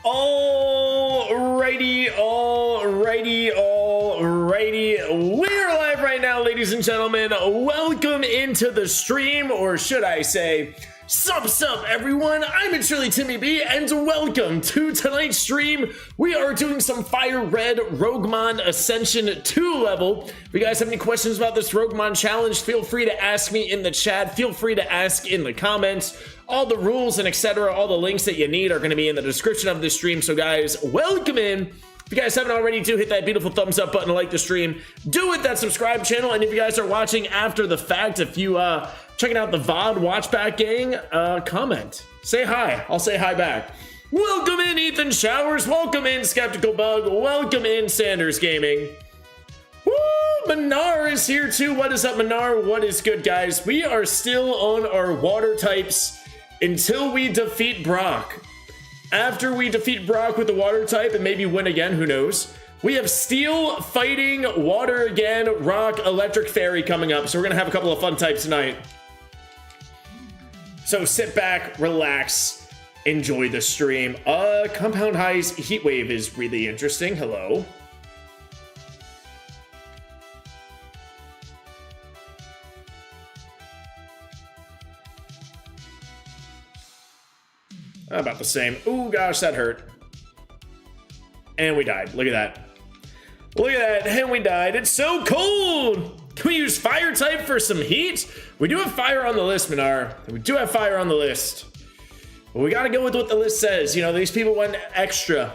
Alrighty. We're live right now, ladies and gentlemen. Welcome into the stream, or should I say, sup everyone. I'm ItsReallyTimmyB, and welcome to tonight's stream. We are doing some FireRed Roguemon Ascension 2 level. If you guys have any questions about this Roguemon challenge, feel free to ask me in the chat. Feel free to ask in the comments. All the rules and etc., all the links that you need are going to be in the description of this stream. So guys, welcome in. If you guys haven't already, do hit that beautiful thumbs up button to like the stream. Do hit that subscribe channel. And if you guys are watching after the fact, if you checking out the VOD watch back gang, comment. Say hi. I'll say hi back. Welcome in, Ethan Showers. Welcome in, Skeptical Bug. Welcome in, Sanders Gaming. Woo! Manar is here too. What is up, Manar? What is good, guys? We are still on our water types until we defeat Brock. After we defeat Brock with the water type and maybe win again, who knows? We have Steel, Fighting, Water again, Rock, Electric, Fairy coming up. So we're going to have a couple of fun types tonight. So sit back, relax, enjoy the stream. Compound High's Heat Wave is really interesting. Hello. About the same. Ooh, gosh, that hurt. And we died. Look at that. Look at that. And we died. It's so cold. Can we use fire type for some heat? We do have fire on the list, Minar. We do have fire on the list. But we got to go with what the list says. You know, these people went extra.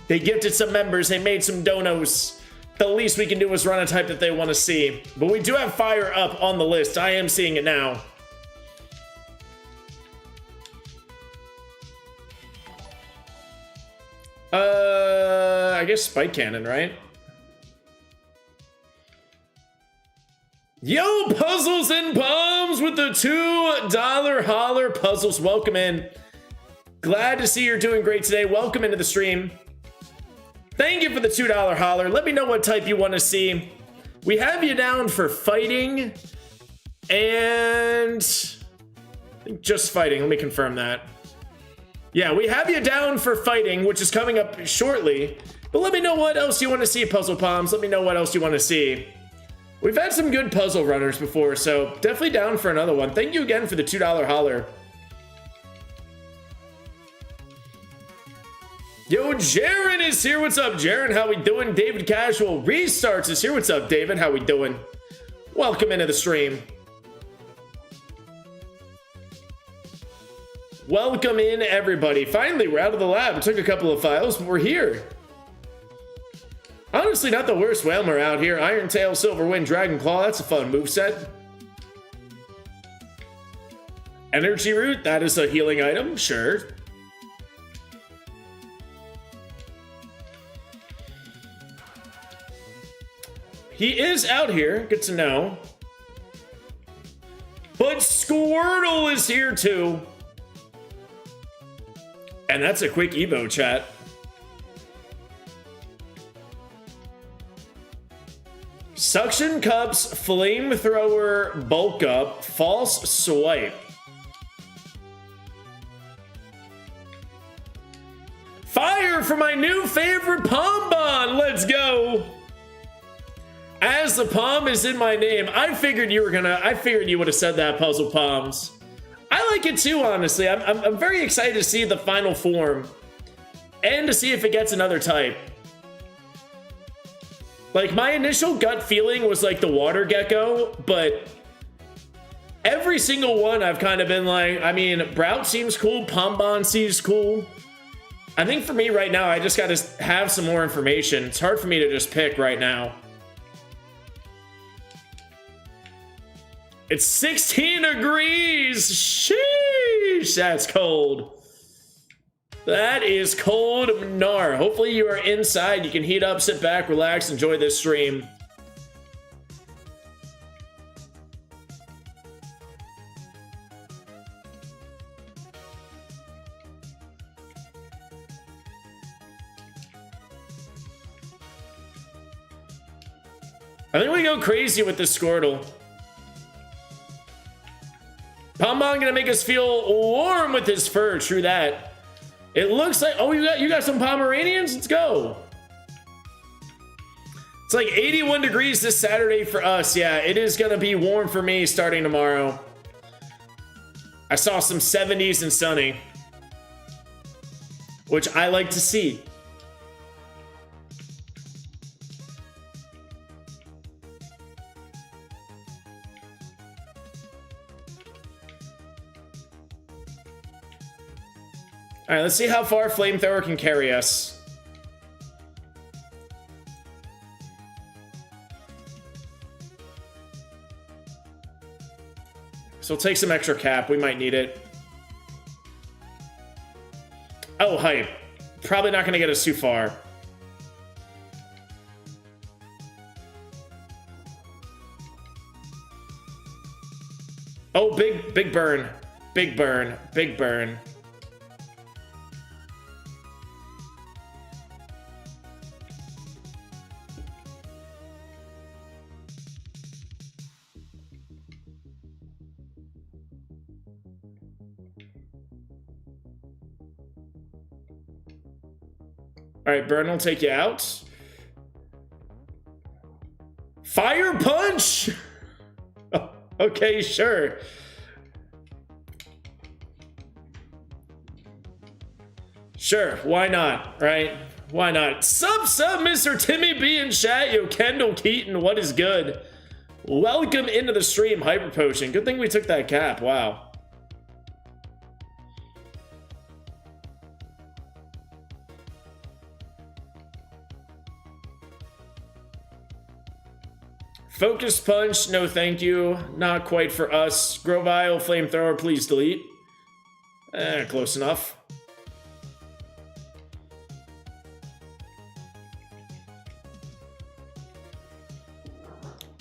They gifted some members. They made some donos. The least we can do is run a type that they want to see. But we do have fire up on the list. I am seeing it now. I guess Spike Cannon, right? Yo, Puzzles and Palms with the $2 holler. Puzzles, welcome in. Glad to see you're doing great today. Welcome into the stream. Thank you for the $2 holler. Let me know what type you want to see. We have you down for fighting and I think just fighting. Let me confirm that. Yeah, we have you down for fighting, which is coming up shortly. But let me know what else you want to see, Puzzle Palms. Let me know what else you want to see. We've had some good puzzle runners before, so definitely down for another one. Thank you again for the $2 holler. Yo, Jaren is here. What's up, Jaren? How we doing? David Casual Restarts is here. What's up, David? How we doing? Welcome into the stream. Welcome in, everybody. Finally, we're out of the lab. It took a couple of files, but we're here. Honestly, not the worst Whalmer out here. Iron Tail, Silver Wind, Dragon Claw. That's a fun moveset. Energy Root. That is a healing item. Sure. He is out here. Good to know. But Squirtle is here, too. And that's a quick Evo, chat. Suction Cups, Flamethrower, Bulk Up, False Swipe. Fire for my new favorite Pombon! Let's go! As the Palm is in my name, I figured you would have said that, Puzzle Palms. I like it too, honestly. I'm very excited to see the final form and to see if it gets another type. Like, my initial gut feeling was like the Water Gecko, but every single one I've kind of been like, I mean, Brout seems cool, Pombon seems cool. I think for me right now, I just got to have some more information. It's hard for me to just pick right now. It's 16 degrees. Sheesh, that's cold. That is cold, Nar. Hopefully you are inside. You can heat up, sit back, relax, enjoy this stream. I think we go crazy with this Squirtle. Pombon gonna make us feel warm with his fur, true that. It looks like, oh, you got some Pomeranians? Let's go. It's like 81 degrees this Saturday for us. Yeah, it is going to be warm for me starting tomorrow. I saw some 70s and sunny, which I like to see. All right, let's see how far Flamethrower can carry us. So we'll take some extra cap. We might need it. Oh, hype. Probably not going to get us too far. Oh, big burn. Big burn. Big burn. All right, burn will take you out. Fire punch. Okay, sure. Sure, why not, right? Why not? Sup, Mr. Timmy B in chat. Yo, Kendall Keaton, what is good? Welcome into the stream, Hyper Potion. Good thing we took that cap, wow. Focus Punch, no thank you. Not quite for us. Grovile, Flamethrower, please delete. Close enough.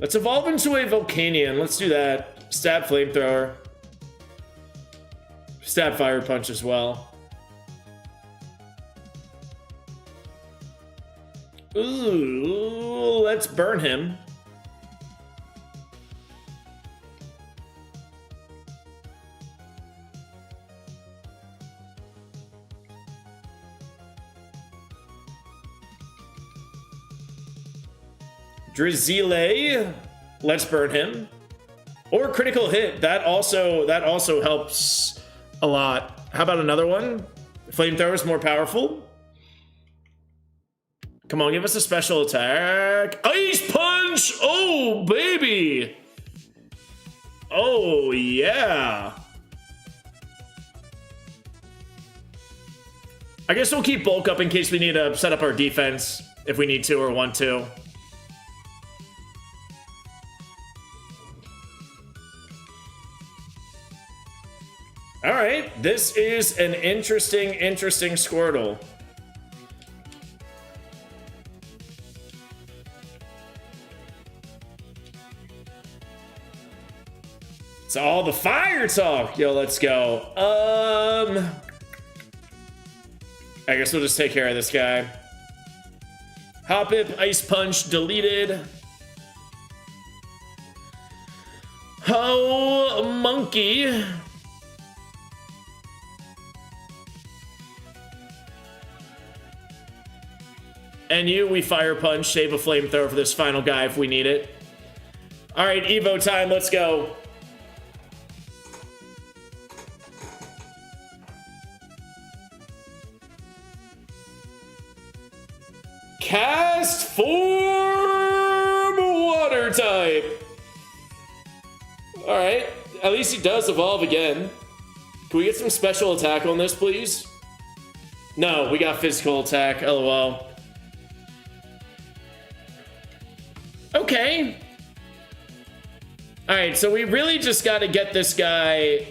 Let's evolve into a Volcanion. Let's do that. Stab Flamethrower. Stab Fire Punch as well. Ooh, let's burn him. Drizzile, let's burn him. Or critical hit, that also helps a lot. How about another one? Flamethrower is more powerful. Come on, give us a special attack. Ice Punch! Oh, baby! Oh, yeah. I guess we'll keep bulk up in case we need to set up our defense if we need to or want to. All right, this is an interesting Squirtle. It's all the fire talk. Yo, let's go. I guess we'll just take care of this guy. Hoppip, Ice Punch, deleted. Oh, Monkey. And we Fire Punch, save a Flamethrower for this final guy if we need it. All right, Evo time, let's go. Cast Form Water type. All right, at least he does evolve again. Can we get some special attack on this, please? No, we got physical attack, LOL. Okay. All right, so we really just got to get this guy.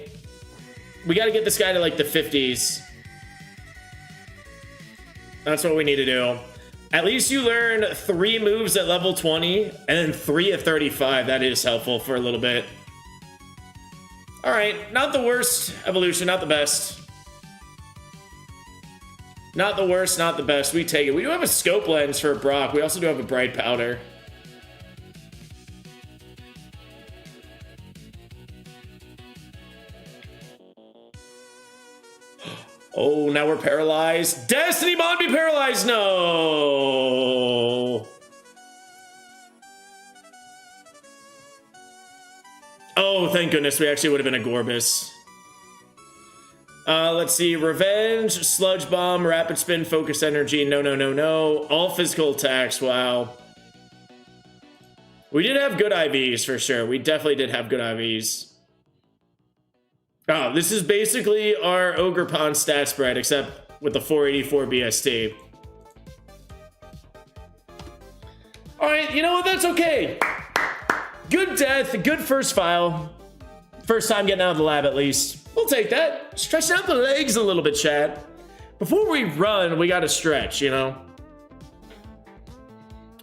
We got to get this guy to like the 50s. That's what we need to do. At least you learn 3 moves at level 20 and then 3 at 35. That is helpful for a little bit. All right, not the worst evolution, not the best. Not the worst, not the best. We take it. We do have a scope lens for Brock. We also do have a bright powder. Oh, now we're paralyzed. Destiny Bond be paralyzed. No. Oh, thank goodness. We actually would have been a Gorbis. Let's see. Revenge, Sludge Bomb, Rapid Spin, Focus Energy. No, no, no, no. All physical attacks. Wow. We did have good IVs for sure. We definitely did have good IVs. Oh, this is basically our Ogre Pond stat spread, except with the 484 BST. Alright, you know what? That's okay. Good death, good first file. First time getting out of the lab, at least. We'll take that. Stretch out the legs a little bit, chat. Before we run, we gotta stretch, you know?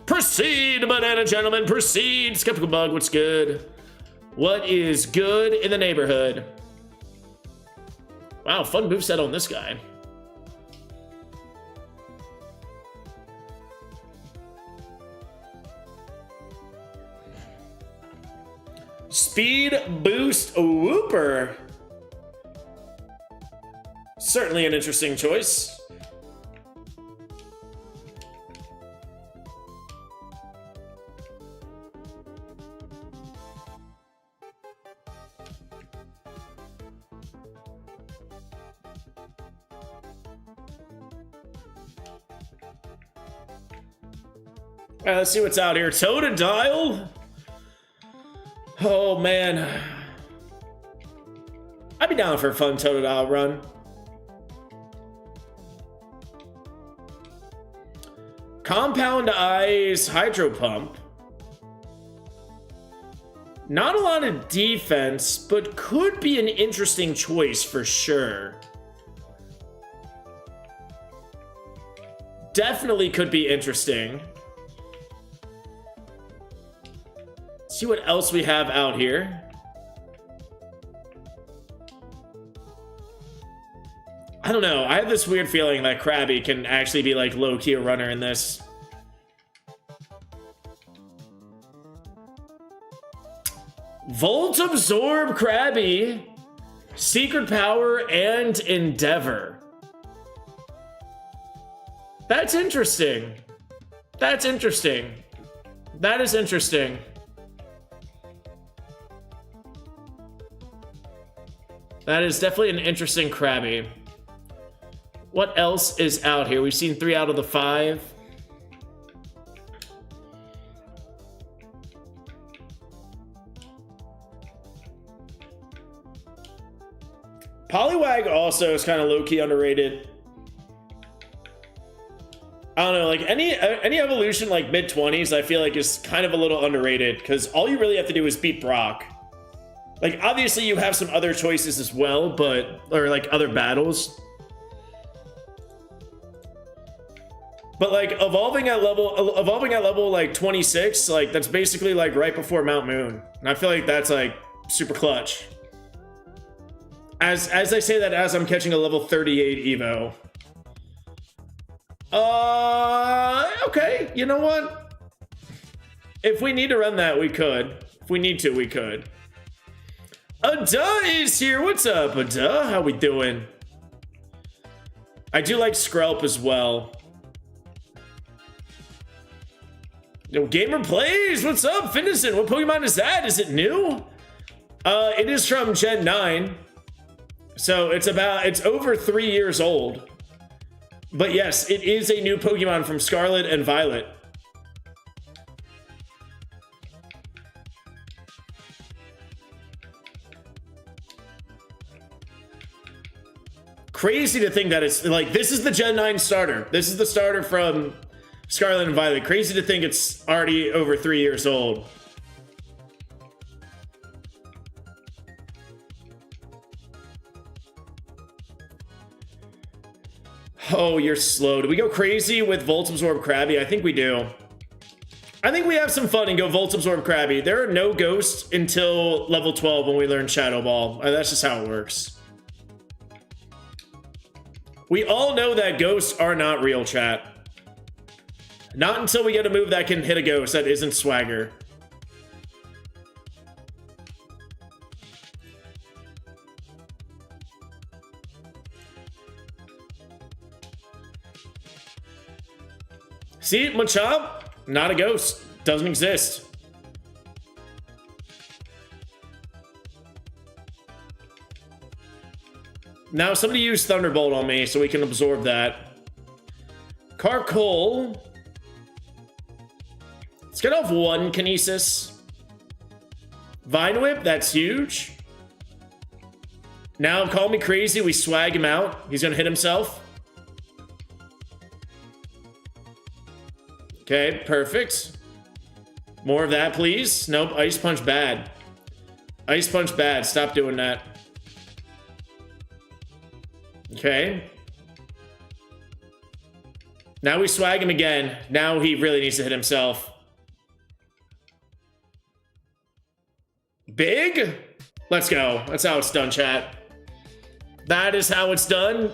Proceed, banana gentlemen, proceed. Skeptical Bug, what's good? What is good in the neighborhood? Wow, fun moveset on this guy. Speed Boost Whooper. Certainly an interesting choice. Let's see what's out here. Totodile. Oh, man. I'd be down for a fun Totodile run. Compound Eyes, Hydro Pump. Not a lot of defense, but could be an interesting choice for sure. Definitely could be interesting. See what else we have out here. I don't know. I have this weird feeling that Krabby can actually be like low-key a runner in this. Volt Absorb Krabby, Secret Power, and Endeavor. That's interesting. That's interesting. That is interesting. That is definitely an interesting Krabby. What else is out here? We've seen 3 out of the 5. Poliwag also is kind of low-key underrated. I don't know, like any evolution like mid-20s, I feel like is kind of a little underrated because all you really have to do is beat Brock. Like, obviously you have some other choices as well, but, or like other battles. But like evolving at level like 26, like that's basically like right before Mount Moon. And I feel like that's like super clutch. As I say that as I'm catching a level 38 Evo. Okay, you know what? If we need to run that, we could. If we need to, we could. Ada is here. What's up, Ada? How we doing? I do like Skrelp as well. Yo, Gamer Plays. What's up, Finnison? What Pokemon is that? Is it new? It is from Gen 9. So it's over 3 years old. But yes, it is a new Pokemon from Scarlet and Violet. Crazy to think that it's like, this is the Gen 9 starter. This is the starter from Scarlet and Violet. Crazy to think it's already over 3 years old. Oh, you're slow. Do we go crazy with Volt Absorb Krabby? I think we do. I think we have some fun and go Volt Absorb Krabby. There are no ghosts until level 12 when we learn Shadow Ball. That's just how it works. We all know that ghosts are not real, chat. Not until we get a move that can hit a ghost that isn't Swagger. See, Machop, not a ghost. Doesn't exist. Now somebody use Thunderbolt on me so we can absorb that. Carcole. Let's get off one Kinesis. Vine Whip, that's huge. Now, call me crazy, we swag him out. He's gonna hit himself. Okay, perfect. More of that, please. Nope, Ice Punch bad. Ice Punch bad, stop doing that. Okay. Now we swag him again. Now he really needs to hit himself. Big? Let's go. That's how it's done, chat. That is how it's done.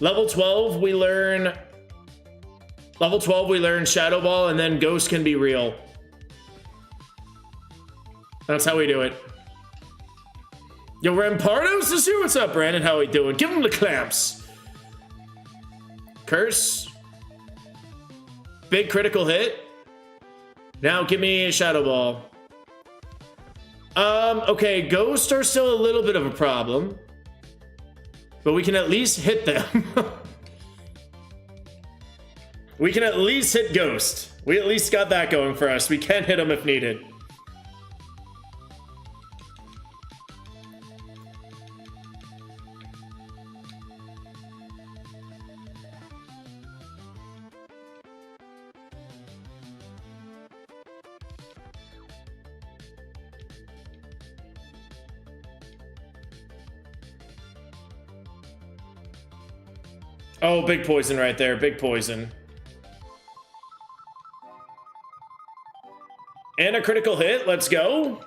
Level 12, we learn... Level 12, we learn Shadow Ball, and then Ghost can be real. That's how we do it. Yo, Rampardos is here. What's up, Brandon? How we doing? Give him the clamps. Curse. Big critical hit. Now give me a Shadow Ball. Okay, Ghosts are still a little bit of a problem. But we can at least hit them. We can at least hit Ghost. We at least got that going for us. We can hit them if needed. Oh, big poison right there. Big poison. And a critical hit. Let's go.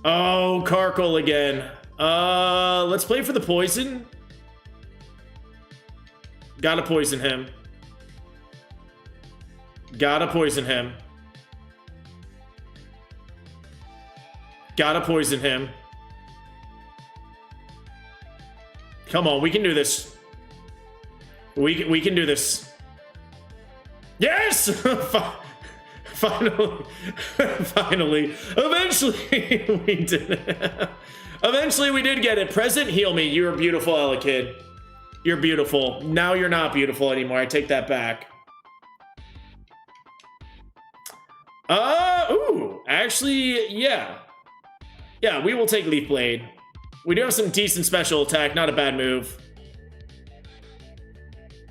Oh, Karkle again. Let's play for the poison. Gotta poison him. Gotta poison him. Gotta poison him. Come on, we can do this. We can do this. Yes! Finally. Finally. Eventually, we did it. Eventually, we did get it. Present, heal me. You're beautiful, Ella Kid. You're beautiful. Now you're not beautiful anymore. I take that back. Ooh. Actually, yeah. Yeah, we will take Leaf Blade. We do have some decent special attack. Not a bad move.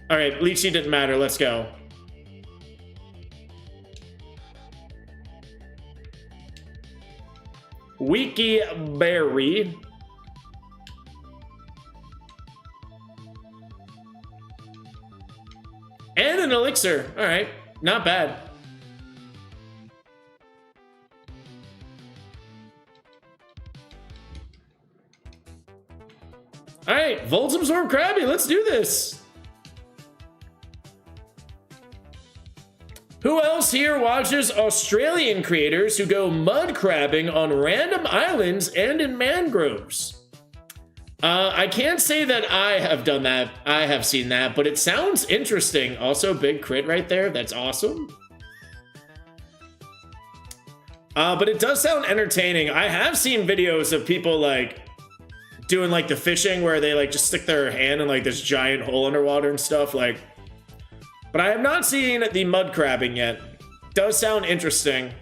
Alright, Leechy didn't matter. Let's go. Wiki Berry. And an elixir. Alright, not bad. Alright, Volt Absorb Krabby, let's do this. Who else here watches Australian creators who go mud crabbing on random islands and in mangroves? I can't say that I have done that. I have seen that, but it sounds interesting. Also, big crit right there. That's awesome. But it does sound entertaining. I have seen videos of people like doing like the fishing where they like just stick their hand in like this giant hole underwater and stuff like. But I have not seen the mud crabbing yet. Does sound interesting.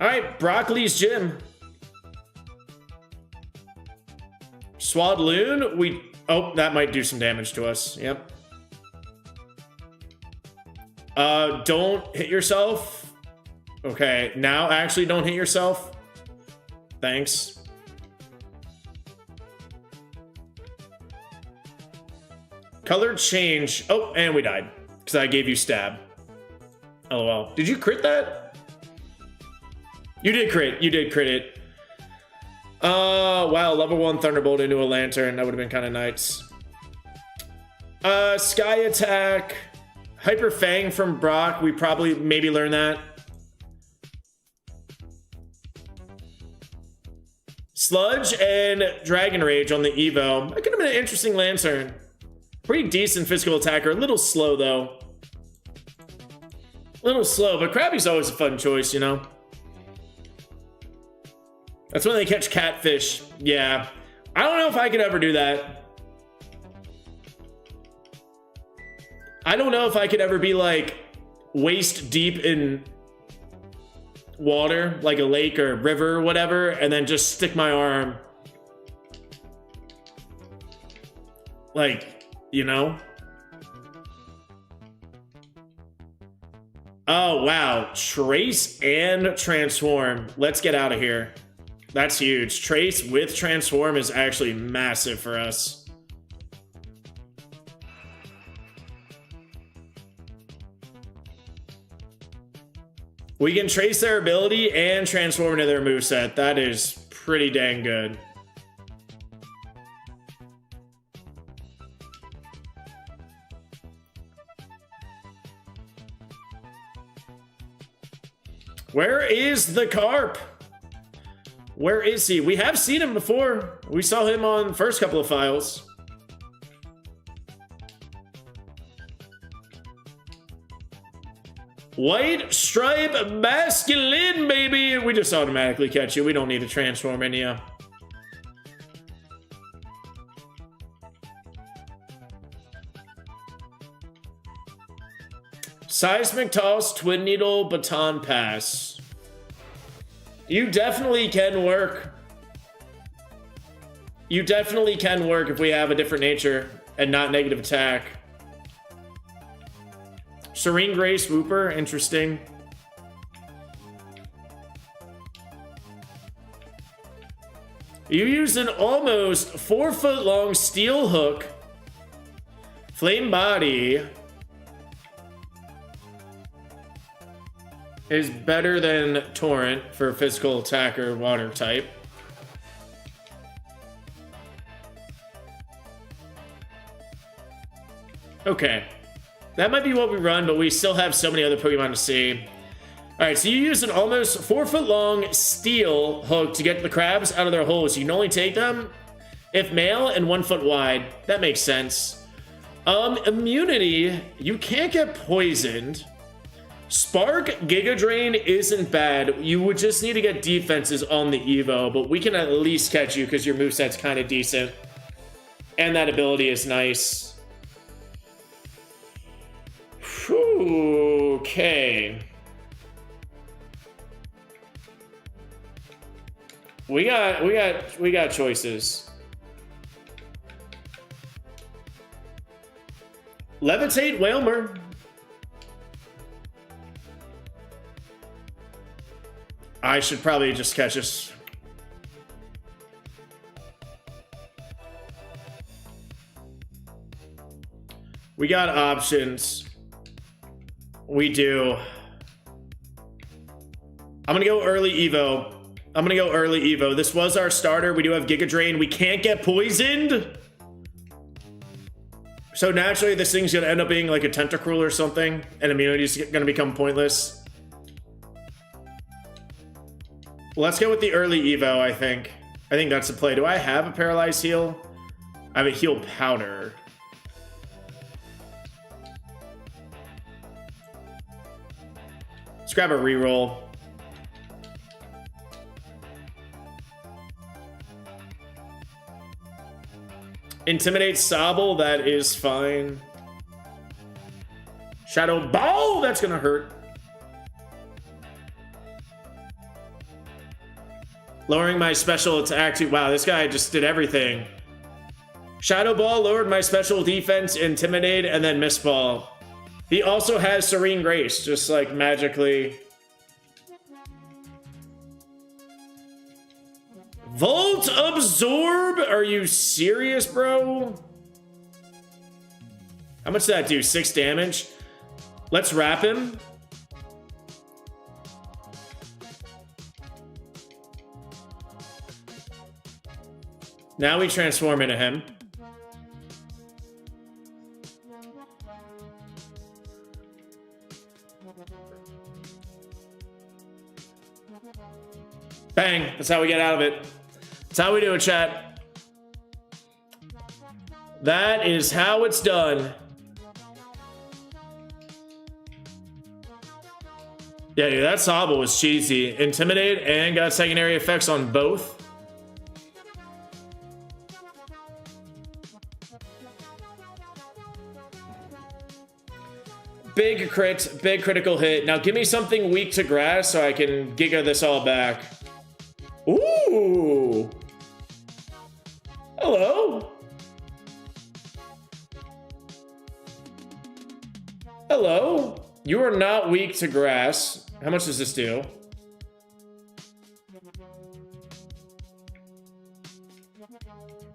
All right, Broccoli's Gym. Swadloon, oh, that might do some damage to us. Yep. Don't hit yourself. Okay, now actually don't hit yourself. Thanks. Color change. Oh, and we died because I gave you stab. LOL. Did you crit that? You did crit. You did crit it. Wow, level 1 Thunderbolt into a Lantern. That would have been kind of nice. Sky Attack. Hyper Fang from Brock. We probably maybe learn that. Sludge and Dragon Rage on the Evo. That could have been an interesting Lantern. Pretty decent physical attacker. A little slow, though. A little slow, but Krabby's always a fun choice, you know? That's when they catch catfish. Yeah. I don't know if I could ever do that. I don't know if I could ever be, like, waist deep in water, like a lake or river or whatever, and then just stick my arm, like, you know? Oh, wow. Trace and Transform. Let's get out of here. That's huge. Trace with Transform is actually massive for us. We can trace their ability and transform into their moveset. That is pretty dang good. Where is the Carp? Where is he? We have seen him before. We saw him on the first couple of files. White Stripe Masculine, baby. We just automatically catch you. We don't need to transform in you. Seismic Toss, Twin Needle, Baton Pass. You definitely can work. You definitely can work if we have a different nature and not negative attack. Serene Grace Whooper, interesting. You use an almost 4-foot-long steel hook. Flame Body is better than Torrent for physical attacker water type. Okay. That might be what we run, but we still have so many other Pokemon to see. Alright, so you use an almost 4-foot-long steel hook to get the crabs out of their holes. You can only take them if male and 1 foot wide. That makes sense. Immunity, you can't get poisoned. Spark Giga Drain isn't bad. You would just need to get defenses on the Evo, but we can at least catch you because your moveset's kind of decent. And that ability is nice. Okay. We got choices. Levitate Whalmer. I should probably just catch this. We got options. We do. I'm gonna go early Evo. This was our starter. We do have Giga Drain. We can't get poisoned. So naturally, this thing's gonna end up being like a Tentacruel or something, and immunity's gonna become pointless. Let's go with the early Evo, I think. I think that's the play. Do I have a Paralyzed Heal? I have a Heal Powder. Let's grab a reroll. Intimidate Sobble, that is fine. Shadow Ball, that's gonna hurt. Lowering my special attack to... Wow, this guy just did everything. Shadow Ball lowered my special defense, Intimidate, and then Mist Ball. He also has Serene Grace, just like magically. Volt Absorb? Are you serious, bro? How much did that do? 6 damage? Let's wrap him. Now we transform into him. Bang. That's how we get out of it. That's how we do it, chat. That is how it's done. Yeah, dude, that Saba was cheesy. Intimidate and got secondary effects on both. Big crit, big critical hit. Now give me something weak to grass so I can giga this all back. Ooh. Hello. Hello. You are not weak to grass. How much does this do?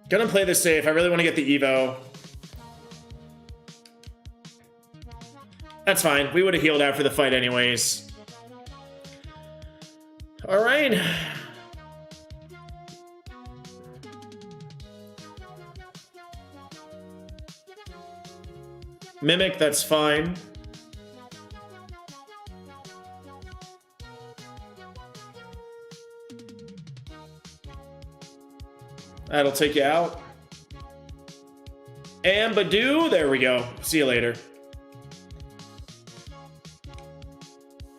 Gonna play this safe. I really want to get the Evo. That's fine. We would have healed after the fight anyways. All right. Mimic, that's fine. That'll take you out. And Badoo, there we go. See you later.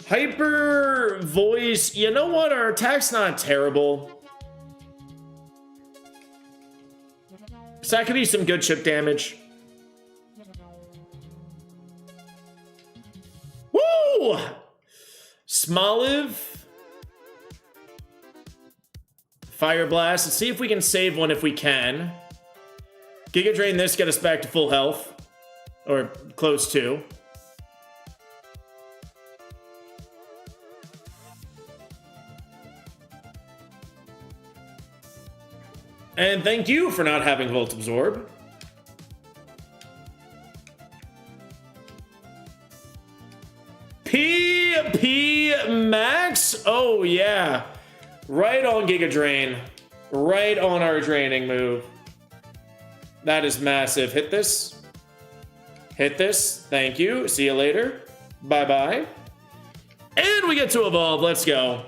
Hyper voice, you know what? Our attack's not terrible. So that could be some good chip damage. Woo! Smoliv. Fire Blast. Let's see if we can save one if we can. Giga Drain this, get us back to full health. Or close to. And thank you for not having Volt Absorb. P Max? Oh yeah. Right on Giga Drain. Right on our draining move. That is massive. Hit this. Hit this. Thank you. See you later. Bye-bye. And we get to evolve. Let's go.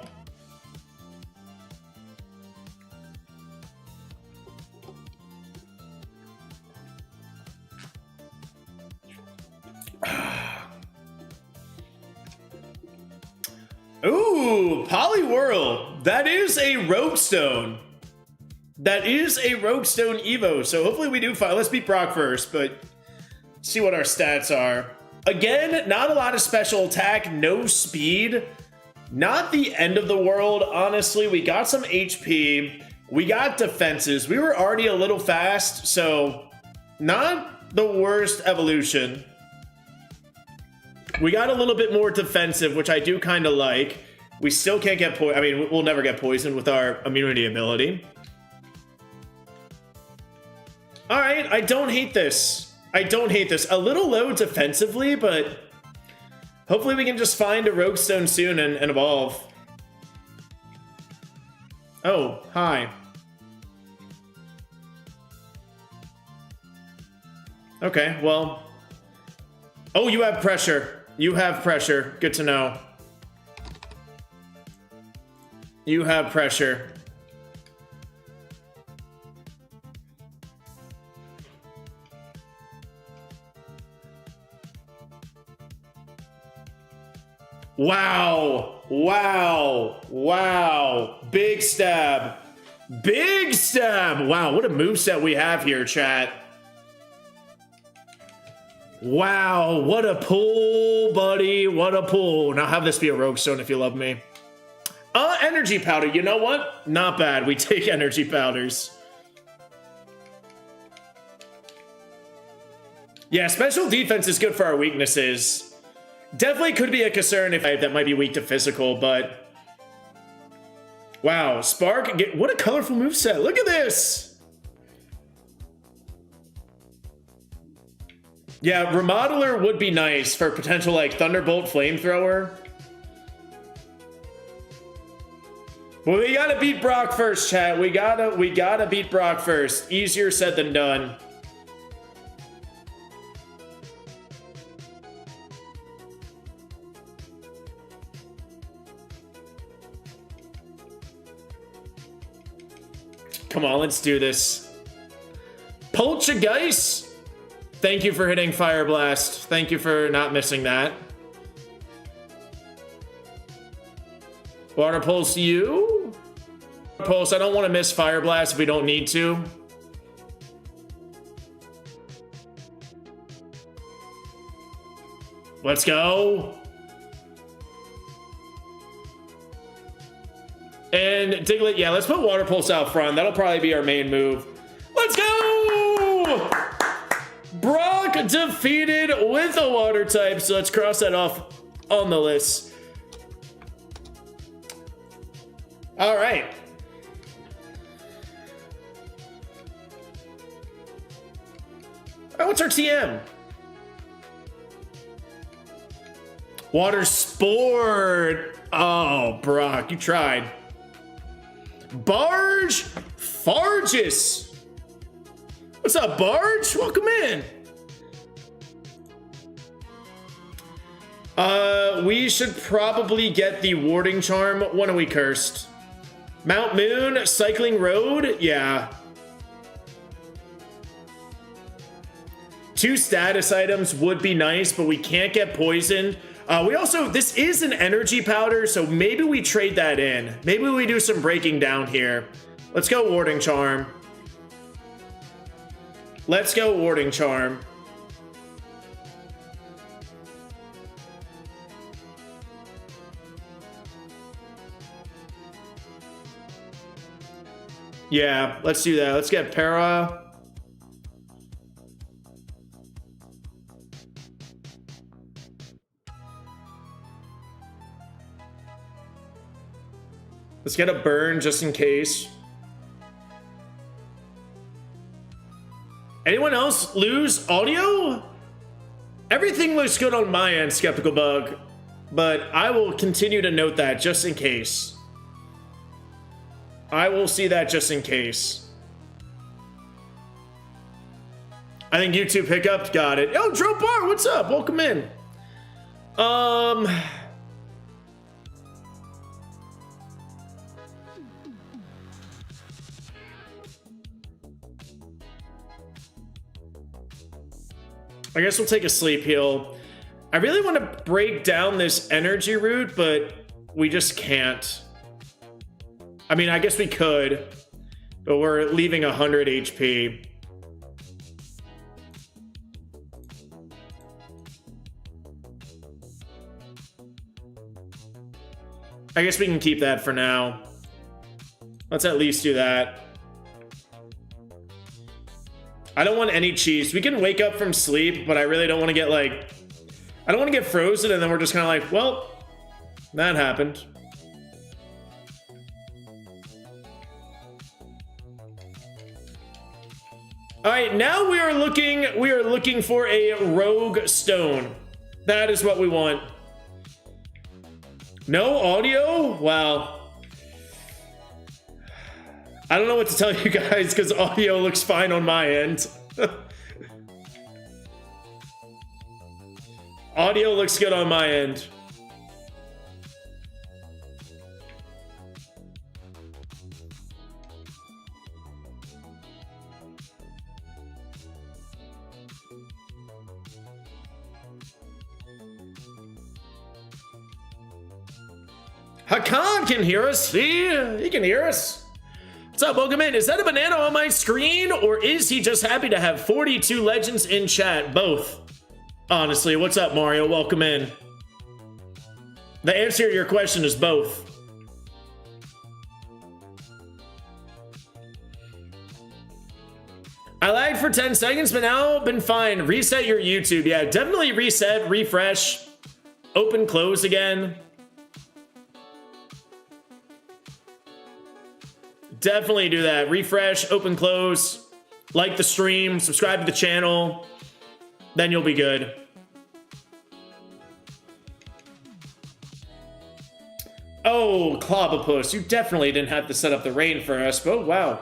Ooh, Poliwhirl. That is a Rogue Stone. That is a Rogue Stone Evo. So hopefully we do fine. Let's beat Brock first, but see what our stats are. Again, not a lot of special attack, no speed. Not the end of the world, honestly. We got some HP. We got defenses. We were already a little fast, so not the worst evolution. We got a little bit more defensive, which I do kind of like. We still can't get poisoned. I mean, we'll never get poisoned with our immunity ability. All right, I don't hate this. I don't hate this. A little low defensively, but hopefully we can just find a Rogue Stone soon and evolve. Oh, hi. Okay, well. Oh, you have pressure. You have pressure. Good to know. You have pressure. Wow. Wow. Wow. Big stab. Big stab. Wow, what a moveset we have here, chat. Wow, what a pull, buddy. What a pull. Now have this be a Rogue Stone if you love me. Energy powder. You know what? Not bad. We take energy powders. Yeah, special defense is good for our weaknesses. Definitely could be a concern if that might be weak to physical, but wow, Spark. What a colorful moveset. Look at this. Yeah, Remodeler would be nice for potential like Thunderbolt Flamethrower. Well, we gotta beat Brock first, chat. We gotta beat Brock first. Easier said than done. come on, let's do this. Poltergeist. Thank you for hitting Fire Blast. Thank you for not missing that. Water Pulse you. Pulse, I don't want to miss Fire Blast if we don't need to. Let's go. And Diglett, yeah, let's put Water Pulse out front. That'll probably be our main move. Let's go! Brock defeated with a water type, so let's cross that off on the list. All right. Oh, what's our TM? Water Sport. Oh, Brock, you tried. Barge Fargus. What's up, Barge? Welcome in. We should probably get the Warding Charm. When are we cursed? Mount Moon, Cycling Road? Yeah. 2 status items would be nice, but we can't get poisoned. We also, this is an energy powder, so maybe we trade that in. Maybe we do some breaking down here. Let's go Warding Charm. Let's go Warding Charm. Yeah, let's do that. Let's get Para. Let's get a burn just in case. Anyone else lose audio? Everything looks good on my end, Skeptical Bug, but I will continue to note that just in case. I will see that just in case. I think YouTube pickup got it. Oh, Drop Bar, what's up? Welcome in. I guess we'll take a sleep heal. I really want to break down this energy route, but we just can't. I mean, I guess we could, but we're leaving 100 HP. I guess we can keep that for now. Let's at least do that. I don't want any cheese. We can wake up from sleep, but I really don't want to get like... I don't want to get frozen and then we're just kind of like, well, that happened. All right, now we are looking for a rogue stone. That is what we want. No audio? Wow. I don't know what to tell you guys because audio looks fine on my end. Audio looks good on my end. Hakan can hear us. See? He can hear us. What's up, welcome in. Is that a banana on my screen, or is he just happy to have 42 legends in chat? Both. Honestly, what's up, Mario? Welcome in. The answer to your question is both. I lagged for 10 seconds, but now been fine. Reset your YouTube. Yeah, definitely reset, refresh, open, close again. Definitely do that. Refresh, open, close, like the stream, subscribe to the channel, then you'll be good. Oh, Clobopus, you definitely didn't have to set up the rain for us, but wow.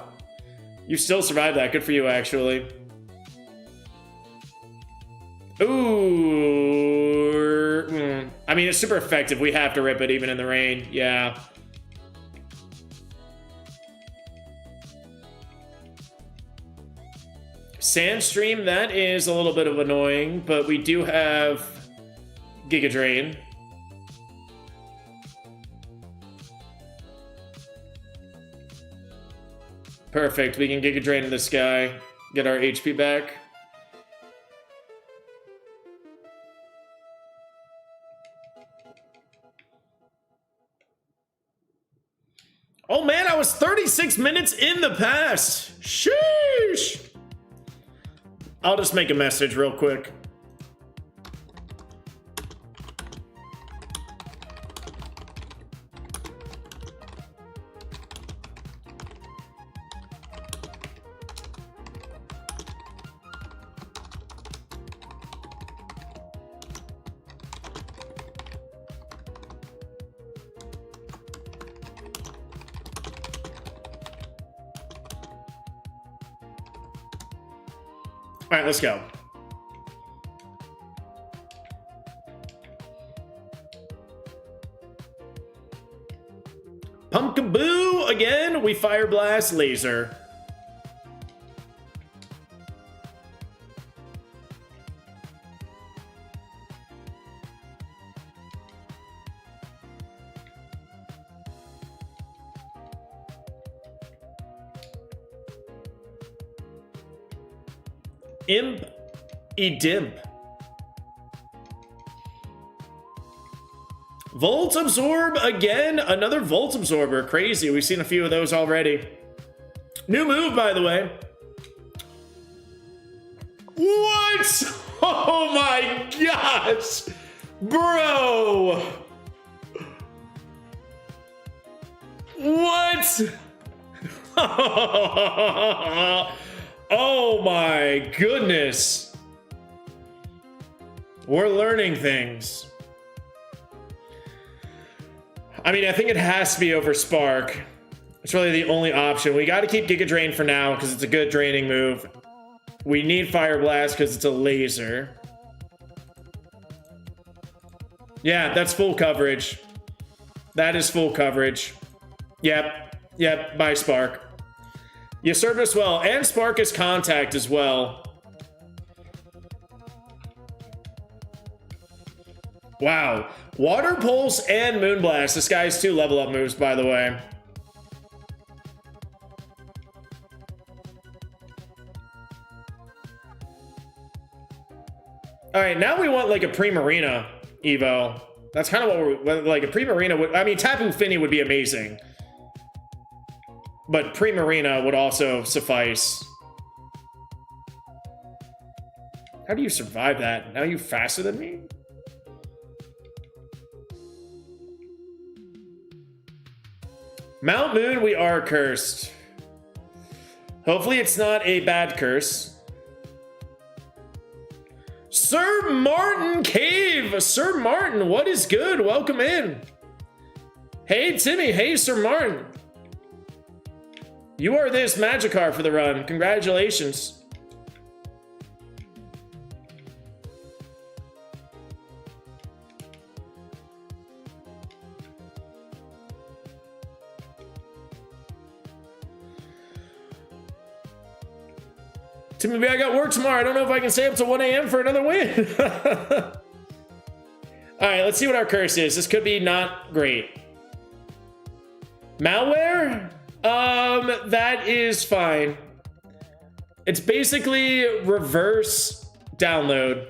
You still survived that. Good for you, actually. Ooh. I mean, it's super effective. We have to rip it even in the rain. Yeah. Sandstream, that is a little bit of annoying, but we do have Giga Drain. Perfect, we can Giga Drain this guy, get our HP back. Oh man, I was 36 minutes in the past. Sheesh. I'll just make a message real quick. All right, let's go. Pumpkaboo again. We Fire Blast Laser. Imp, Edimp. Volt Absorb again. Another Volt Absorber. Crazy. We've seen a few of those already. New move, by the way. What? Oh my gosh. Bro. What? Oh my goodness. We're learning things. I mean, I think it has to be over Spark. It's really the only option. We got to keep Giga Drain for now because it's a good draining move. We need Fire Blast because it's a laser. Yeah, that's full coverage. That is full coverage. Yep, bye Spark. You served us well, and Spark is contact as well. Wow. Water Pulse and Moonblast. This guy's 2 level up moves, by the way. All right, now we want like a Primarina Evo. That's kind of what we're like. A Primarina would, I mean, Tapu Fini would be amazing. But Primarina would also suffice. How do you survive that? Now you faster than me? Mount Moon, we are cursed. Hopefully it's not a bad curse. Sir Martin Cave! Sir Martin, what is good? Welcome in. Hey, Timmy. Hey, Sir Martin. You are this Magikarp for the run. Congratulations. Timmy, I got work tomorrow. I don't know if I can stay up till 1 a.m. for another win. All right, let's see what our curse is. This could be not great. Malware? That is fine. It's basically reverse download.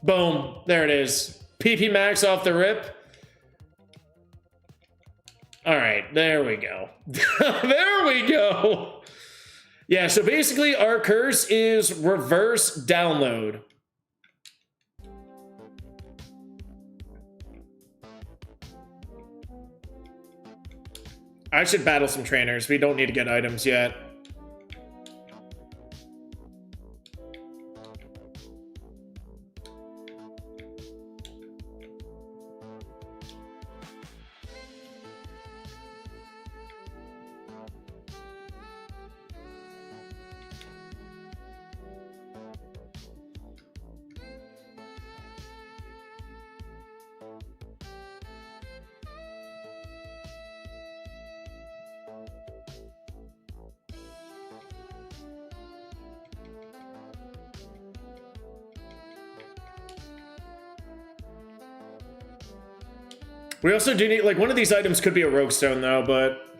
Boom. There it is. PP Max off the rip. All right, there we go. There we go. Yeah, so basically our curse is reverse download. I should battle some trainers. We don't need to get items yet. We also do need, like, one of these items could be a rogue stone though, but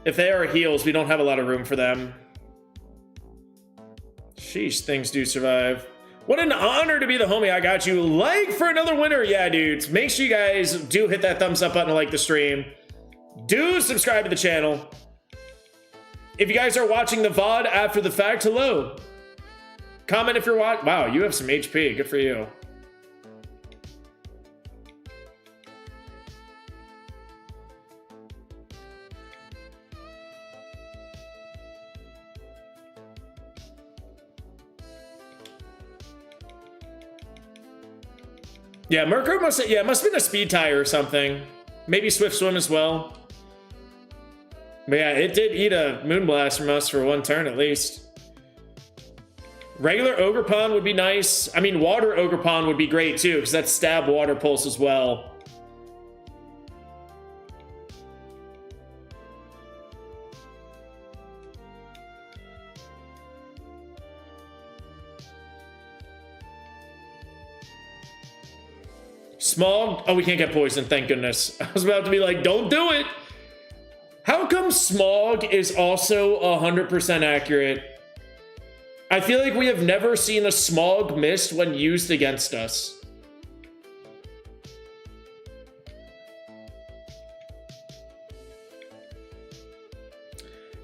if they are heals, we don't have a lot of room for them. Sheesh, things do survive. What an honor to be the homie. I got you. Like for another winner. Yeah, dudes. Make sure you guys do hit that thumbs up button to like the stream. Do subscribe to the channel. If you guys are watching the VOD after the fact, hello. Comment if you're watching. Wow, you have some HP. Good for you. Yeah, Murkrow must have been a speed tire or something. Maybe Swift Swim as well. But yeah, it did eat a Moonblast from us for one turn at least. Regular Ogerpon would be nice. I mean, Water Ogerpon would be great too, because that's Stab Water Pulse as well. Smog? Oh, we can't get poisoned, thank goodness. I was about to be like, don't do it! How come Smog is also 100% accurate? I feel like we have never seen a Smog missed when used against us.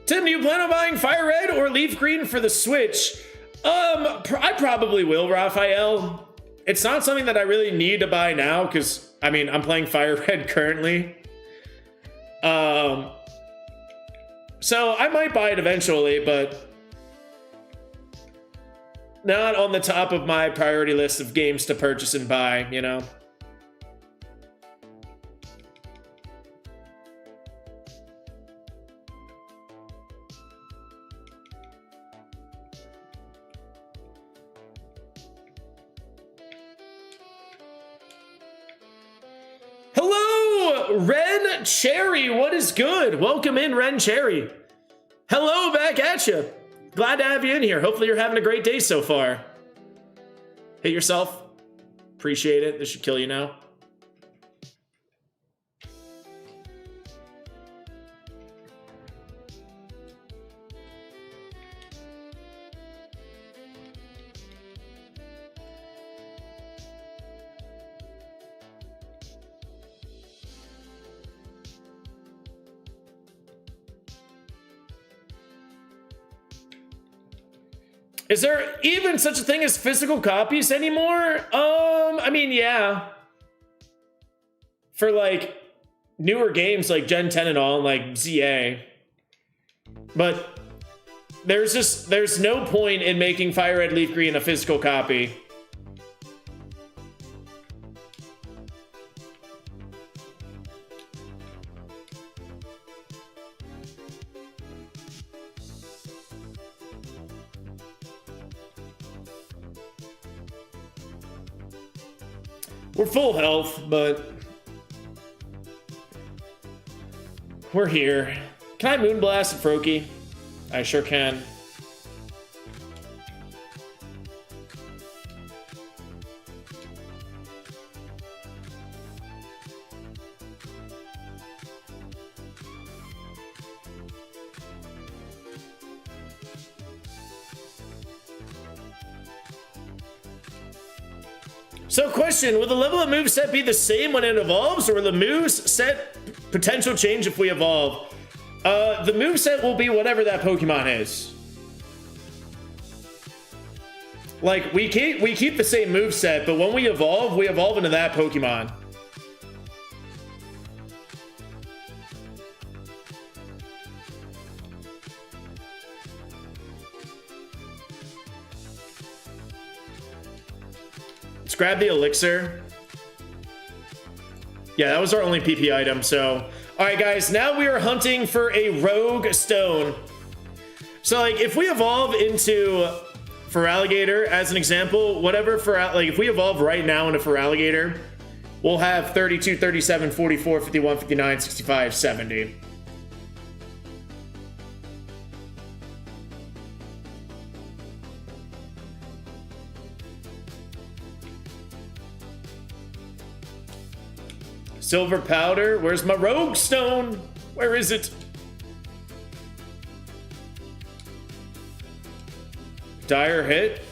Tim, do you plan on buying Fire Red or Leaf Green for the Switch? I probably will, Raphael. It's not something that I really need to buy now because, I mean, I'm playing Fire Red currently. So I might buy it eventually, but not on the top of my priority list of games to purchase and buy, you know? Ren Cherry, what is good? Welcome in, Ren Cherry. Hello, back at you. Glad to have you in here. Hopefully you're having a great day so far. Hit yourself. Appreciate it. This should kill you now. Is there even such a thing as physical copies anymore? I mean, yeah. For like newer games like Gen 10 and all, like ZA. But there's no point in making Fire Red Leaf Green a physical copy. We're full health, but we're here. Can I Moonblast at Froakie? I sure can. So question, will the level of moveset be the same when it evolves, or will the moveset potential change if we evolve? The moveset will be whatever that Pokemon is. Like, we keep the same moveset, but when we evolve into that Pokemon. Grab the elixir. Yeah, that was our only PP item, so. All right, guys, now we are hunting for a rogue stone. So, like, if we evolve into Feraligatr, as an example, whatever, like, if we evolve right now into Feraligatr, we'll have 32, 37, 44, 51, 59, 65, 70. Silver powder. Where's my rogue stone? Where is it? Dire hit.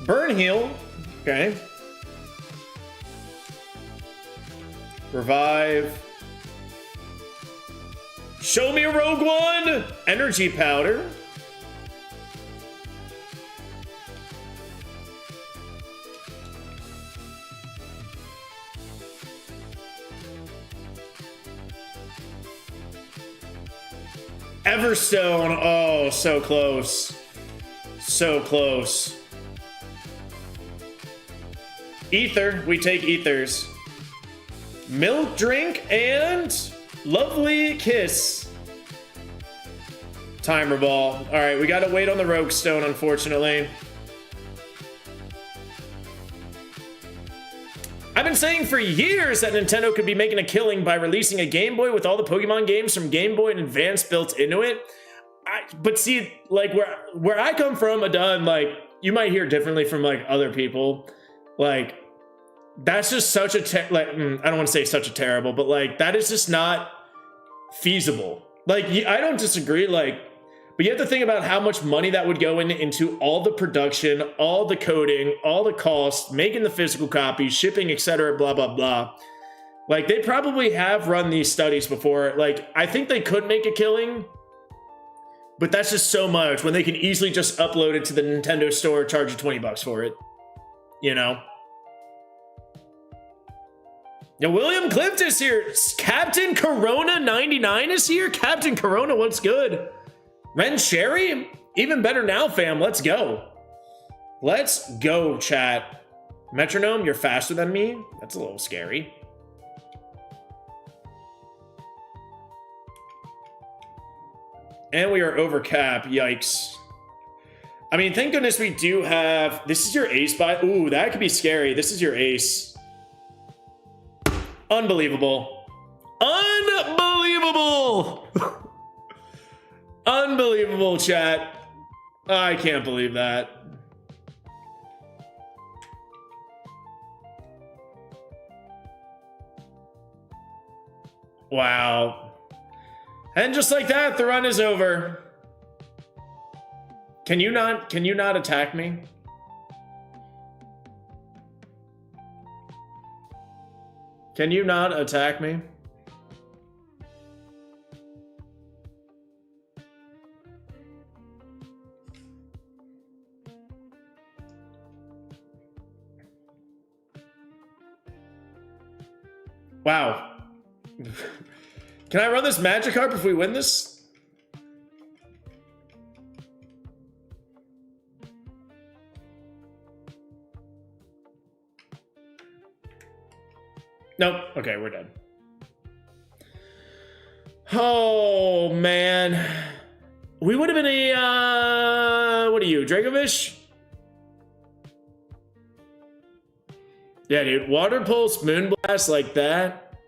Burn heal. Okay. Revive. Show me a rogue one. Energy powder. Everstone. Oh, so close. So close. Ether. We take ethers. Milk drink and lovely kiss. Timer ball. All right, we gotta wait on the rogue stone, unfortunately. I've been saying for years that Nintendo could be making a killing by releasing a Game Boy with all the Pokemon games from Game Boy and Advance built into it. But see, like where I come from, Adon, like you might hear differently from like other people. Like that's just such a I don't want to say such a terrible, but like that is just not feasible. Like I don't disagree. Like, but you have to think about how much money that would go into all the production, all the coding, all the costs, making the physical copies, shipping, etc. Blah blah blah. Like they probably have run these studies before. Like I think they could make a killing, but that's just so much when they can easily just upload it to the Nintendo store, charge you $20 for it. You know. Now, William Clift is here. Captain Corona 99 is here. Captain Corona, what's good? Ren Sherry? Even better now, fam. Let's go. Let's go, chat. Metronome, you're faster than me? That's a little scary. And we are over cap. Yikes. I mean, thank goodness we do have... This is your ace buy. Ooh, that could be scary. This is your ace. Unbelievable. Unbelievable. Unbelievable, chat. I can't believe that. Wow. And just like that, the run is over. Can you not attack me? Can you not attack me? Wow. Can I run this Magikarp if we win this? Nope. Okay, we're done. Oh, man. We would have been a, what are you, Dracovish? Yeah, dude. Water Pulse, Moonblast like that.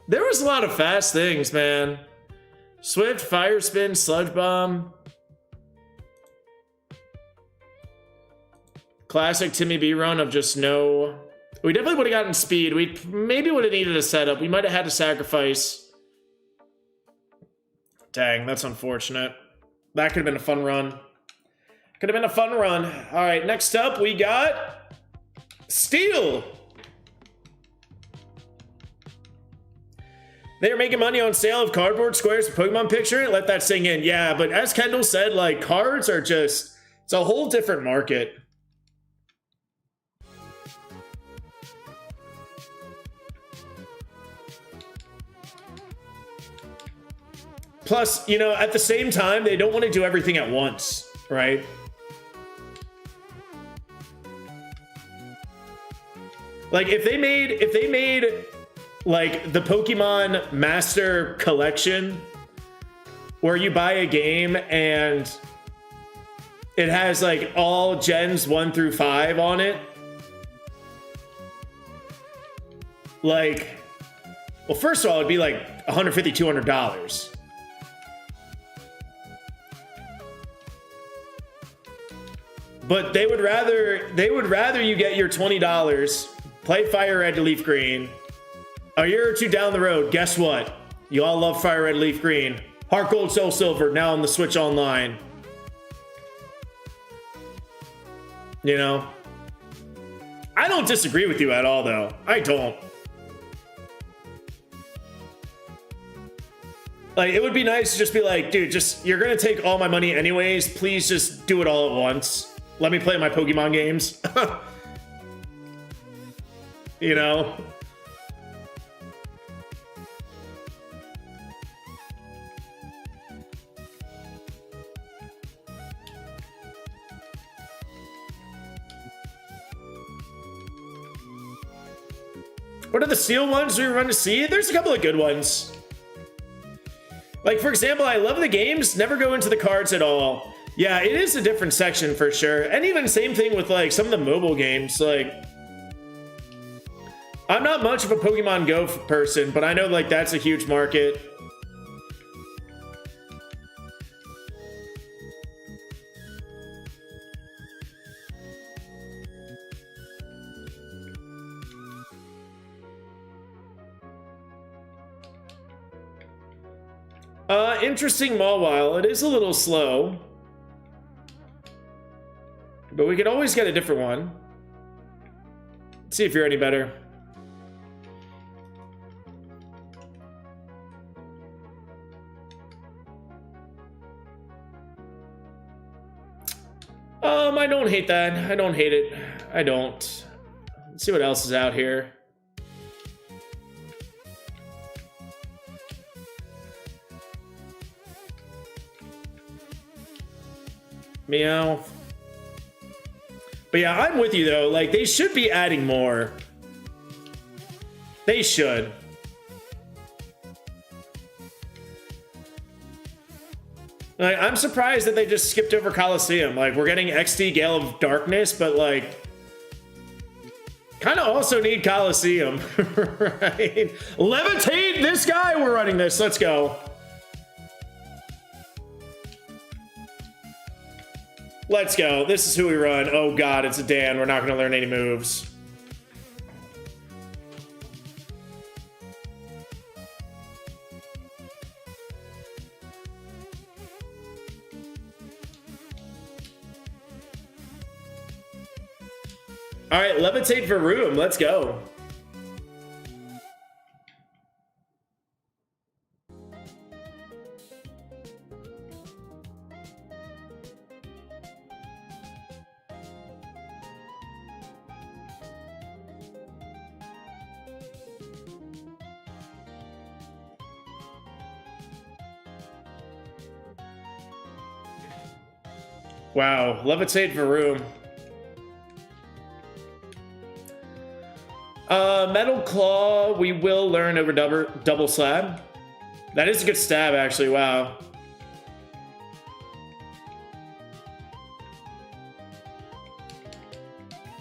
There was a lot of fast things, man. Swift, Fire Spin, Sludge Bomb. Classic Timmy B run of just no... We definitely would have gotten speed. We maybe would have needed a setup. We might have had to sacrifice. Dang, that's unfortunate. That could have been a fun run. Could have been a fun run. All right, next up we got Steel. They are making money on sale of cardboard squares for Pokemon Picture. Let that sink in. Yeah, but as Kendall said, like cards are just, it's a whole different market. Plus, you know, at the same time, they don't want to do everything at once, right? Like if they made like the Pokemon Master Collection where you buy a game and it has like all gens 1 through 5 on it. Like Well, first of all, it'd be like $150, $200. But they would rather you get your $20, play FireRed Leaf Green. A year or two down the road, guess what? You all love FireRed Leaf Green. Heart Gold, Soul Silver, now on the Switch Online. You know? I don't disagree with you at all, though. I don't. Like, it would be nice to just be like, dude, you're gonna take all my money anyways. Please just do it all at once. Let me play my Pokemon games. You know? What are the seal ones we run to see? There's a couple of good ones. Like, for example, I love the games, never go into the cards at all. Yeah, it is a different section for sure. And even same thing with like some of the mobile games. Like, I'm not much of a Pokemon Go person, but I know like that's a huge market. Interesting Mawile. It is a little slow. But we could always get a different one. Let's see if you're any better. I don't hate that. I don't hate it. I don't. Let's see what else is out here. Meow. But yeah, I'm with you though. Like, they should be adding more. They should. Like, I'm surprised that they just skipped over Coliseum. Like, we're getting XD Gale of Darkness, but like, kind of also need Coliseum, right? Levitate this guy. We're running this. Let's go. Let's go. This is who we run. Oh god, it's a Dan. We're not going to learn any moves. All right, Levitate for room. Let's go. Wow, Levitate for room. Metal Claw, we will learn over double slab. That is a good stab, actually. Wow.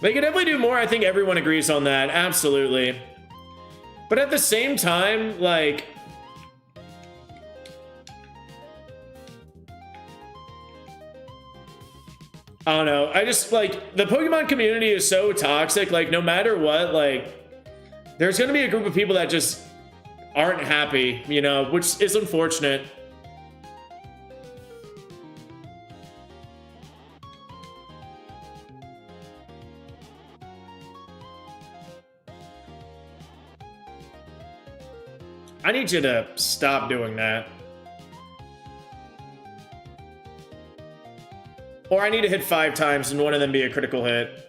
They could definitely do more. I think everyone agrees on that. Absolutely. But at the same time, like, I don't know. I just, like, the Pokemon community is so toxic. Like, no matter what, like, there's going to be a group of people that just aren't happy, you know, which is unfortunate. I need you to stop doing that. Or I need to hit 5 times and one of them be a critical hit.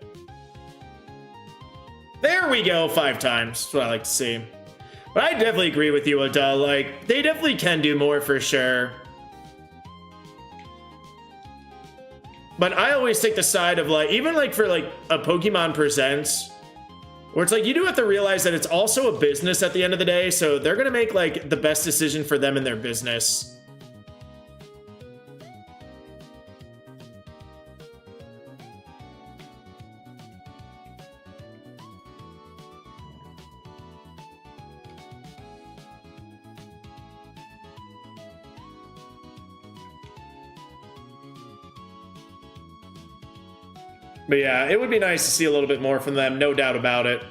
There we go, 5 times. That's what I like to see. But I definitely agree with you, Adele. Like, they definitely can do more for sure. But I always take the side of, like, even like for like a Pokemon Presents, where it's like you do have to realize that it's also a business at the end of the day, so they're gonna make like the best decision for them in their business. But yeah, it would be nice to see a little bit more from them, no doubt about it.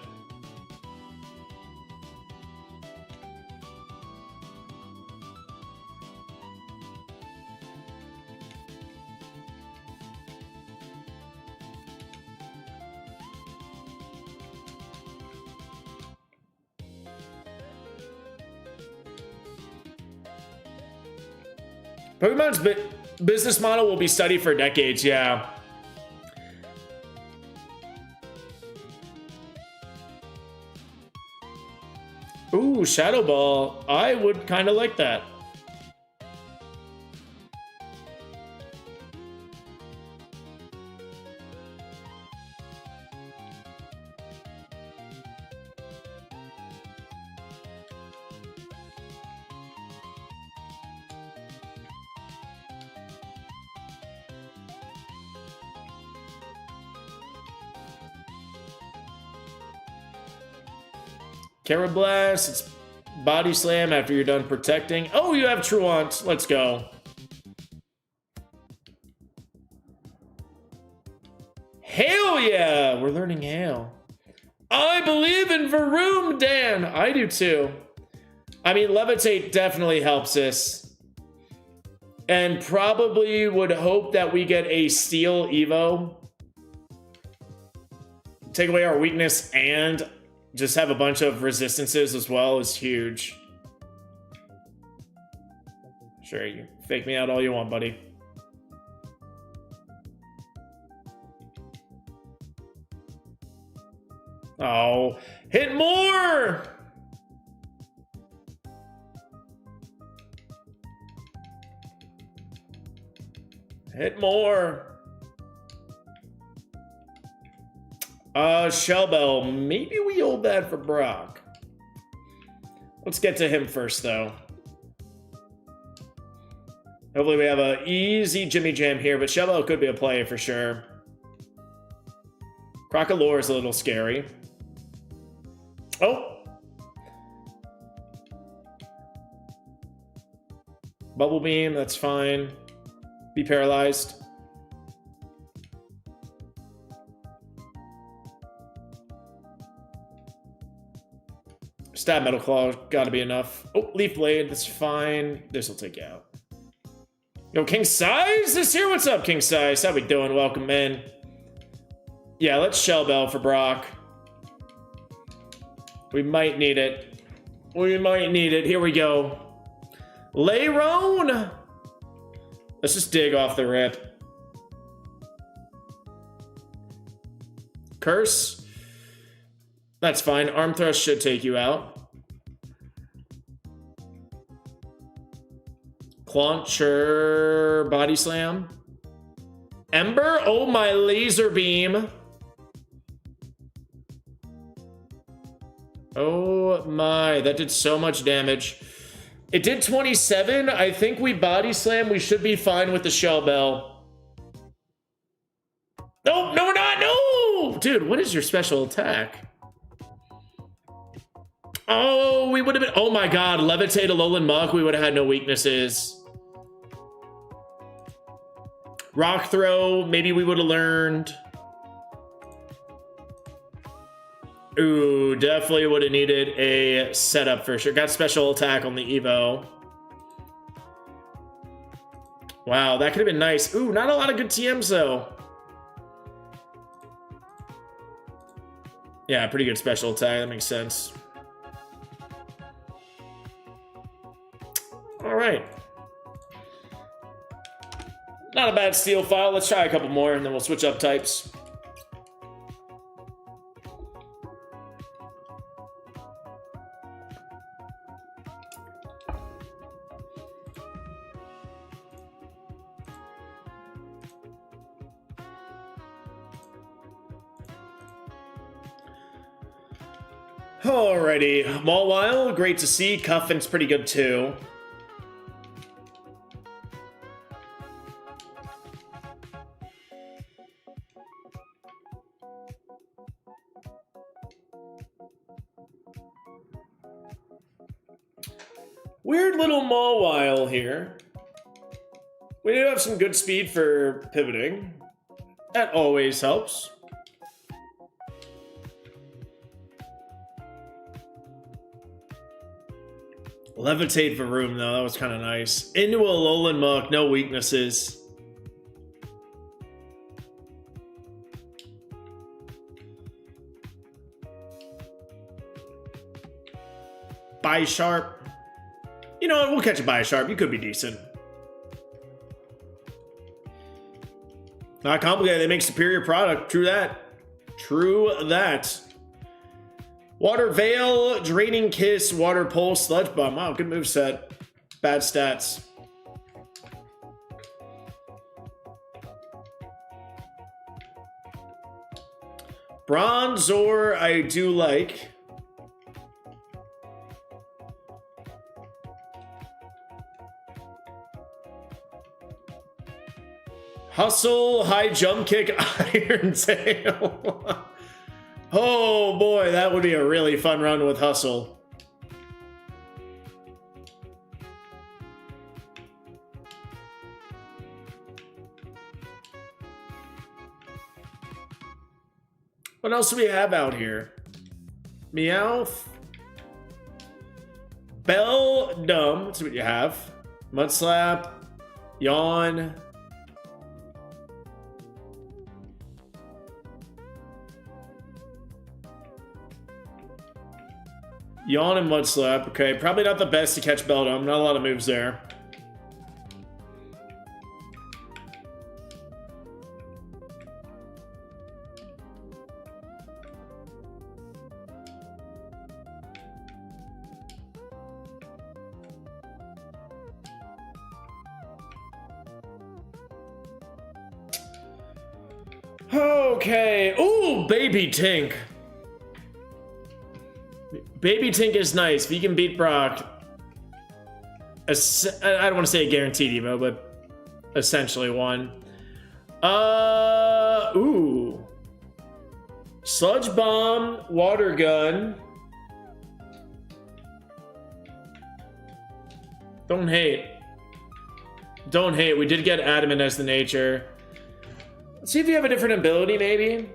Pokemon's business model will be studied for decades, yeah. Ooh, Shadow Ball. I would kind of like that. Carablast, it's Body Slam after you're done protecting. Oh, you have Truant. Let's go. Hail, yeah! We're learning Hail. I believe in Varoom, Dan. I do too. I mean, Levitate definitely helps us. And probably would hope that we get a Steel Evo. Take away our weakness and just have a bunch of resistances as well is huge. Sure, you can fake me out all you want, buddy. Oh, hit more! Hit more. Shell Bell. Maybe we hold that for Brock. Let's get to him first, though. Hopefully we have an easy Jimmy Jam here, but Shell Bell could be a play for sure. Crocolore is a little scary. Oh! Bubble Beam, that's fine. Be paralyzed. Stab Metal Claw, gotta be enough. Oh, Leaf Blade, that's fine. This will take you out. Yo, King Size is here? What's up, King Size? How we doing? Welcome in. Yeah, let's Shell Bell for Brock. We might need it. We might need it. Here we go. Layron! Let's just dig off the rip. Curse. That's fine. Arm Thrust should take you out. Clauncher, Body Slam. Ember? Oh, my Laser Beam. Oh my, that did so much damage. It did 27. I think we Body Slam. We should be fine with the Shell Bell. No, no, we're not. No! Dude, what is your special attack? Oh, we would have been... Oh my god, Levitate, Alolan Muck. We would have had no weaknesses. Rock Throw. Maybe we would have learned. Ooh, definitely would have needed a setup for sure. Got special attack on the Evo. Wow, that could have been nice. Ooh, not a lot of good TMs though. Yeah, pretty good special attack. That makes sense. All right. Not a bad steel file. Let's try a couple more and then we'll switch up types. Alrighty, Mawile, great to see. Cuffin's pretty good too. Weird little Mawile here. We do have some good speed for pivoting. That always helps. Levitate for room, though. That was kind of nice. Into a Alolan Muck. No weaknesses. Bisharp. You know what? We'll catch a Bisharp. You could be decent. Not complicated. They make superior product. True that. True that. Water Veil, Draining Kiss, Water Pulse, Sludge Bomb. Wow, good moveset. Bad stats. Bronzor, I do like. Hustle, High Jump Kick, Iron Tail. Oh boy, that would be a really fun run with Hustle. What else do we have out here? Meowth. Beldum, that's what you have. Mudslap. Yawn. Yawn and Mudslap. Okay, probably not the best to catch Beldum. Not a lot of moves there. Okay. Ooh, Baby Tink. Baby Tink is nice. If you can beat Brock, I don't want to say a guaranteed evo, but essentially one. Ooh. Sludge Bomb, Water Gun. Don't hate. Don't hate. We did get Adamant as the nature. Let's see if you have a different ability, maybe.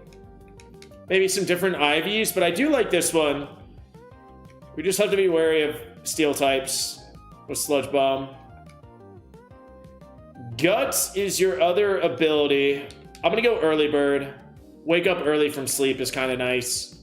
Maybe some different IVs, but I do like this one. We just have to be wary of steel types with Sludge Bomb. Guts is your other ability. I'm gonna go Early Bird. Wake up early from sleep is kind of nice.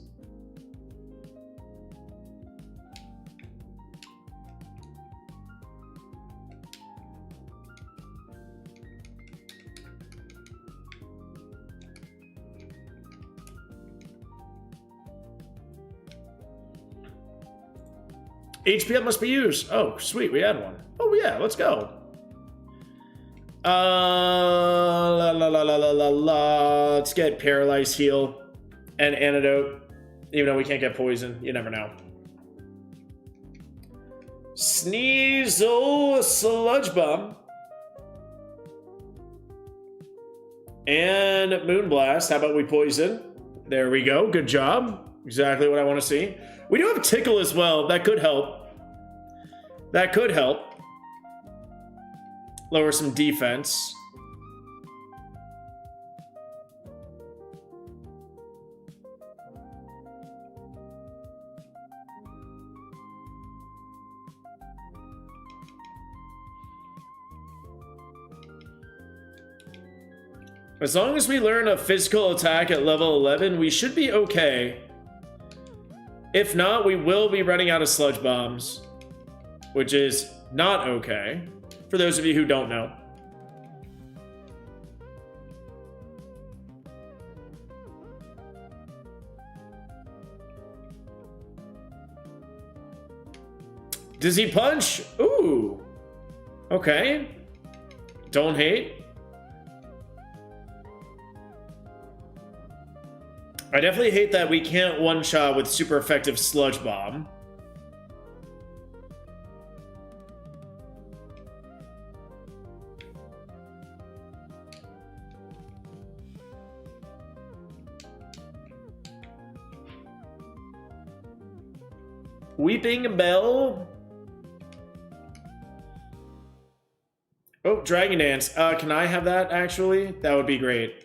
HP up must be used. Oh, sweet, we had one. Oh yeah, let's go. Let's get Paralyzed Heal and Antidote. Even though we can't get Poison, you never know. Sneasel, Sludge Bomb. And Moonblast. How about we Poison? There we go, good job. Exactly what I want to see. We do have Tickle as well. That could help. That could help. Lower some defense. As long as we learn a physical attack at level 11, we should be okay. If not, we will be running out of Sludge Bombs, which is not okay, for those of you who don't know. Dizzy Punch? Ooh. Okay. Don't hate. I definitely hate that we can't one-shot with super effective Sludge Bomb. Weeping Bell. Oh, Dragon Dance. Can I have that, actually? That would be great.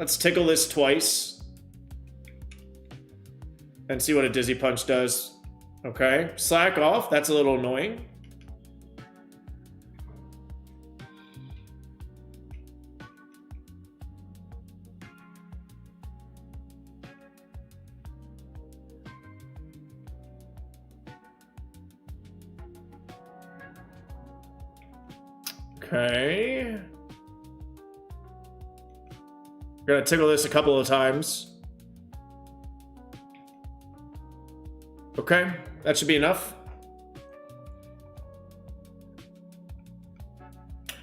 Let's tickle this twice. And see what a Dizzy Punch does. Okay, slack off. That's a little annoying. Okay. We're gonna tickle this a couple of times. Okay, that should be enough.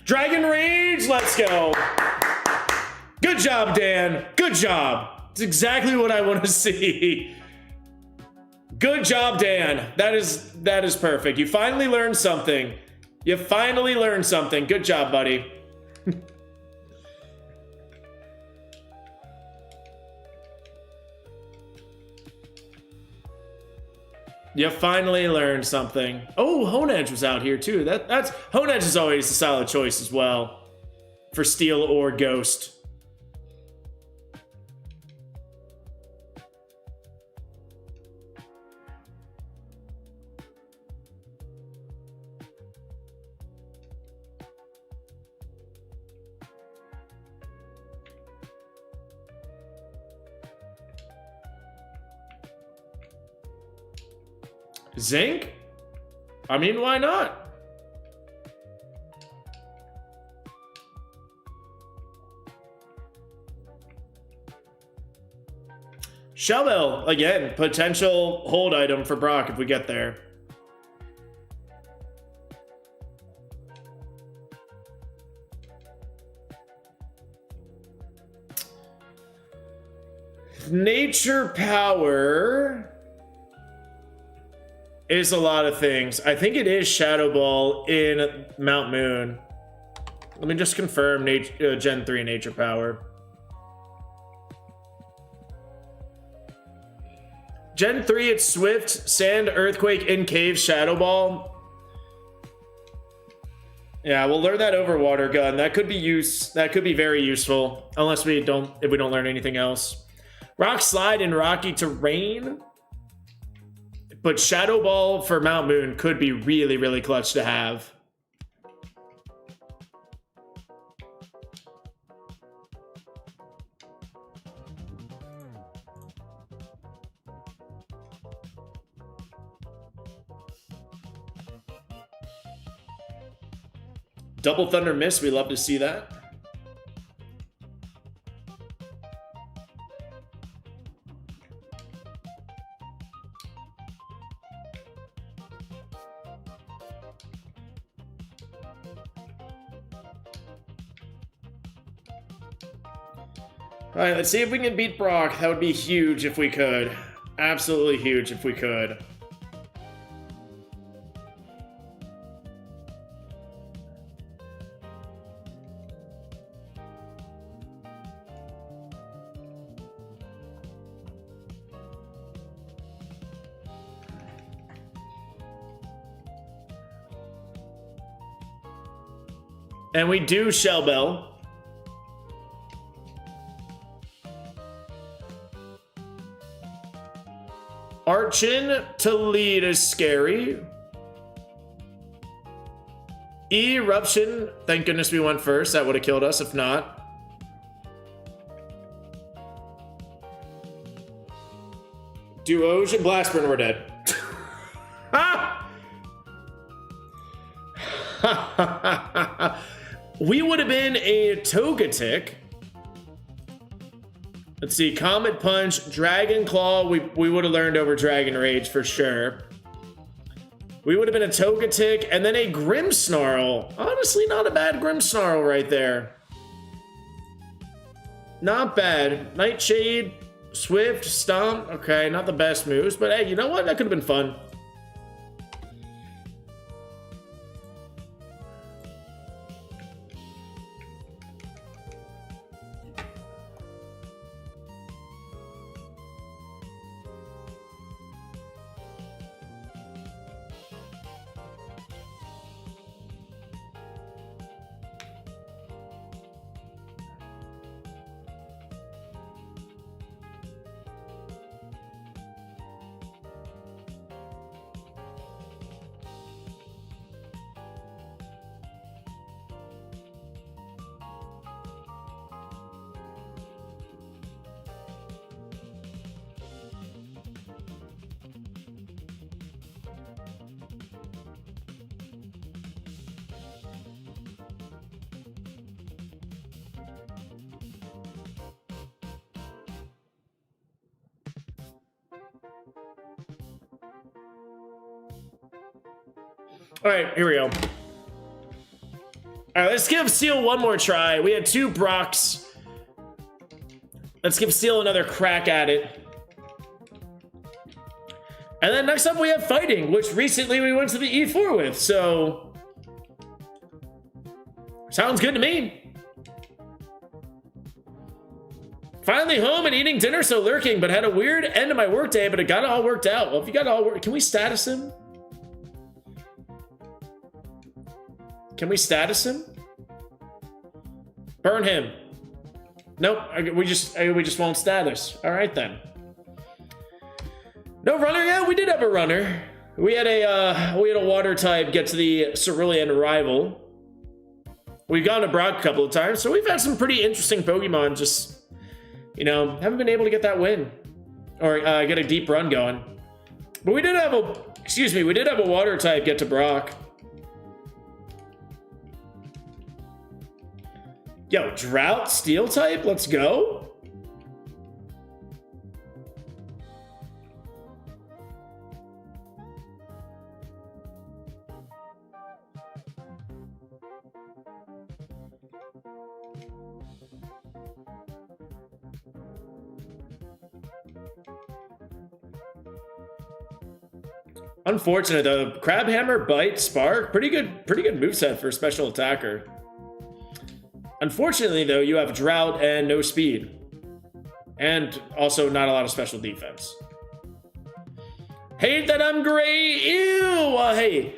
Dragon Rage, let's go. Good job, Dan. Good job. It's exactly what I want to see. Good job, Dan. That is perfect. You finally learned something. You finally learned something. Good job, buddy. You finally learned something. Oh, Honedge was out here too. That's Honedge is always a solid choice as well for Steel or Ghost. Zinc? I mean, why not? Shellbell, again, potential hold item for Brock if we get there. Nature Power is a lot of things. I think it is Shadow Ball in Mount Moon. Let me just confirm Gen 3 Nature Power. Gen 3, it's Swift, Sand, Earthquake, in Cave, Shadow Ball. Yeah, we'll learn that over Water Gun. That could be very useful. Unless if we don't learn anything else. Rock Slide and Rocky Terrain. But Shadow Ball for Mount Moon could be really, really clutch to have. Double Thunder Mist, we love to see that. All right, let's see if we can beat Brock. That would be huge if we could. Absolutely huge if we could. And we do Shell Bell. Archin to lead is scary. Eruption. Thank goodness we went first. That would have killed us if not. Do Ocean Blastburn, we're dead. We would have been a Togetic. Let's see, Comet Punch, Dragon Claw, we would have learned over Dragon Rage for sure. We would have been a Togetic, and then a Grimmsnarl. Honestly, not a bad Grimmsnarl right there. Not bad. Nightshade, Swift, Stomp. Okay, not the best moves, but hey, you know what? That could have been fun. All right, here we go. All right, let's give Seal one more try. We had 2 Brocks. Let's give Seal another crack at it. And then next up we have Fighting, which recently we went to the E4 with, so... Sounds good to me. Finally home and eating dinner, so lurking, but had a weird end of my workday, but it got all worked out. Well, if you got it all worked, can we status him? Can we status him? Burn him. Nope, we just won't status. All right then. No runner? Yeah, we did have a runner. We had a water type get to the Cerulean rival. We've gone to Brock a couple of times, so we've had some pretty interesting Pokemon. Just, you know, haven't been able to get that win or get a deep run going. But we did have a, excuse me, we did have a water type get to Brock. Yo, Drought Steel type, let's go. Unfortunate though. Crab Hammer, Bite, Spark, pretty good moveset for a special attacker. Unfortunately though, you have Drought and no speed. And also not a lot of special defense. Hate that I'm gray. Ew. Hey,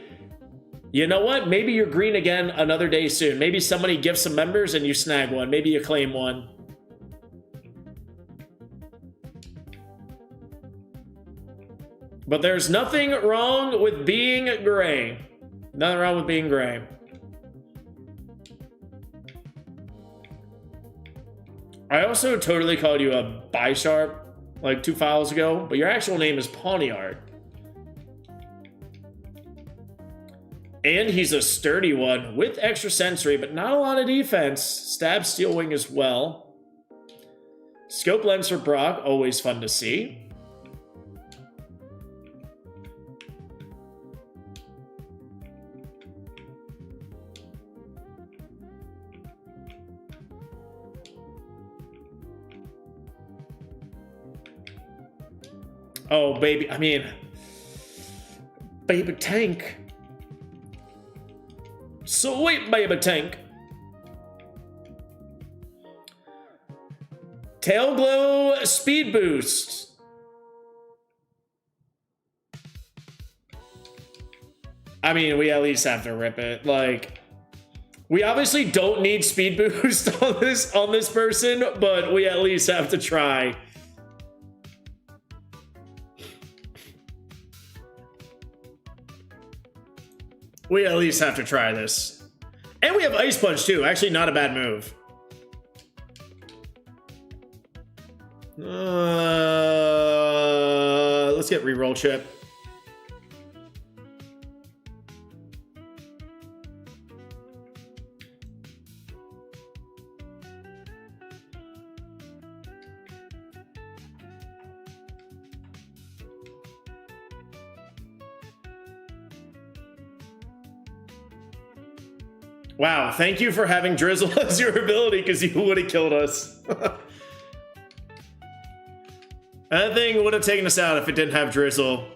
you know what? Maybe you're green again another day soon. Maybe somebody gives some members and you snag one. Maybe you claim one. But there's nothing wrong with being gray. Nothing wrong with being gray. I also totally called you a Bisharp like 2 files ago, but your actual name is Pawniard. And he's a sturdy one with extra sensory, but not a lot of defense. Stab Steel Wing as well. Scope Lens for Brock, always fun to see. Oh, baby, I mean, Baby Tank. Sweet Baby Tank. Tail Glow Speed Boost. I mean, we at least have to rip it. Like, we obviously don't need Speed Boost on this person, but we at least have to try. We at least have to try this. And we have Ice Punch too. Actually, not a bad move. Let's get reroll chip. Wow, thank you for having Drizzle as your ability, because you would have killed us. That thing would have taken us out if it didn't have Drizzle.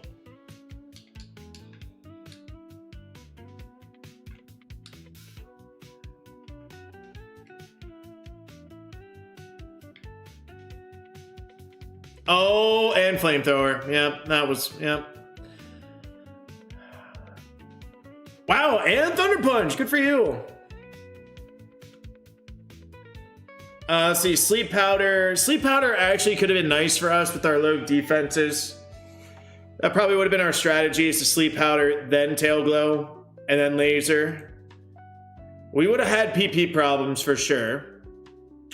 Oh, and Flamethrower. Yep, that was, yep. Wow, and Thunder Punch. Good for you. Let's see, Sleep Powder. Sleep Powder actually could have been nice for us with our low defenses. That probably would have been our strategy, is to Sleep Powder, then Tail Glow, and then Laser. We would have had PP problems for sure.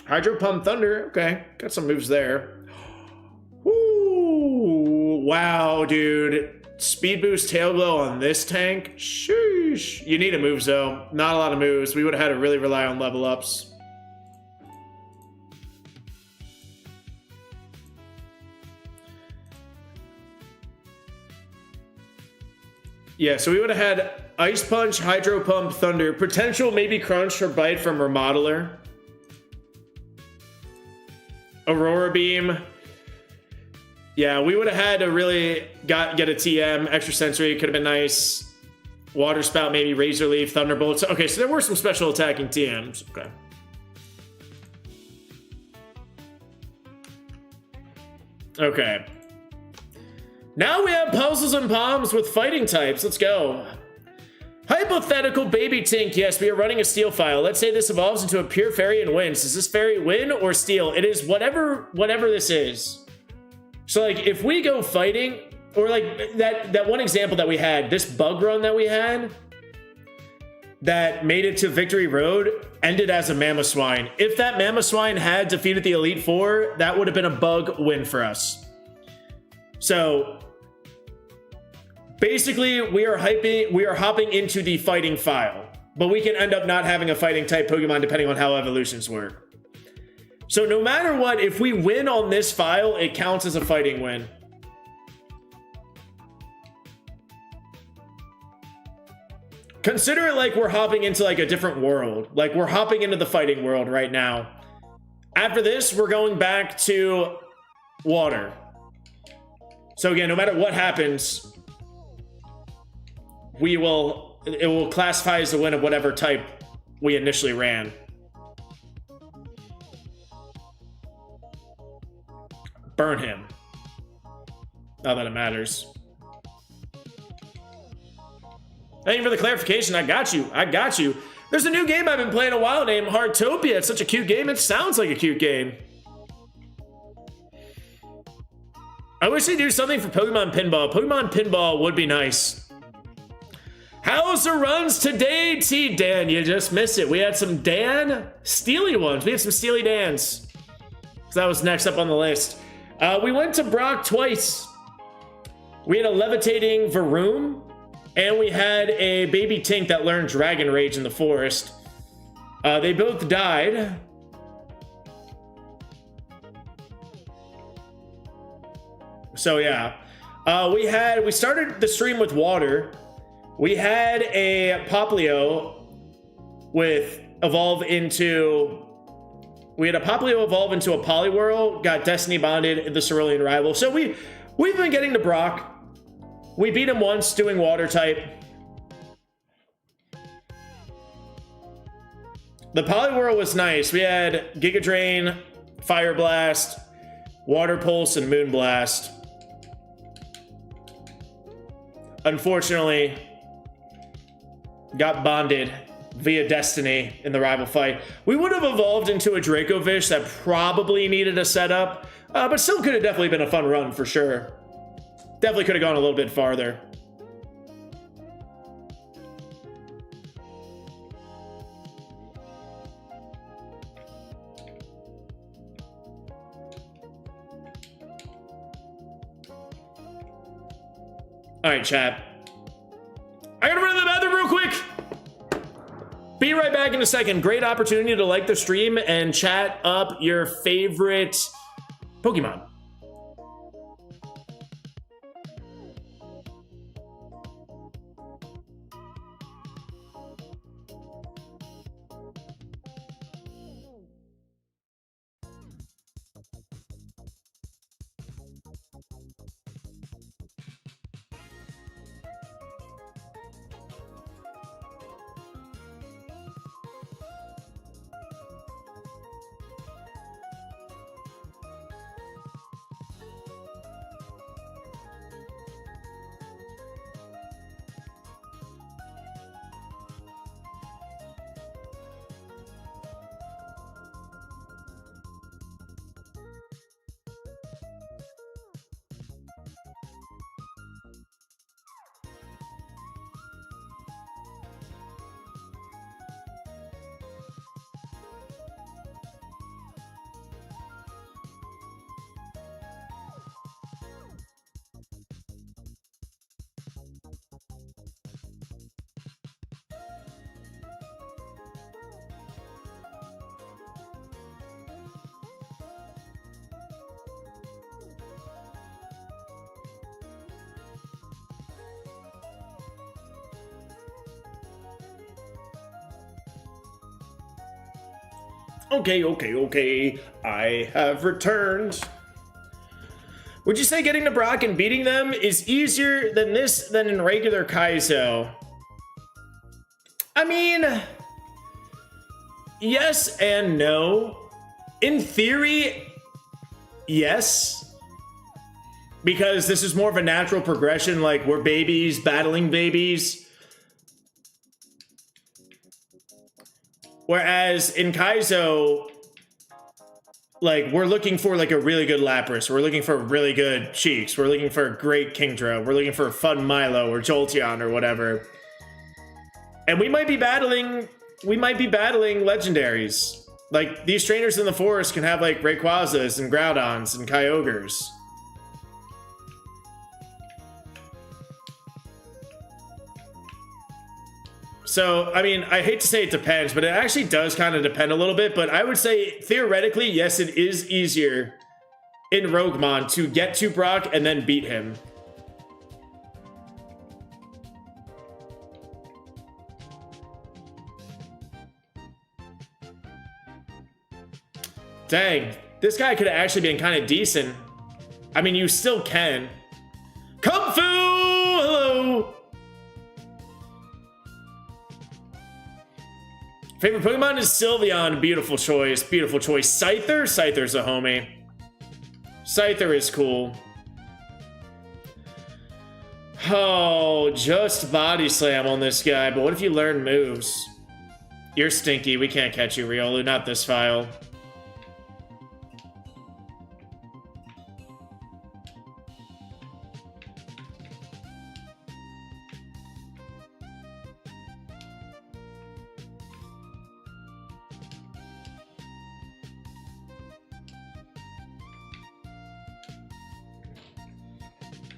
Hydro Pump Thunder. Okay, got some moves there. Ooh, wow, dude. Speed Boost Tail Glow on this tank? Sheesh. You need a moves though. Not a lot of moves. We would have had to really rely on level ups. Yeah, so we would have had Ice Punch, Hydro Pump, Thunder, potential maybe Crunch or Bite from Remodeler. Aurora Beam. Yeah, we would have had to really get a TM. Extra Sensory could have been nice. Water Spout, maybe Razor Leaf, Thunderbolts. Okay, so there were some special attacking TMs. Okay. Okay. Now we have Puzzles and Palms with fighting types. Let's go. Hypothetical Baby Tink. Yes, we are running a Steel file. Let's say this evolves into a pure Fairy and wins. Does this Fairy win or Steel? It is whatever this is. So, like, if we go fighting, or like that one example that we had, this bug run that we had, that made it to Victory Road, ended as a Mamoswine. If that Mamoswine had defeated the Elite Four, that would have been a bug win for us. So, basically, we are hopping into the fighting file, but we can end up not having a fighting type Pokemon depending on how evolutions work. So no matter what, if we win on this file, it counts as a fighting win. Consider it like we're hopping into like a different world. Like we're hopping into the fighting world right now. After this, we're going back to water. So again, no matter what happens, it will classify as a win of whatever type we initially ran. Burn him. Not that it matters. Thank you for the clarification. I got you. I got you. There's a new game I've been playing a while named Heartopia. It's such a cute game. It sounds like a cute game. I wish they'd do something for Pokemon Pinball. Pokemon Pinball would be nice. How's the runs today, T Dan? You just missed it. We had some Dan Steely ones. We had some Steely Dans. So that was next up on the list. We went to Brock twice. We had a levitating Varoom, and we had a baby Tink that learned Dragon Rage in the forest. They both died. So yeah, we started the stream with water. We had a Popplio evolve into a Poliwhirl, got Destiny Bonded in the Cerulean Rival. So we've been getting to Brock. We beat him once doing water type. The Poliwhirl was nice. We had Giga Drain, Fire Blast, Water Pulse, and Moon Blast. Unfortunately, got bonded via Destiny in the rival fight. We would have evolved into a Dracovish that probably needed a setup, but still could have definitely been a fun run for sure. Definitely could have gone a little bit farther. All right, chat. I gotta run to the bathroom real quick. Be right back in a second. Great opportunity to like the stream and chat up your favorite Pokemon. Okay. I have returned. Would you say getting to Brock and beating them is easier than in regular Kaizo? I mean, yes and no. In theory, yes. Because this is more of a natural progression, like we're babies battling babies. Whereas in Kaizo, like, we're looking for, like, a really good Lapras. We're looking for really good Cheeks. We're looking for a great Kingdra. We're looking for a fun Milo or Jolteon or whatever. And we might be battling legendaries. Like, these trainers in the forest can have, like, Rayquazas and Groudons and Kyogres. So, I mean, I hate to say it depends, but it actually does kind of depend a little bit. But I would say, theoretically, yes, it is easier in Roguemon to get to Brock and then beat him. Dang, this guy could have actually been kind of decent. I mean, you still can. Kung Fu! Hello! Favorite Pokemon is Sylveon. Beautiful choice. Beautiful choice. Scyther? Scyther's a homie. Scyther is cool. Oh, just Body Slam on this guy. But what if you learn moves? You're stinky. We can't catch you, Riolu. Not this file.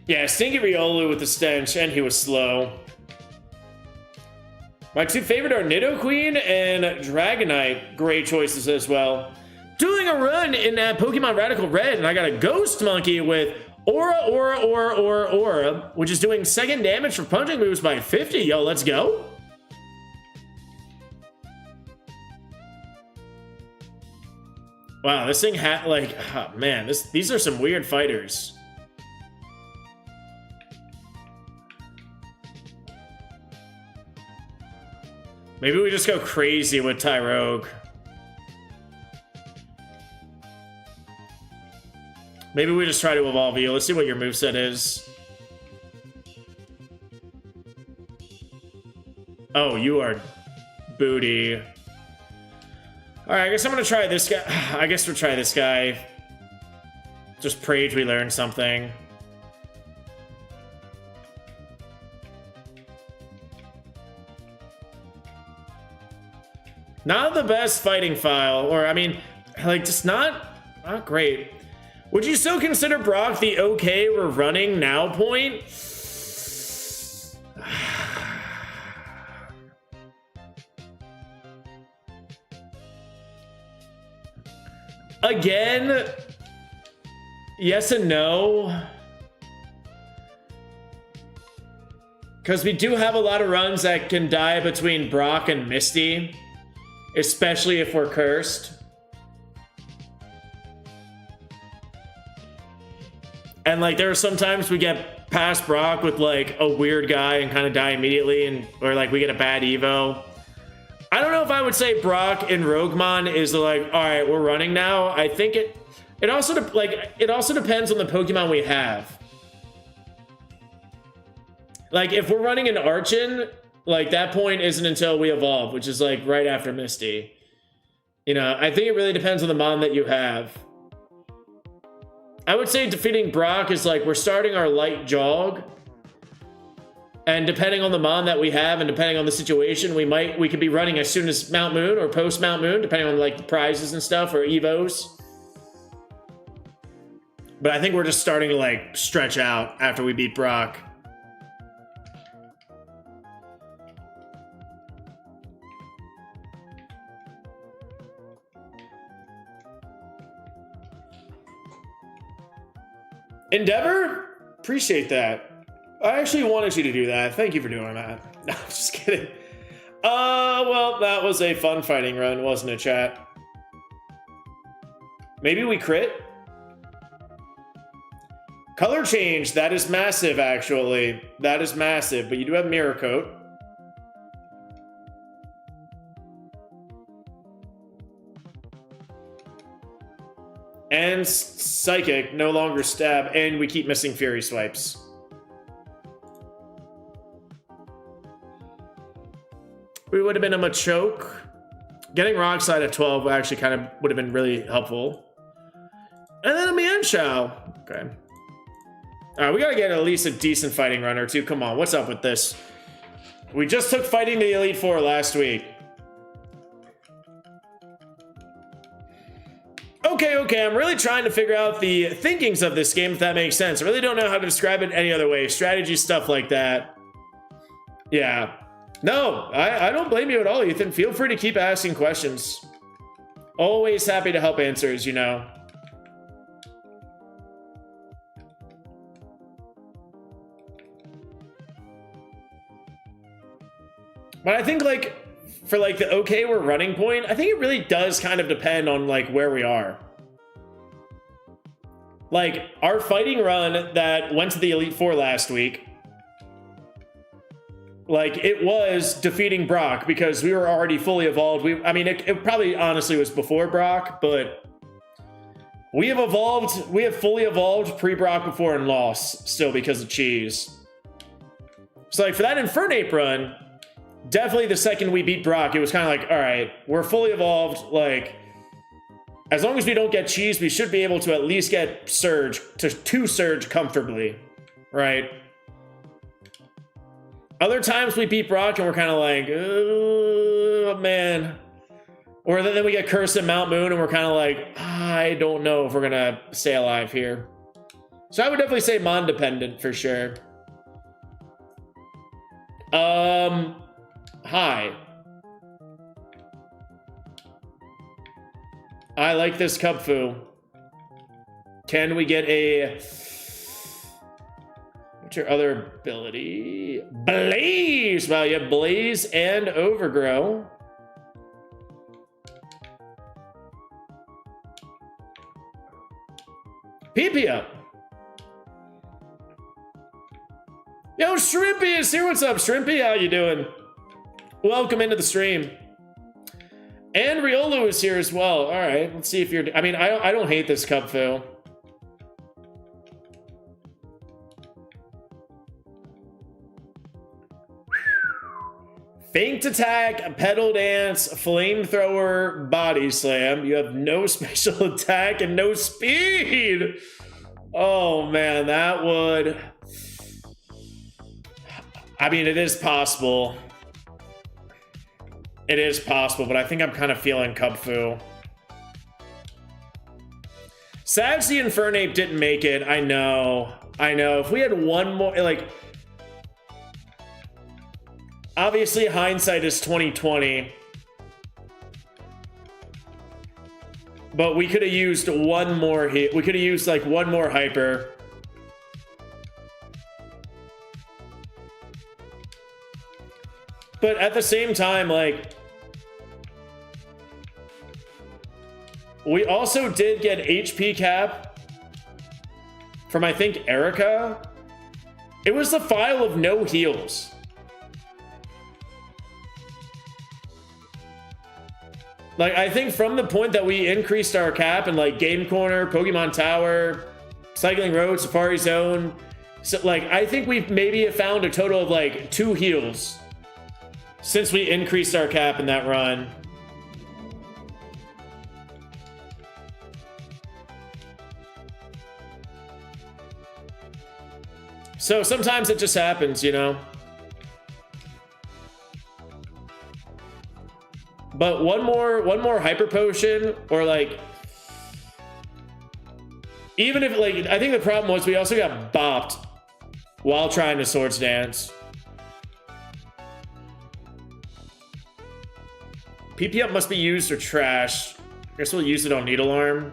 Yeah, Stinky Riolu with the stench, and he was slow. My two favorite are Nidoqueen and Dragonite. Great choices as well. Doing a run in Pokemon Radical Red, and I got a Ghost Monkey with Aura, which is doing second damage for punching moves by 50. Yo, let's go. Wow, this thing had, like, oh, man, these are some weird fighters. Maybe we just go crazy with Tyrogue. Maybe we just try to evolve you. Let's see what your moveset is. Oh, you are booty. Alright, I guess I'm gonna try this guy. I guess we'll try this guy. Just prayed we learned something. Not the best fighting file, or I mean, like, just not great. Would you still consider Brock the okay we're running now point? Again, yes and no. Because we do have a lot of runs that can die between Brock and Misty. Especially if we're cursed. And like there are sometimes we get past Brock with like a weird guy and kind of die immediately, or like we get a bad Evo. I don't know if I would say Brock in Roguemon is like, all right, we're running now. I think it also depends on the Pokemon we have. Like if we're running an Archon, like, that point isn't until we evolve, which is, like, right after Misty. You know, I think it really depends on the mon that you have. I would say defeating Brock is, like, we're starting our light jog. And depending on the mon that we have and depending on the situation, we could be running as soon as Mount Moon or post Mount Moon, depending on, like, the prizes and stuff or Evos. But I think we're just starting to, like, stretch out after we beat Brock. Endeavor? Appreciate that. I actually wanted you to do that. Thank you for doing that. No, I'm just kidding. Well, that was a fun fighting run, wasn't it, chat? Maybe we crit? Color change, that is massive, actually. That is massive, but you do have Mirror Coat. And Psychic, no longer Stab, and we keep missing Fury Swipes. We would have been a Machoke. Getting Rock Slide at 12 actually kind of would have been really helpful. And then a Mienshao. Okay. Alright, we gotta get at least a decent fighting run or two. Come on, what's up with this? We just took fighting to the Elite Four last week. Okay, I'm really trying to figure out the thinkings of this game, if that makes sense. I really don't know how to describe it any other way. Strategy, stuff like that. Yeah. No, I don't blame you at all, Ethan. Feel free to keep asking questions. Always happy to help answers, you know. But I think, like, for, like, the okay we're running point, I think it really does kind of depend on, like, where we are. Like, our fighting run that went to the Elite Four last week, like, it was defeating Brock because we were already fully evolved. I mean, it probably honestly was before Brock, but we have evolved. We have fully evolved pre-Brock before and lost still because of cheese. So, like, for that Infernape run, definitely the second we beat Brock, it was kind of like, all right, we're fully evolved. Like, as long as we don't get cheese, we should be able to at least get Surge to Surge comfortably, right? Other times we beat Brock and we're kind of like, oh, man. Or then we get cursed at Mount Moon and we're kind of like, I don't know if we're going to stay alive here. So I would definitely say Mon dependent for sure. Hi. I like this Cubfu. Can we get a... What's your other ability? Blaze! Wow, you have Blaze and Overgrow. Pipia. Yo, Shrimpy is here. What's up, Shrimpy? How you doing? Welcome into the stream. And Riolu is here as well. All right, let's see if you're... I mean, I don't hate this Cubfu. Feint Attack, Pedal Dance, Flamethrower, Body Slam. You have no special attack and no speed. Oh, man, that would... I mean, it is possible. It is possible, but I think I'm kind of feeling Cubfu. Sad the Infernape didn't make it. I know. If we had one more... like... Obviously, hindsight is 20/20, but we could have used one more hit. We could have used like one more hyper. But at the same time, like, we also did get HP cap from, I think, Erica. It was the file of no heals. Like, I think from the point that we increased our cap in, like, Game Corner, Pokemon Tower, Cycling Road, Safari Zone, so, like, I think we've maybe found a total of, like, 2 heals since we increased our cap in that run. So sometimes it just happens, you know? But one more hyper potion, or like, even if, like, I think the problem was we also got bopped while trying to Swords Dance. PP up must be used or trash. I guess we'll use it on Needle Arm.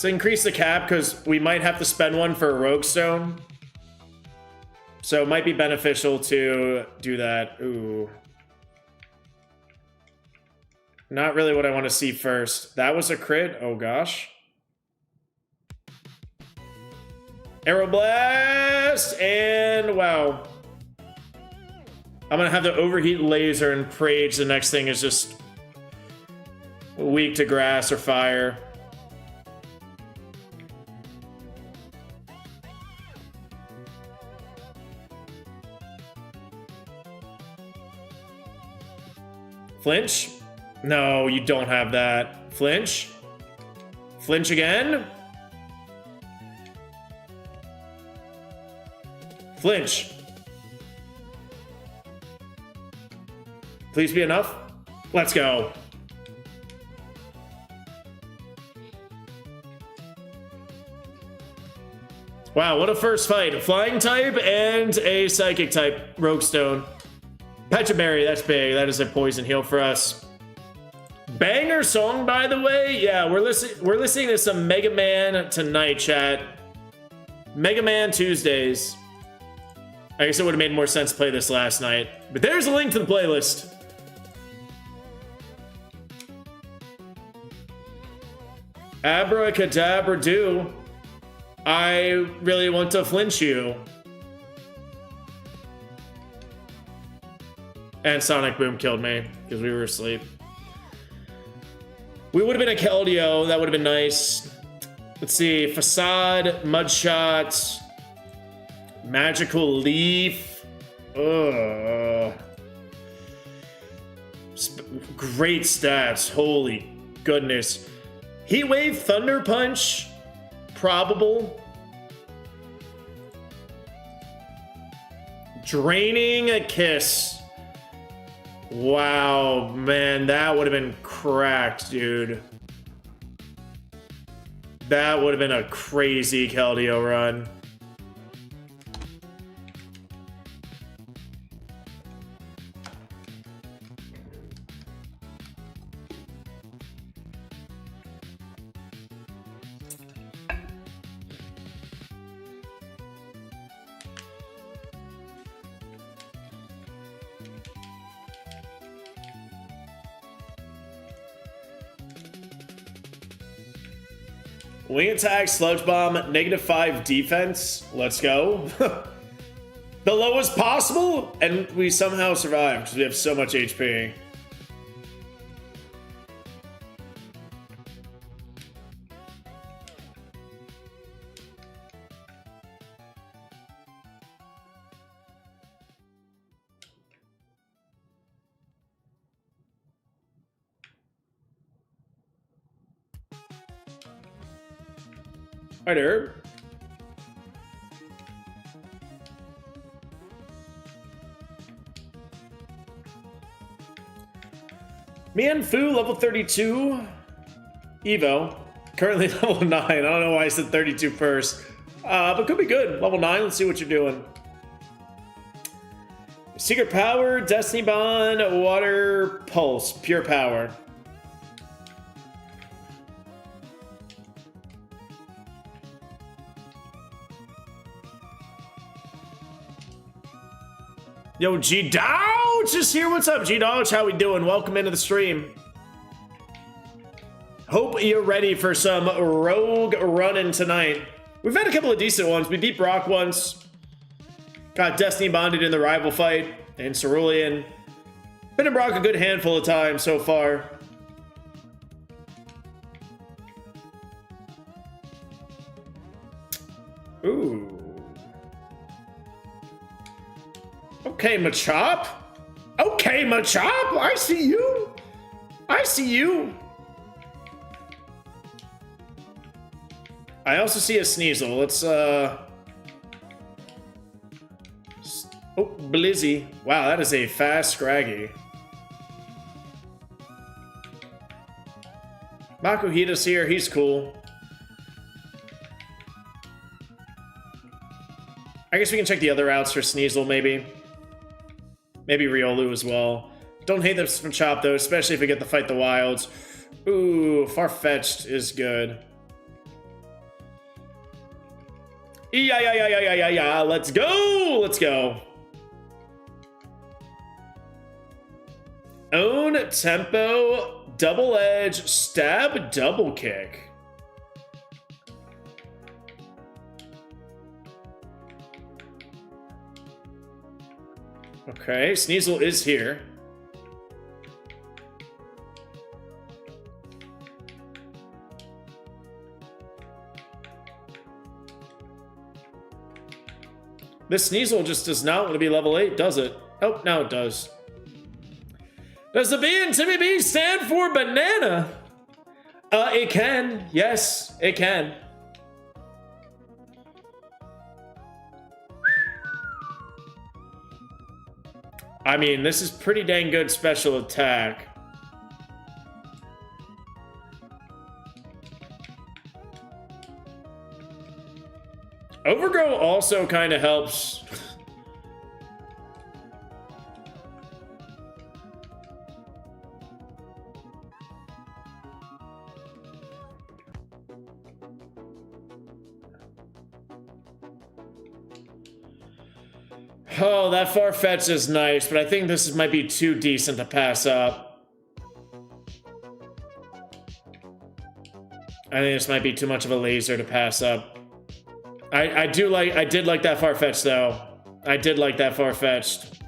So increase the cap because we might have to spend one for a rogue stone. So it might be beneficial to do that. Ooh. Not really what I want to see first. That was a crit. Oh gosh. Arrow Blast! And wow. I'm gonna have the overheat laser and Prage. The next thing is just weak to grass or fire. Flinch? No, you don't have that. Flinch? Flinch again? Flinch. Please be enough. Let's go. Wow, what a first fight. A flying type and a psychic type. Rogue Stone. Petraberry, that's big. That is a poison heal for us. Banger song, by the way. Yeah, we're listening to some Mega Man tonight, chat. Mega Man Tuesdays. I guess it would have made more sense to play this last night. But there's a link to the playlist. Abracadabra do. I really want to flinch you. And Sonic Boom killed me because we were asleep. We would have been a Keldeo. That would have been nice. Let's see. Facade, Mudshot, Magical Leaf. Ugh. Great stats. Holy goodness. Heat Wave, Thunder Punch. Probable. Draining a Kiss. Wow, man, that would have been cracked, dude. That would have been a crazy Keldeo run. Wing attack, sludge bomb, -5 defense. Let's go. The lowest possible, and we somehow survived because we have so much HP. Hi there. Mianfu, level 32. Evo. Currently level 9. I don't know why I said 32 first. But could be good. Level 9. Let's see what you're doing. Secret Power, Destiny Bond, Water Pulse, Pure Power. Yo, G-Douch is here. What's up, G-Douch? How we doing? Welcome into the stream. Hope you're ready for some rogue running tonight. We've had a couple of decent ones. We beat Brock once. Got Destiny bonded in the rival fight. And Cerulean. Been in Brock a good handful of times so far. Ooh. Okay, Machop. Okay, Machop. I see you. I see you. I also see a Sneasel. Let's, Oh, Blizzy. Wow, that is a fast Scraggy. Makuhita's here. He's cool. I guess we can check the other routes for Sneasel, maybe. Maybe Riolu as well. Don't hate this from Chop, though, especially if we get to fight the Wilds. Ooh, Farfetch'd is good. Yeah. Let's go. Let's go. Own, tempo, double edge, stab, double kick. Okay, Sneasel is here. This Sneasel just does not want to be level 8, does it? Oh, now it does. Does the B in Timmy B stand for banana? It can. Yes, it can. I mean, this is pretty dang good special attack. Overgrow also kind of helps. Oh, that Farfetch is nice, but I think this might be too decent to pass up. I think this might be too much of a laser to pass up. I did like that Farfetch though. I did like that Farfetched.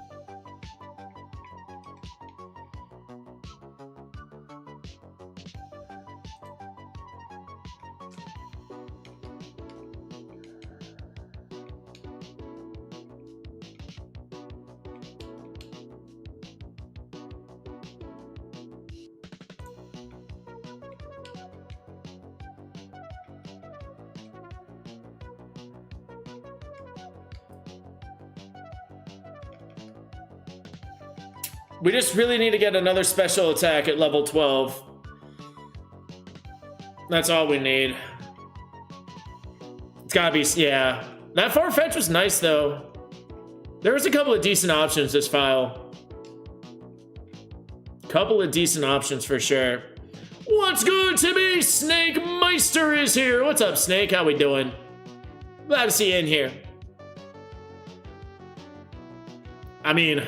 We just really need to get another special attack at level 12. That's all we need. It's gotta be, yeah. That Farfetch was nice though. There was a couple of decent options this file. Couple of decent options for sure. What's good, Timmy? Snake Meister is here. What's up, Snake? How we doing? Glad to see you in here. I mean...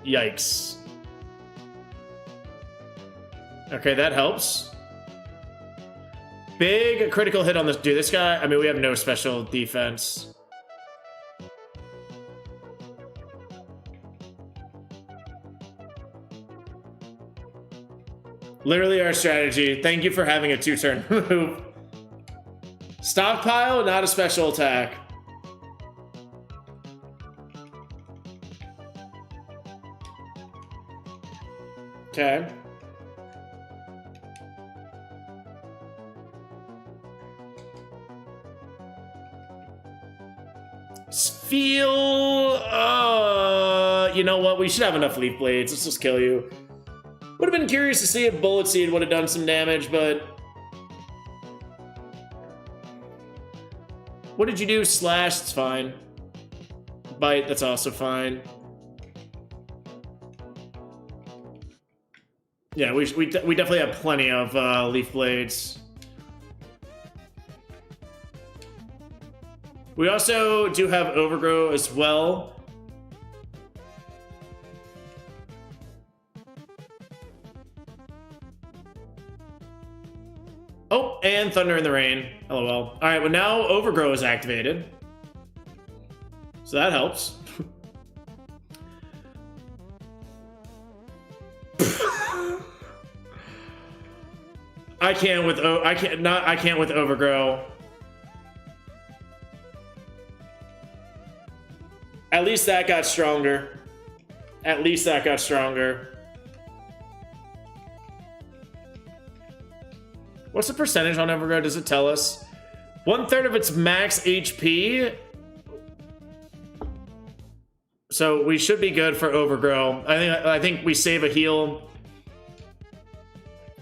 Yikes. Okay, that helps. Big critical hit on this dude. This guy, I mean, we have no special defense. Literally our strategy. Thank you for having a 2-turn move. Stockpile, not a special attack. Okay. Feel, you know what? We should have enough leaf blades. Let's just kill you. Would have been curious to see if Bullet Seed would have done some damage, but... What did you do? Slash, it's fine. Bite, that's also fine. Yeah, we definitely have plenty of leaf blades. We also do have Overgrow as well. Oh, and Thunder in the Rain. LOL. All right, well now Overgrow is activated. So that helps. I can't with Overgrow. At least that got stronger. At least that got stronger. What's the percentage on Overgrow? Does it tell us? 1/3 of its max HP. So we should be good for Overgrow. I think we save a heal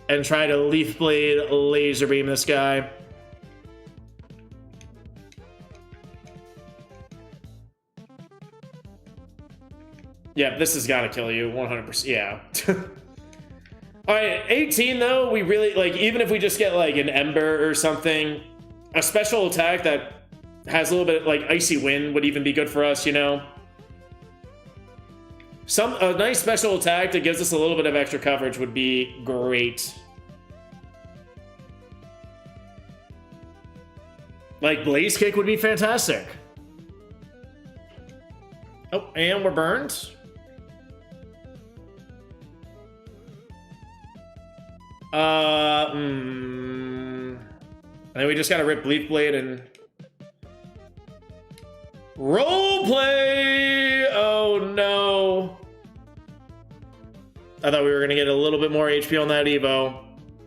and try to Leaf Blade laser beam this guy. Yeah, this has got to kill you 100%. Yeah. All right, 18 though, we really, like, even if we just get like an Ember or something, a special attack that has a little bit like Icy Wind would even be good for us, you know? A nice special attack that gives us a little bit of extra coverage would be great. Like, Blaze Kick would be fantastic. Oh, and we're burned. And then we just gotta rip Leaf Blade and role play. Oh no! I thought we were gonna get a little bit more HP on that Evo.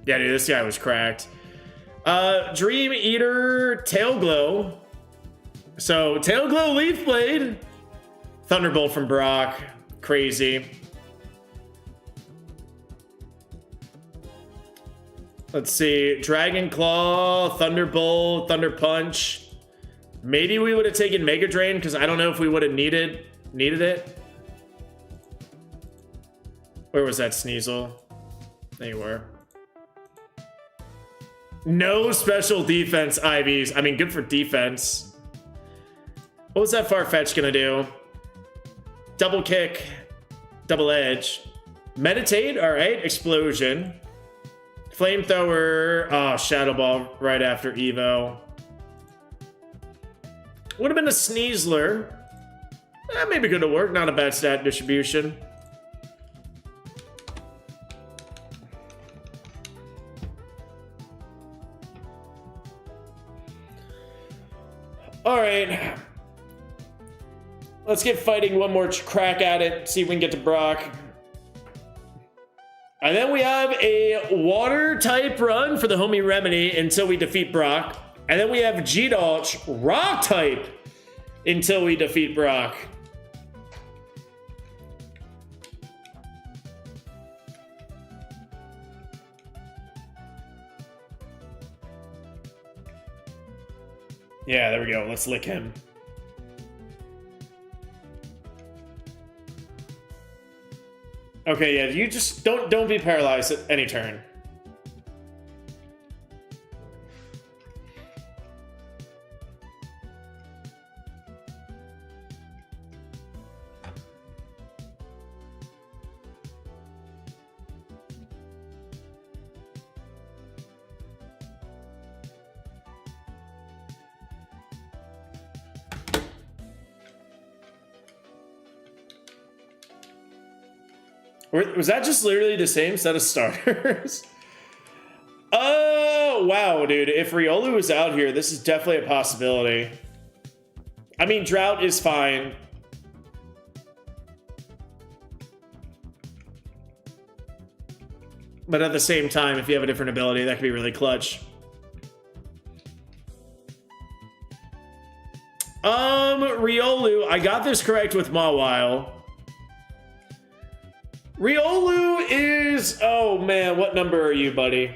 Yeah, dude, this guy was cracked. Dream Eater, Tail Glow. So Tail Glow, Leaf Blade, Thunderbolt from Brock, crazy. Let's see, Dragon Claw, Thunderbolt, Thunder Punch. Maybe we would have taken Mega Drain because I don't know if we would have needed it. Where was that Sneasel? There you were. No special defense IVs. I mean, good for defense. What was that Farfetch gonna do? Double kick, double edge. Meditate, all right, explosion. Flamethrower, oh, Shadow Ball right after Evo. Would have been a Sneasler. Maybe good to work, not a bad stat distribution. All right. Let's get fighting one more crack at it, see if we can get to Brock. And then we have a water type run for the homie Remedy until we defeat Brock. And then we have G-Dolch rock type until we defeat Brock. Yeah, there we go. Let's lick him. Okay, yeah, you just don't be paralyzed at any turn. Was that just literally the same set of starters? Oh, wow, dude. If Riolu is out here, this is definitely a possibility. I mean, Drought is fine. But at the same time, if you have a different ability, that could be really clutch. Riolu, I got this correct with Mawile. Riolu is... Oh, man. What number are you, buddy?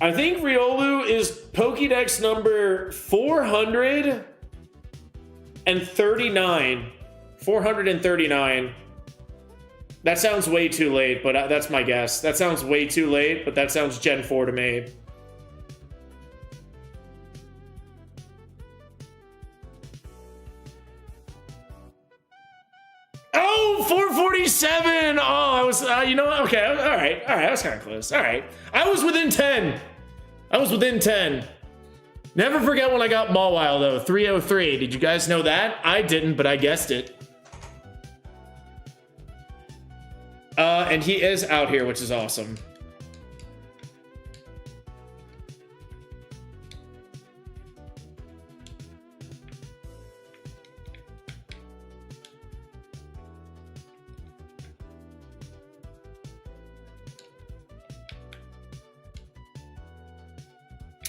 I think Riolu is Pokédex number 439. 439. That sounds way too late, but that's my guess. That sounds way too late, but that sounds Gen 4 to me. Oh, 447! Oh, I was, you know what? Okay, all right, I was kind of close. All right, I was within 10. I was within 10. Never forget when I got Mawile, though, 303. Did you guys know that? I didn't, but I guessed it. And he is out here, which is awesome.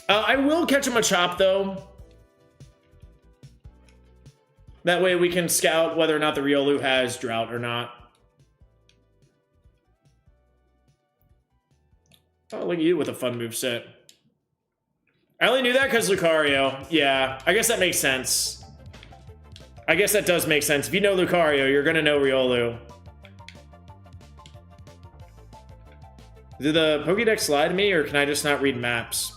I will catch him a chop, though. That way we can scout whether or not the Riolu has Drought or not. Oh, look at you with a fun moveset. I only knew that because Lucario. Yeah, I guess that makes sense. I guess that does make sense. If you know Lucario, you're gonna know Riolu. Did the Pokédex lie to me, or can I just not read maps?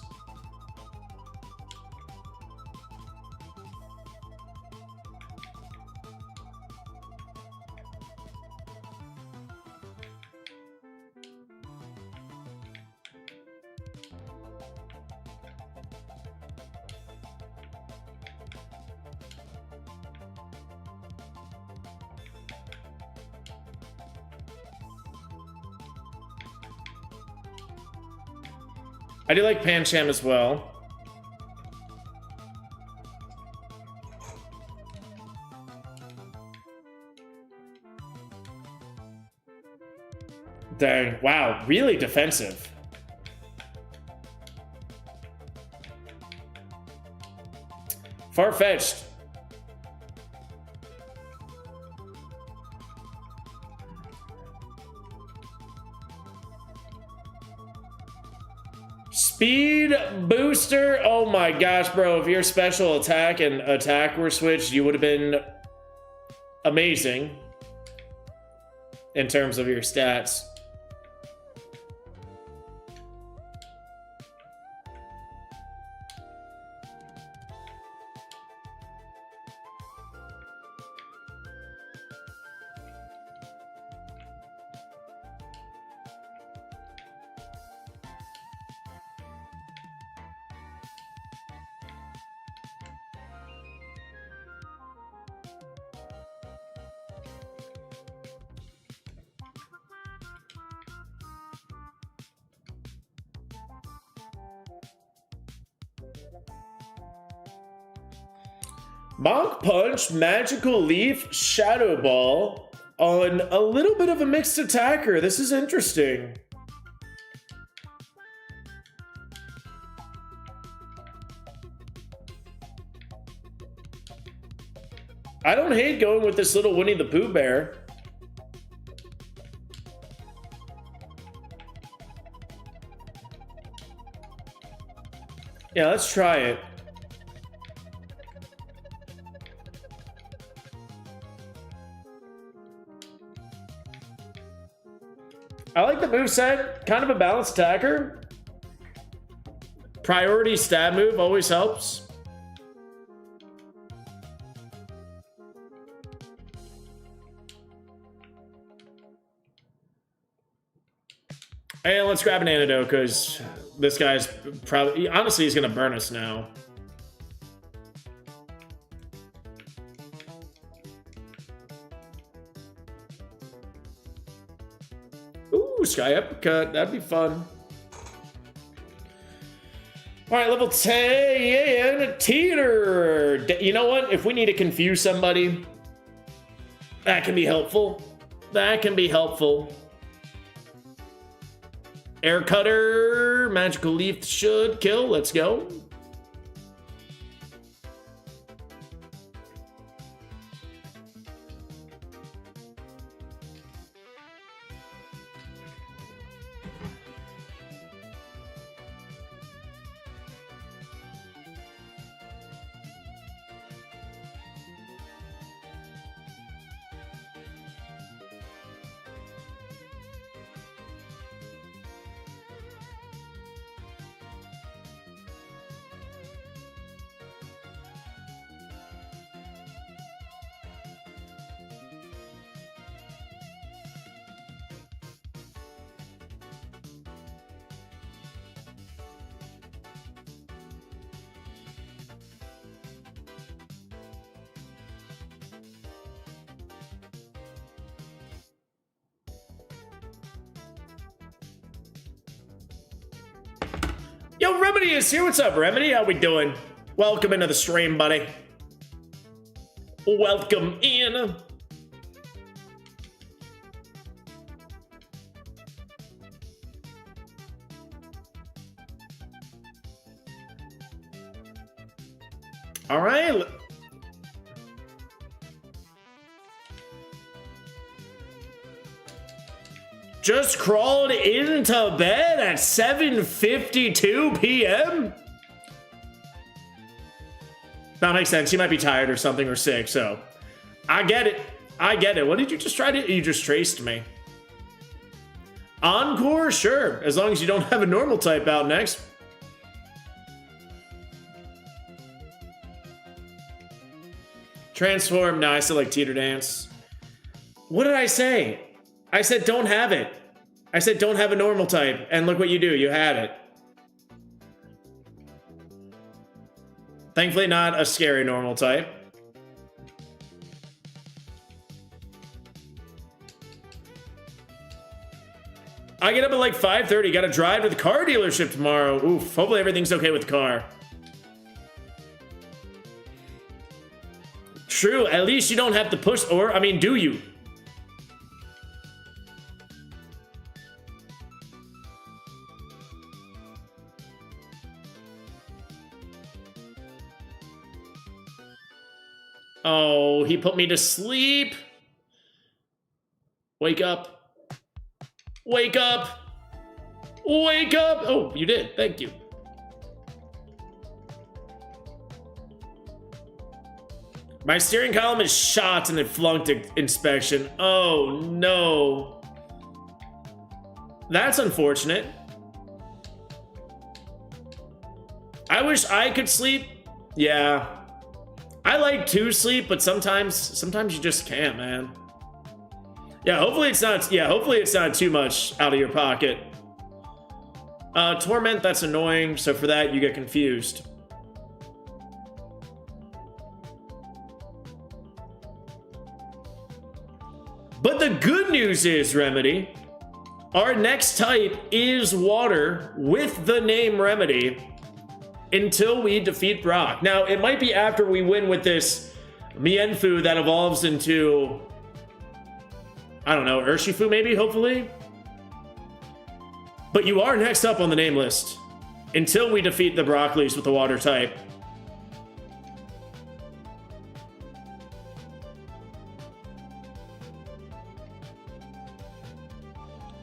I do like Pancham as well. Dang, wow, really defensive. Far-fetched. Speed booster. Oh my gosh, bro. If your special attack and attack were switched, you would have been amazing in terms of your stats. Bonk Punch, Magical Leaf, Shadow Ball on a little bit of a mixed attacker. This is interesting. I don't hate going with this little Winnie the Pooh bear. Yeah, let's try it. I like the moveset, kind of a balanced attacker. Priority stab move always helps. And let's grab an antidote, because this guy's probably, honestly, he's gonna burn us now. Ooh, Sky Uppercut, that'd be fun. All right, level 10, Teeter. You know what? If we need to confuse somebody, that can be helpful. That can be helpful. Air Cutter, Magical Leaf should kill. Let's go. Yo, Remedy is here. What's up, Remedy? How we doing? Welcome into the stream, buddy. Welcome in. All right. Just crawled into bed at 7:52 p.m.? That makes sense. You might be tired or something or sick, so I get it. I get it. What did you just try to... You just traced me. Encore? Sure. As long as you don't have a normal type out next. Transform. No, I still like Teeter Dance. What did I say? I said don't have it. I said don't have a normal type. And look what you do. You had it. Thankfully not a scary normal type. I get up at like 5:30. Got to drive to the car dealership tomorrow. Oof. Hopefully everything's okay with the car. True. At least you don't have to push, or, I mean, do you? Oh, he put me to sleep. Wake up. Wake up! Wake up! Oh, you did. Thank you. My steering column is shot and it flunked inspection. Oh, no. That's unfortunate. I wish I could sleep. Yeah. I like to sleep, but sometimes you just can't, man. Yeah, hopefully it's not too much out of your pocket. Torment, that's annoying, so for that you get confused. But the good news is, Remedy, our next type is water with the name Remedy until we defeat Brock. Now, it might be after we win with this Mienfu that evolves into... I don't know, Urshifu maybe, hopefully? But you are next up on the name list until we defeat the Broccolis with the water type.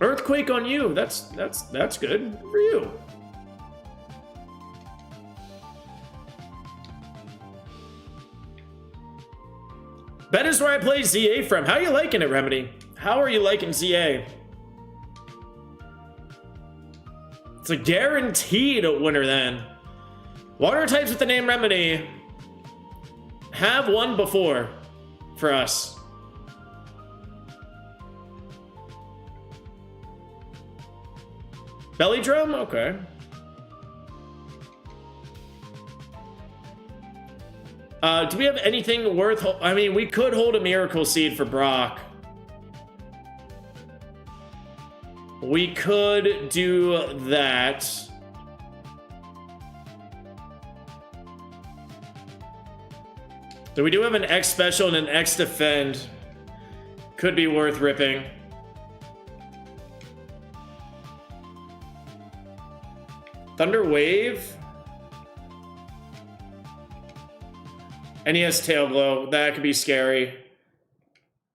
Earthquake on you. That's good. Good for you. Bet is where I play ZA from. How are you liking it, Remedy? How are you liking ZA? It's a guaranteed winner then. Water types with the name Remedy have won before for us. Belly drum? Okay. Do we have anything worth... I mean, we could hold a Miracle Seed for Brock. We could do that. So we do have an X Special and an X Defend. Could be worth ripping. Thunder Wave? And he has Tail Glow. That could be scary.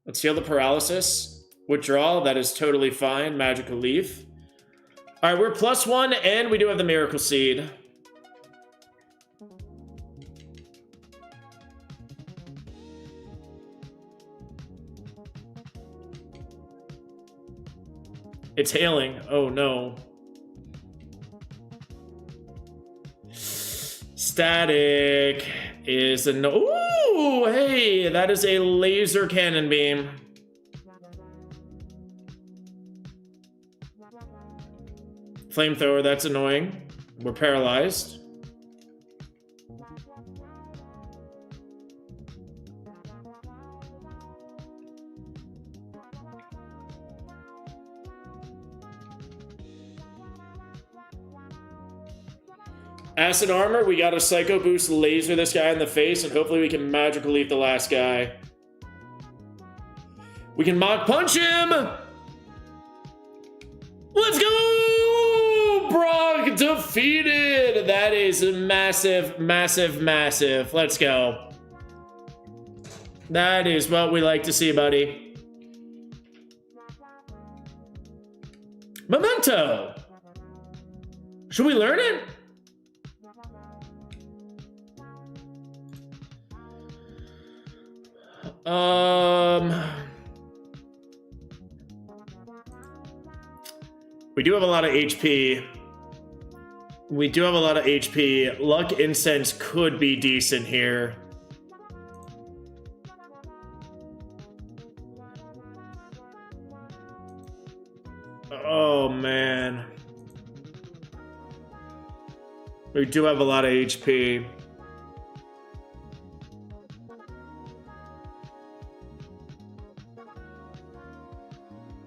Let's heal the Paralysis. Withdrawal. That is totally fine. Magical Leaf. Alright, we're +1, and we do have the Miracle Seed. It's hailing. Oh, no. Static is a no. Ooh, hey, that is a laser cannon beam. Flamethrower, that's annoying. We're paralyzed. Acid Armor, we got a Psycho Boost laser this guy in the face, and hopefully we can Magical Leaf the last guy. We can Mach Punch him! Let's go! Brock defeated! That is massive, massive, massive. Let's go. That is what we like to see, buddy. Memento! Should we learn it? We do have a lot of HP. We do have a lot of HP. Luck Incense could be decent here. Oh, man. We do have a lot of HP.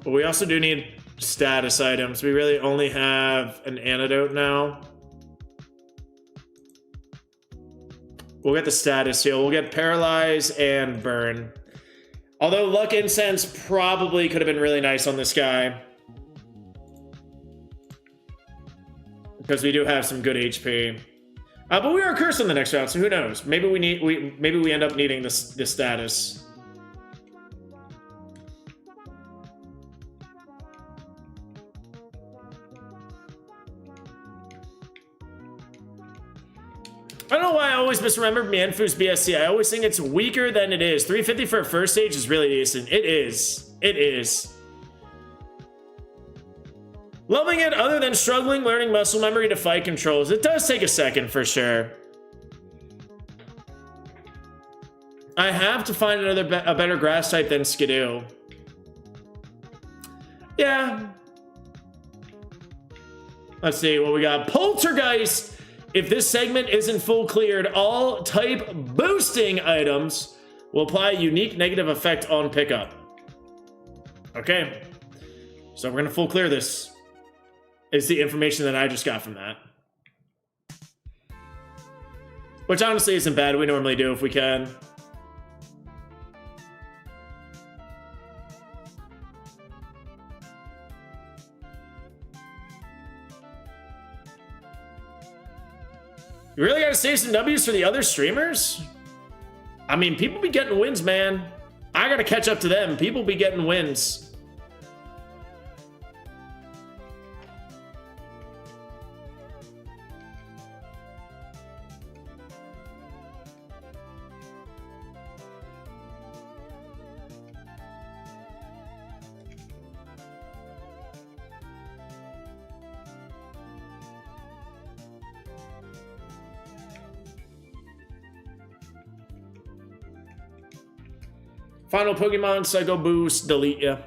But we also do need status items. We really only have an antidote now. We'll get the status heal. We'll get Paralyze and Burn. Although Luck Incense probably could have been really nice on this guy. Because we do have some good HP. But we are cursed in the next round, so who knows? Maybe we end up needing this status. I don't know why I always misremember Mienfu's BSC. I always think it's weaker than it is. 350 for a first stage is really decent. It is. It is. Loving it other than struggling, learning muscle memory to fight controls. It does take a second for sure. I have to find a better grass type than Skidoo. Yeah. Let's see what we got. Poltergeist. If this segment isn't full cleared, all type boosting items will apply a unique negative effect on pickup. Okay. So we're going to full clear this. Is the information that I just got from that. Which honestly isn't bad. We normally do if we can. You really gotta save some W's for the other streamers? I mean, people be getting wins, man. I gotta catch up to them. People be getting wins. Final Pokemon, Psycho Boost, delete ya.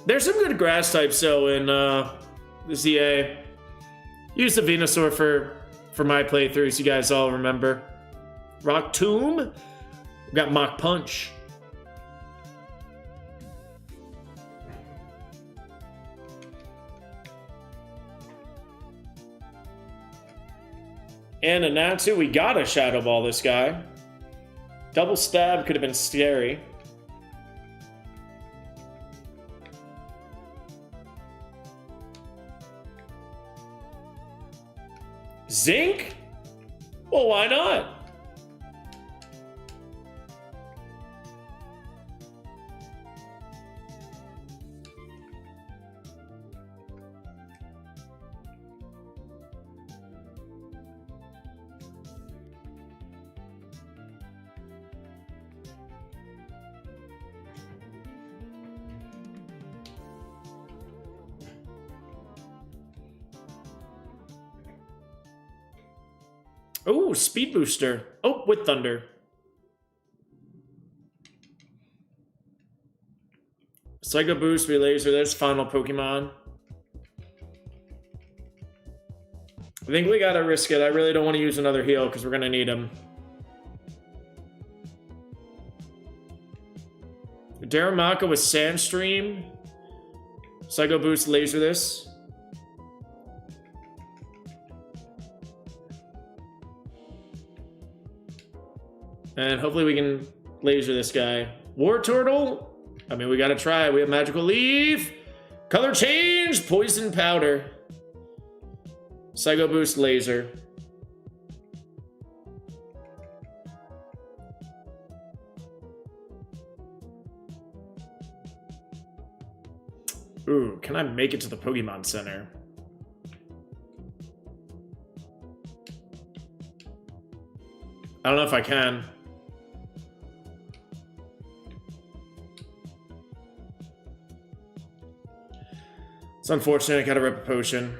There's some good grass types though in the ZA. Use the Venusaur for my playthroughs, you guys all remember. Rock Tomb. We got Mach Punch. And a Natsu, we got a Shadow Ball this guy. Double Stab could have been scary. Zinc? Well, why not? Oh, Speed Booster. Oh, with Thunder. Psycho Boost, Relaser. There's final Pokemon. I think we gotta risk it. I really don't want to use another heal because we're gonna need him. Darumaka with Sandstream. Psycho Boost, Laser this. And hopefully we can laser this guy. War Turtle. I mean, we gotta try. We have Magical Leaf. Color Change. Poison Powder. Psycho Boost Laser. Ooh, can I make it to the Pokemon Center? I don't know if I can. It's unfortunate, I gotta rip a potion.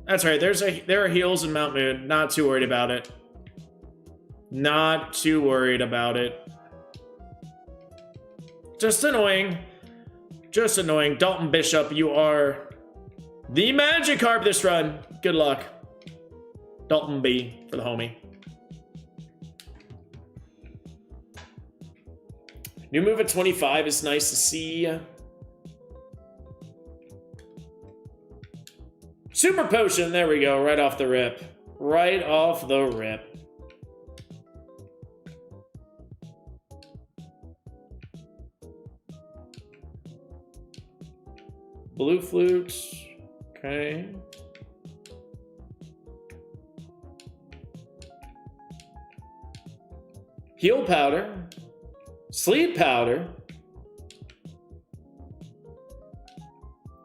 That's right, there are heals in Mount Moon. Not too worried about it. Not too worried about it. Just annoying. Just annoying. Dalton Bishop, you are the Magikarp this run. Good luck. Dalton B for the homie. New move at 25 is nice to see. Super Potion, there we go, right off the rip. Right off the rip. Blue Flute, okay. Heal Powder. Sleep Powder.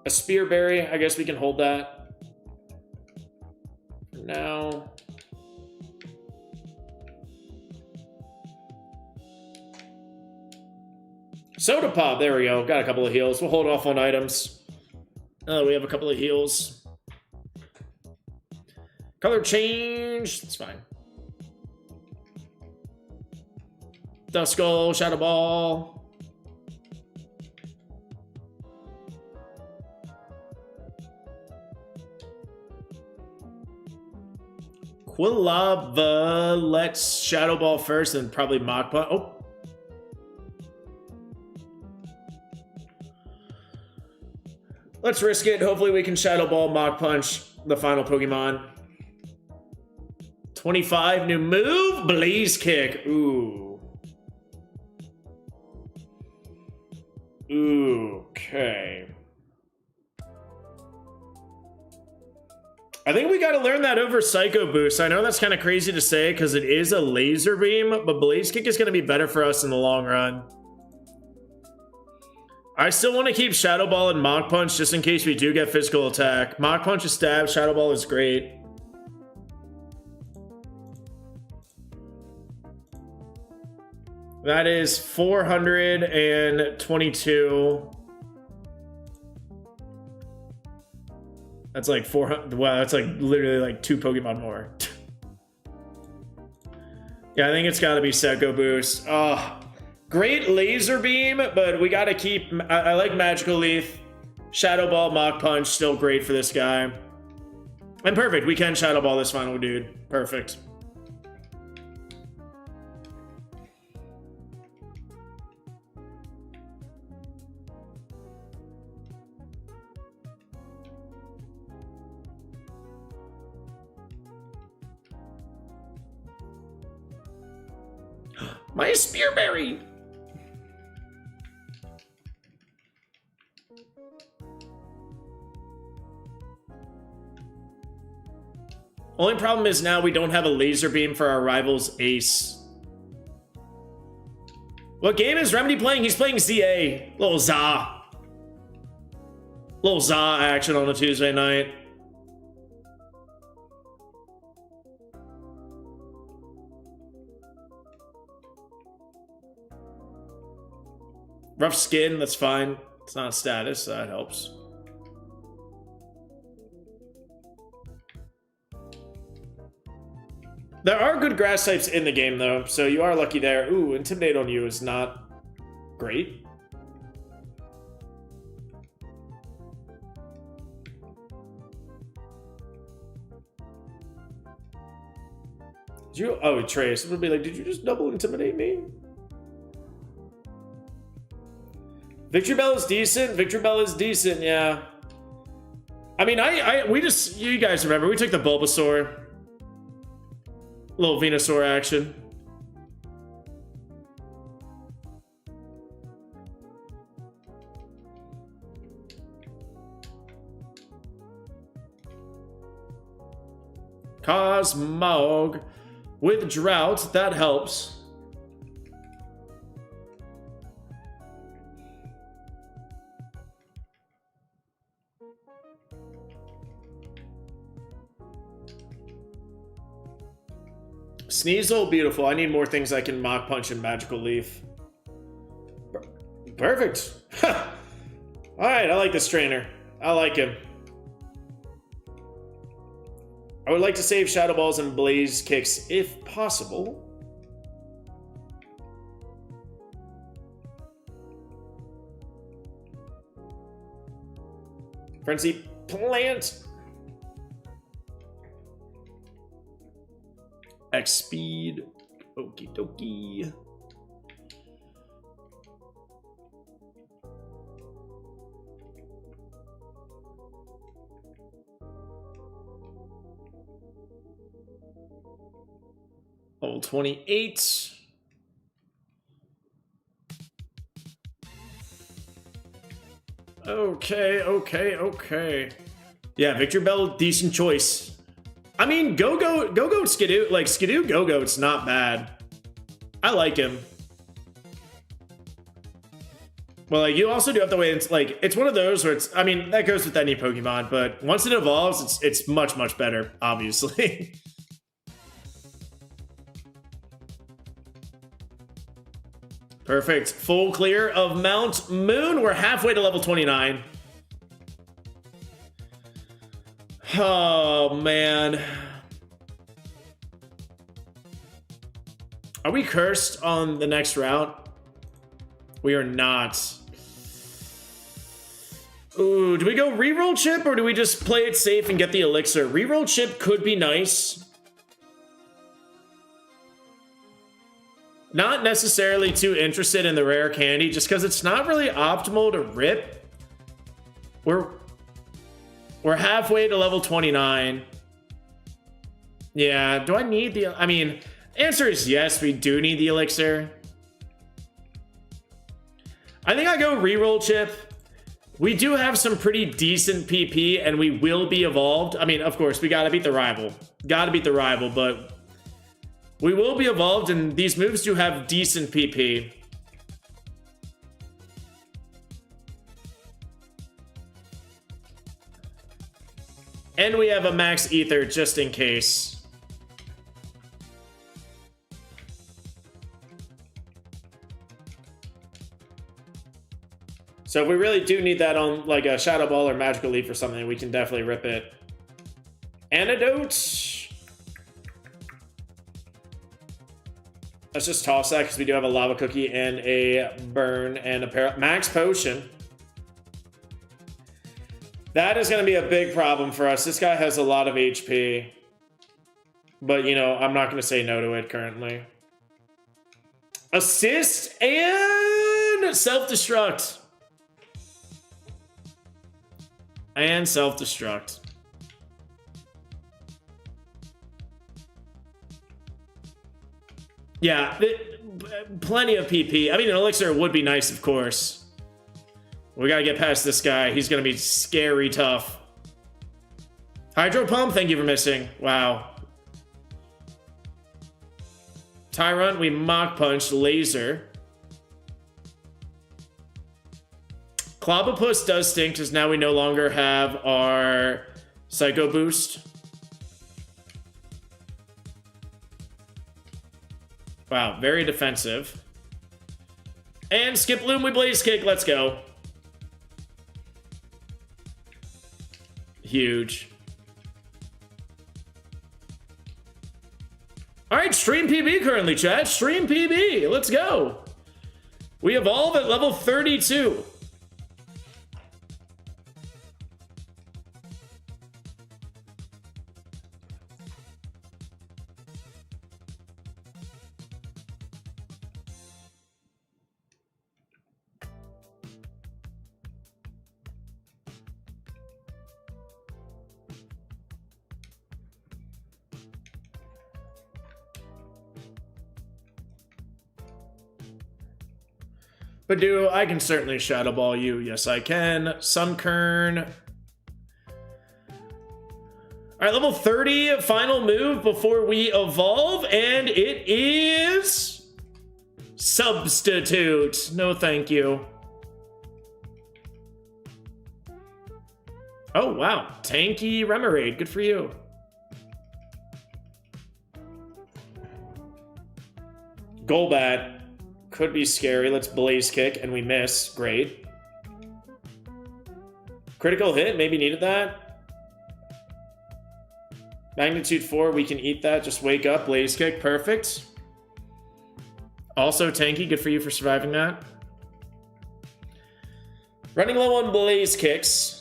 A Spearberry, I guess we can hold that. For now. Soda Pop, there we go. Got a couple of heals. We'll hold off on items. We have a couple of heals. Color change, that's fine. Duskull, Shadow Ball. Quilava, let's Shadow Ball first and probably Mach Punch. Oh. Let's risk it. Hopefully we can Shadow Ball, Mach Punch the final Pokemon. 25, new move, Blaze Kick. Ooh. Ooh, okay. I think we got to learn that over Psycho Boost. I know that's kind of crazy to say because it is a Laser Beam, but Blaze Kick is going to be better for us in the long run. I still want to keep Shadow Ball and Mach Punch just in case we do get physical attack. Mach Punch is stab, Shadow Ball is great. That is 422. That's like 400. Wow, that's like literally like 2 Pokemon more. Yeah, I think it's got to be Psycho Boost. Oh. Great Laser Beam, but we gotta keep... I like Magical Leaf. Shadow Ball, Mach Punch, still great for this guy. And perfect, we can Shadow Ball this final dude. Perfect. My Spearberry! Only problem is now we don't have a Laser Beam for our rival's Ace. What game is Remedy playing? He's playing ZA. Little Za. Little Za action on a Tuesday night. Rough skin, that's fine. It's not status, so that helps. There are good grass types in the game, though, so you are lucky there. Ooh, Intimidate on you is not great. Did you? Oh, Trace. It would be like, did you just double Intimidate me? Victory Bell is decent. Victory Bell is decent, yeah. I mean, we just, you guys remember, we took the Bulbasaur. Little Venusaur action. Cosmog. with Drought. That helps. Sneasel, beautiful. I need more things I can Mach Punch and Magical Leaf. Perfect. Alright, I like this trainer. I like him. I would like to save Shadow Balls and Blaze Kicks if possible. Frenzy Plant. X speed. Okie dokie. Level 28. Okay. Yeah, Victor Bell, decent choice. I mean, Go-Goat Skidoo, like Skidoo Go-Goat's not bad. I like him. Well, like, you also do have to wait. It's like, it's one of those where it's, I mean, that goes with any Pokemon, but once it evolves, it's much, much better, obviously. Perfect. Full clear of Mount Moon. We're halfway to level 29. Oh, man. Are we cursed on the next route? We are not. Ooh, do we go reroll chip or do we just play it safe and get the elixir? Reroll chip could be nice. Not necessarily too interested in the rare candy just because it's not really optimal to rip. We're halfway to level 29. Yeah, do I need the... I mean, answer is yes, we do need the elixir. I think I go reroll chip. We do have some pretty decent PP and we will be evolved. I mean, of course, we gotta beat the rival. Gotta beat the rival, but... we will be evolved, and these moves do have decent PP. And we have a max ether just in case. So if we really do need that on like a Shadow Ball or Magical Leaf or something, we can definitely rip it. Antidote. Let's just toss that because we do have a Lava Cookie and a Burn and a Max Potion. That is going to be a big problem for us. This guy has a lot of HP. But, you know, I'm not going to say no to it currently. Assist and self-destruct. And self-destruct. Yeah, plenty of PP. I mean, an elixir would be nice, of course. We gotta get past this guy. He's gonna be scary tough. Hydro Pump, thank you for missing. Wow. Tyrant, we Mach Punch. Laser. Clobopus does stink because now we no longer have our Psycho Boost. Wow, very defensive. And Skip Loom, we Blaze Kick. Let's go. Huge. All right, Stream PB currently, chat. Stream PB. Let's go. We evolve at level 32. Badoo, I can certainly Shadow Ball you. Yes, I can. Sunkern. All right, level 30, final move before we evolve, and it is Substitute. No, thank you. Oh, wow. Tanky Remoraid. Good for you. Golbat. Could be scary. Let's Blaze Kick, and we miss. Great. Critical hit. Maybe needed that. Magnitude 4. We can eat that. Just wake up. Blaze Kick. Perfect. Also, Tanky. Good for you for surviving that. Running low on Blaze Kicks.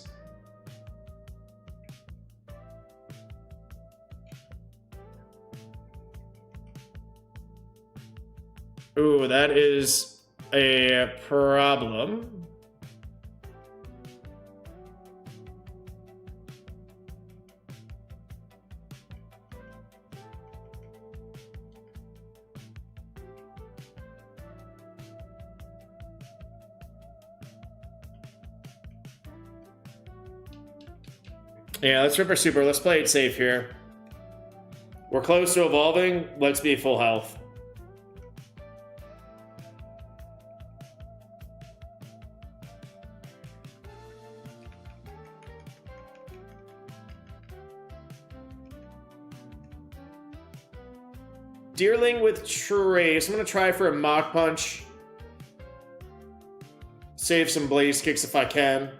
Ooh, that is a problem. Yeah, let's rip our super. Let's play it safe here. We're close to evolving. Let's be full health. Deerling with Trace. I'm going to try for a Mach Punch. Save some Blaze Kicks if I can.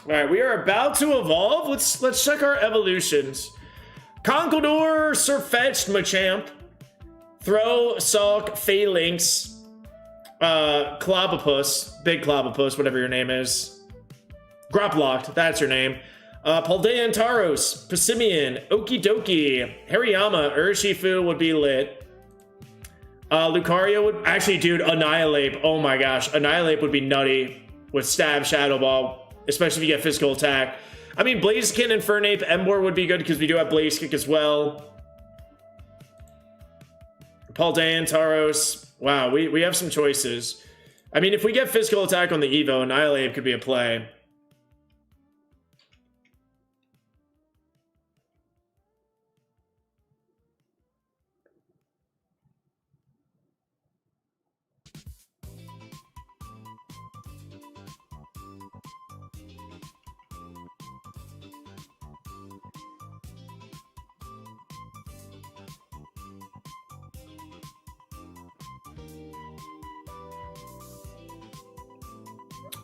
All right, we are about to evolve. Let's check our evolutions. Conkeldurr, Surfetched, Machamp, Throw, Sulk, Phalanx, Clobopus, Big Clobopus, whatever your name is. Groplocked, that's your name. Paldean Taros, Passimian, Okidoki, Hariyama, Urshifu would be lit. Lucario would, actually, dude, Annihilate. Oh my gosh, Annihilate would be nutty with Stab, Shadow Ball. Especially if you get physical attack. I mean, Blaziken and Fernape, Emboar would be good because we do have Blaze Kick as well. Paldean, Taros. Wow, we have some choices. I mean, if we get physical attack on the Evo, Annihilate could be a play.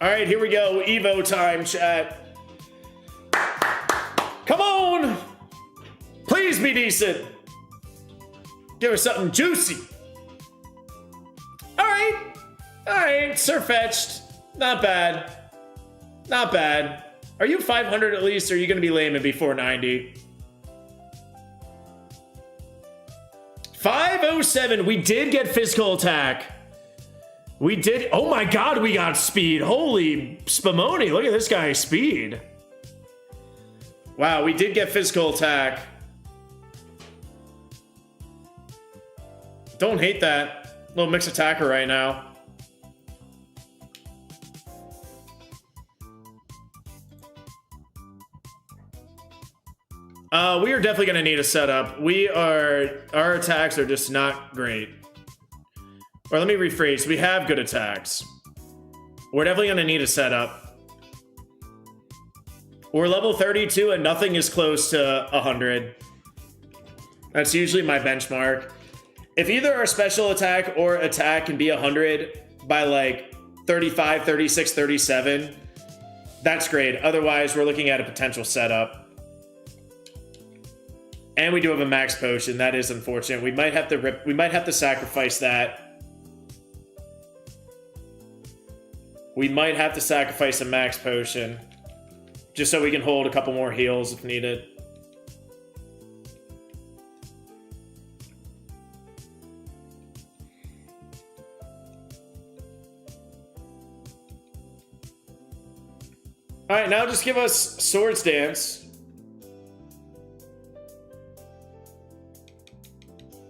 All right, here we go. Evo time, chat. Come on! Please be decent. Give us something juicy. All right. All right, Surfetched. Not bad. Not bad. Are you 500 at least, or are you going to be lame and be 490? 507. We did get physical attack. We did. Oh my god, we got speed. Holy spumoni. Look at this guy's speed. Wow, we did get physical attack. Don't hate that. Little mixed attacker right now. We are definitely going to need a setup. Our attacks are just not great. Or let me rephrase, we have good attacks. We're definitely going to need a setup. We're level 32 and nothing is close to 100. That's usually my benchmark. If either our special attack or attack can be 100 by like 35, 36, 37, that's great. Otherwise, we're looking at a potential setup. And we do have a max potion. That is unfortunate. We might have to sacrifice that. We might have to sacrifice a max potion. Just so we can hold a couple more heals if needed. Alright, now just give us Swords Dance.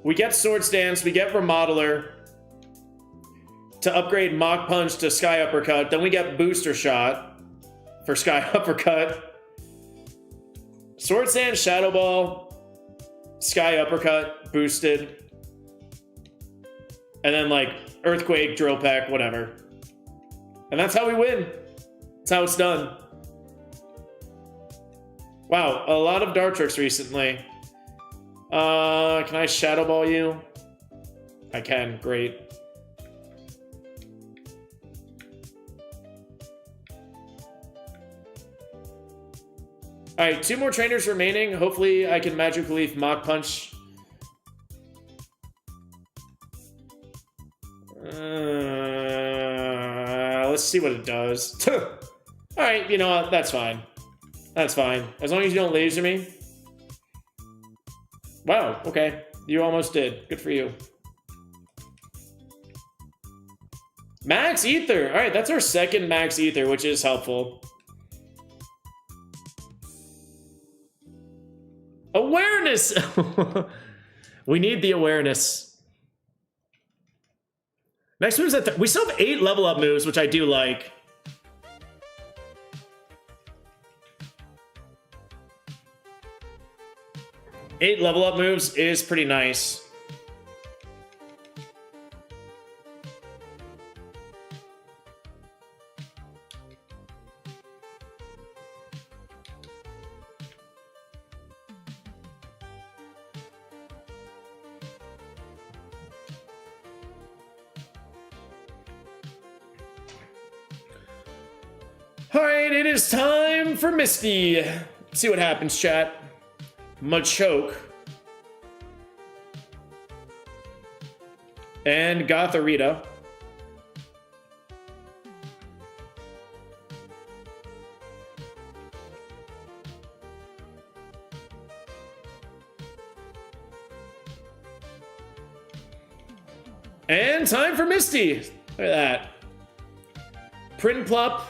We get Swords Dance, we get Remodeler to upgrade Mach Punch to Sky Uppercut. Then we get Booster Shot for Sky Uppercut. Swords Dance, Shadow Ball, Sky Uppercut, boosted. And then like Earthquake, Drill Peck, whatever. And that's how we win. That's how it's done. Wow, a lot of Dart Tricks recently. Can I Shadow Ball you? I can, great. Alright, 2 more trainers remaining. Hopefully I can Magic Leaf Mach Punch. Let's see what it does. Alright, you know what? That's fine. That's fine. As long as you don't laser me. Wow, okay. You almost did. Good for you. Max Ether! Alright, that's our second Max Ether, which is helpful. Awareness! We need the awareness. Next move's at we still have 8 level up moves, which I do like. Eight level up moves is pretty nice. All right, it is time for Misty. Let's see what happens, chat. Machoke. And Gotharita. And time for Misty. Look at that. Prinplup.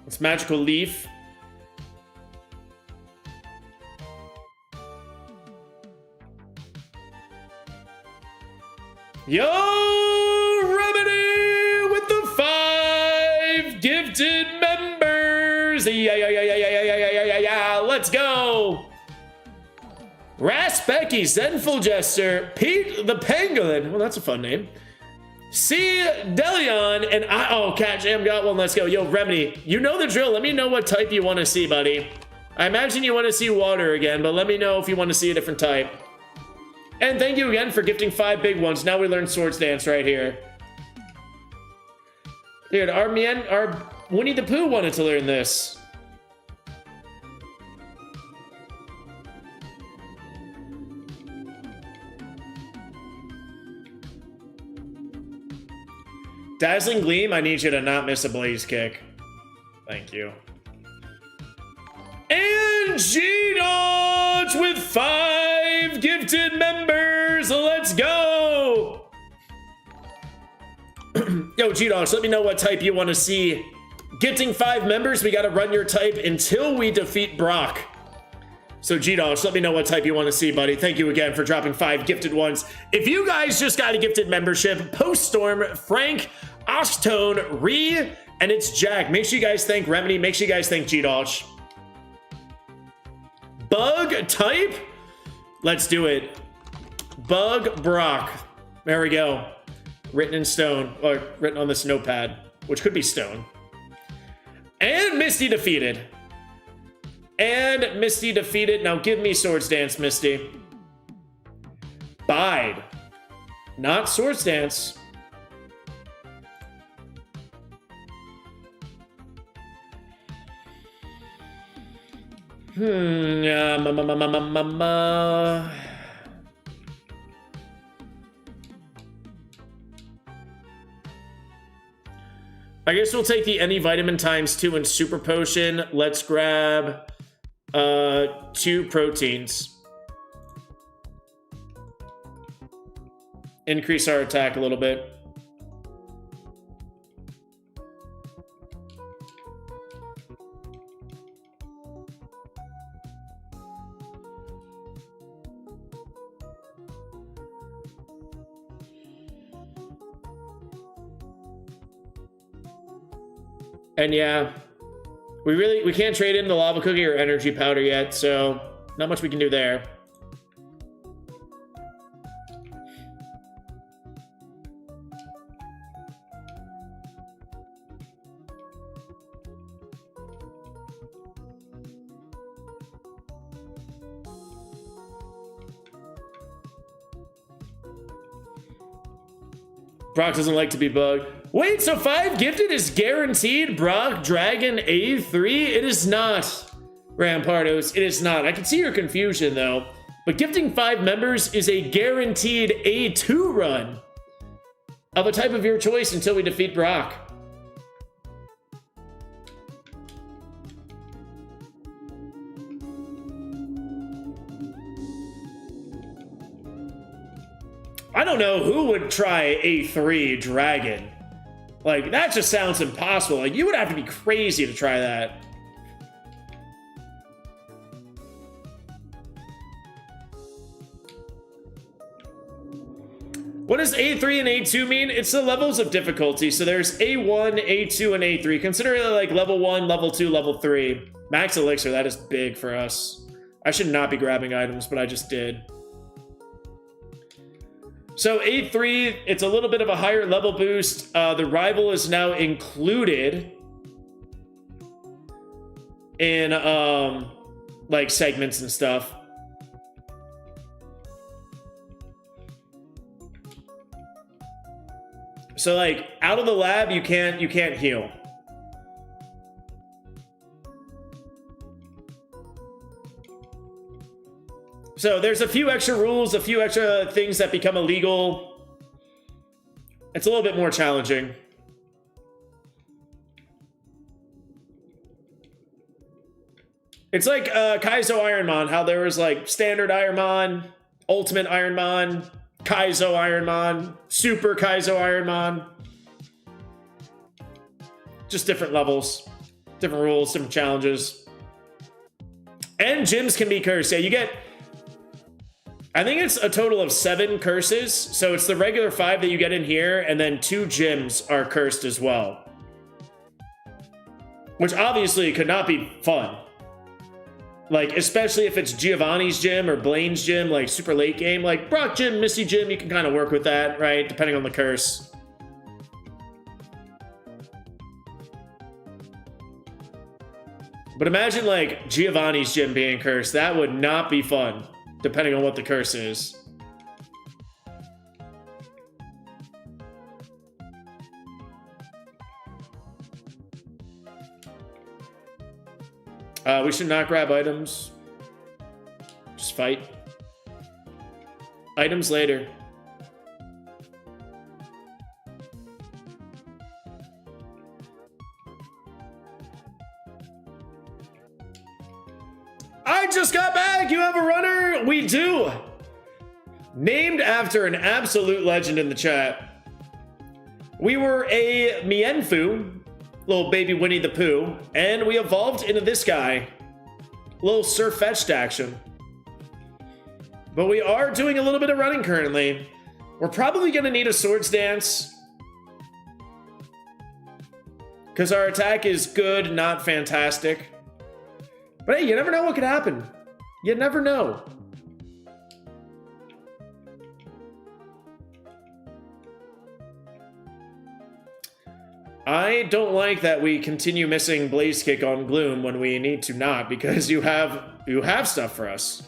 It's Magical Leaf. Yo, Remedy with the 5 gifted members. Yeah. Let's go. Raspecky, Zenful Jester, Pete the Pangolin. Well, that's a fun name. C. Delion, and Cat Jam got one. Let's go. Yo, Remedy, you know the drill. Let me know what type you want to see, buddy. I imagine you want to see water again, but let me know if you want to see a different type. And thank you again for gifting 5 big ones. Now we learn Swords Dance right here. Dude, our Winnie the Pooh wanted to learn this. Dazzling Gleam, I need you to not miss a Blaze Kick. Thank you. And G-Dodge with 5 gifted members. Let's go. Yo, G-Dodge, let me know what type you want to see. Gifting 5 members, we got to run your type until we defeat Brock. So G-Dodge, let me know what type you want to see, buddy. Thank you again for dropping 5 gifted ones. If you guys just got a gifted membership, Poststorm, Frank, Ostone, Ree, and it's Jack. Make sure you guys thank Remedy. Make sure you guys thank G-Dodge. Bug type? Let's do it. Bug Brock. There we go. Written in stone, or written on this notepad, which could be stone. And Misty defeated. And Misty defeated. Now give me Swords Dance, Misty. Bide. Not Swords Dance. I guess we'll take the any vitamin times 2 and super potion. Let's grab 2 proteins. Increase our attack a little bit. And yeah, we can't trade in the lava cookie or energy powder yet, so not much we can do there. Brock doesn't like to be bugged. Wait, so 5 gifted is guaranteed? Brock, Dragon, A3? It is not, Rampardos. It is not. I can see your confusion, though. But gifting 5 members is a guaranteed A2 run of a type of your choice until we defeat Brock. I don't know who would try A3 Dragon. Like, that just sounds impossible. Like, you would have to be crazy to try that. What does A3 and A2 mean? It's the levels of difficulty. So there's A1, A2, and A3. Consider it like level 1, level 2, level 3. Max Elixir, that is big for us. I should not be grabbing items, but I just did. So A3, it's a little bit of a higher level boost. The rival is now included in like segments and stuff. So like out of the lab, you can't heal. So there's a few extra rules, a few extra things that become illegal. It's a little bit more challenging. It's like Kaizo Ironmon, how there was like standard Ironmon, ultimate Ironmon, Kaizo Ironmon, super Kaizo Ironmon. Just different levels, different rules, different challenges. And gyms can be cursed. Yeah, you get... I think it's a total of 7 curses. So it's the regular 5 that you get in here, and then 2 gyms are cursed as well. Which obviously could not be fun. Like, especially if it's Giovanni's gym or Blaine's gym, like super late game. Like Brock gym, Missy gym, you can kind of work with that, right? Depending on the curse. But imagine like Giovanni's gym being cursed. That would not be fun. Depending on what the curse is. We should not grab items. Just fight. Items later. I just got back! You have a runner? We do! Named after an absolute legend in the chat. We were a Mienfu, little baby Winnie the Pooh, and we evolved into this guy. Little Sir-fetched action. But we are doing a little bit of running currently. We're probably going to need a Swords Dance. Because our attack is good, not fantastic. But hey, you never know what could happen. You never know. I don't like that we continue missing Blaze Kick on Gloom when we need to not, because you have stuff for us.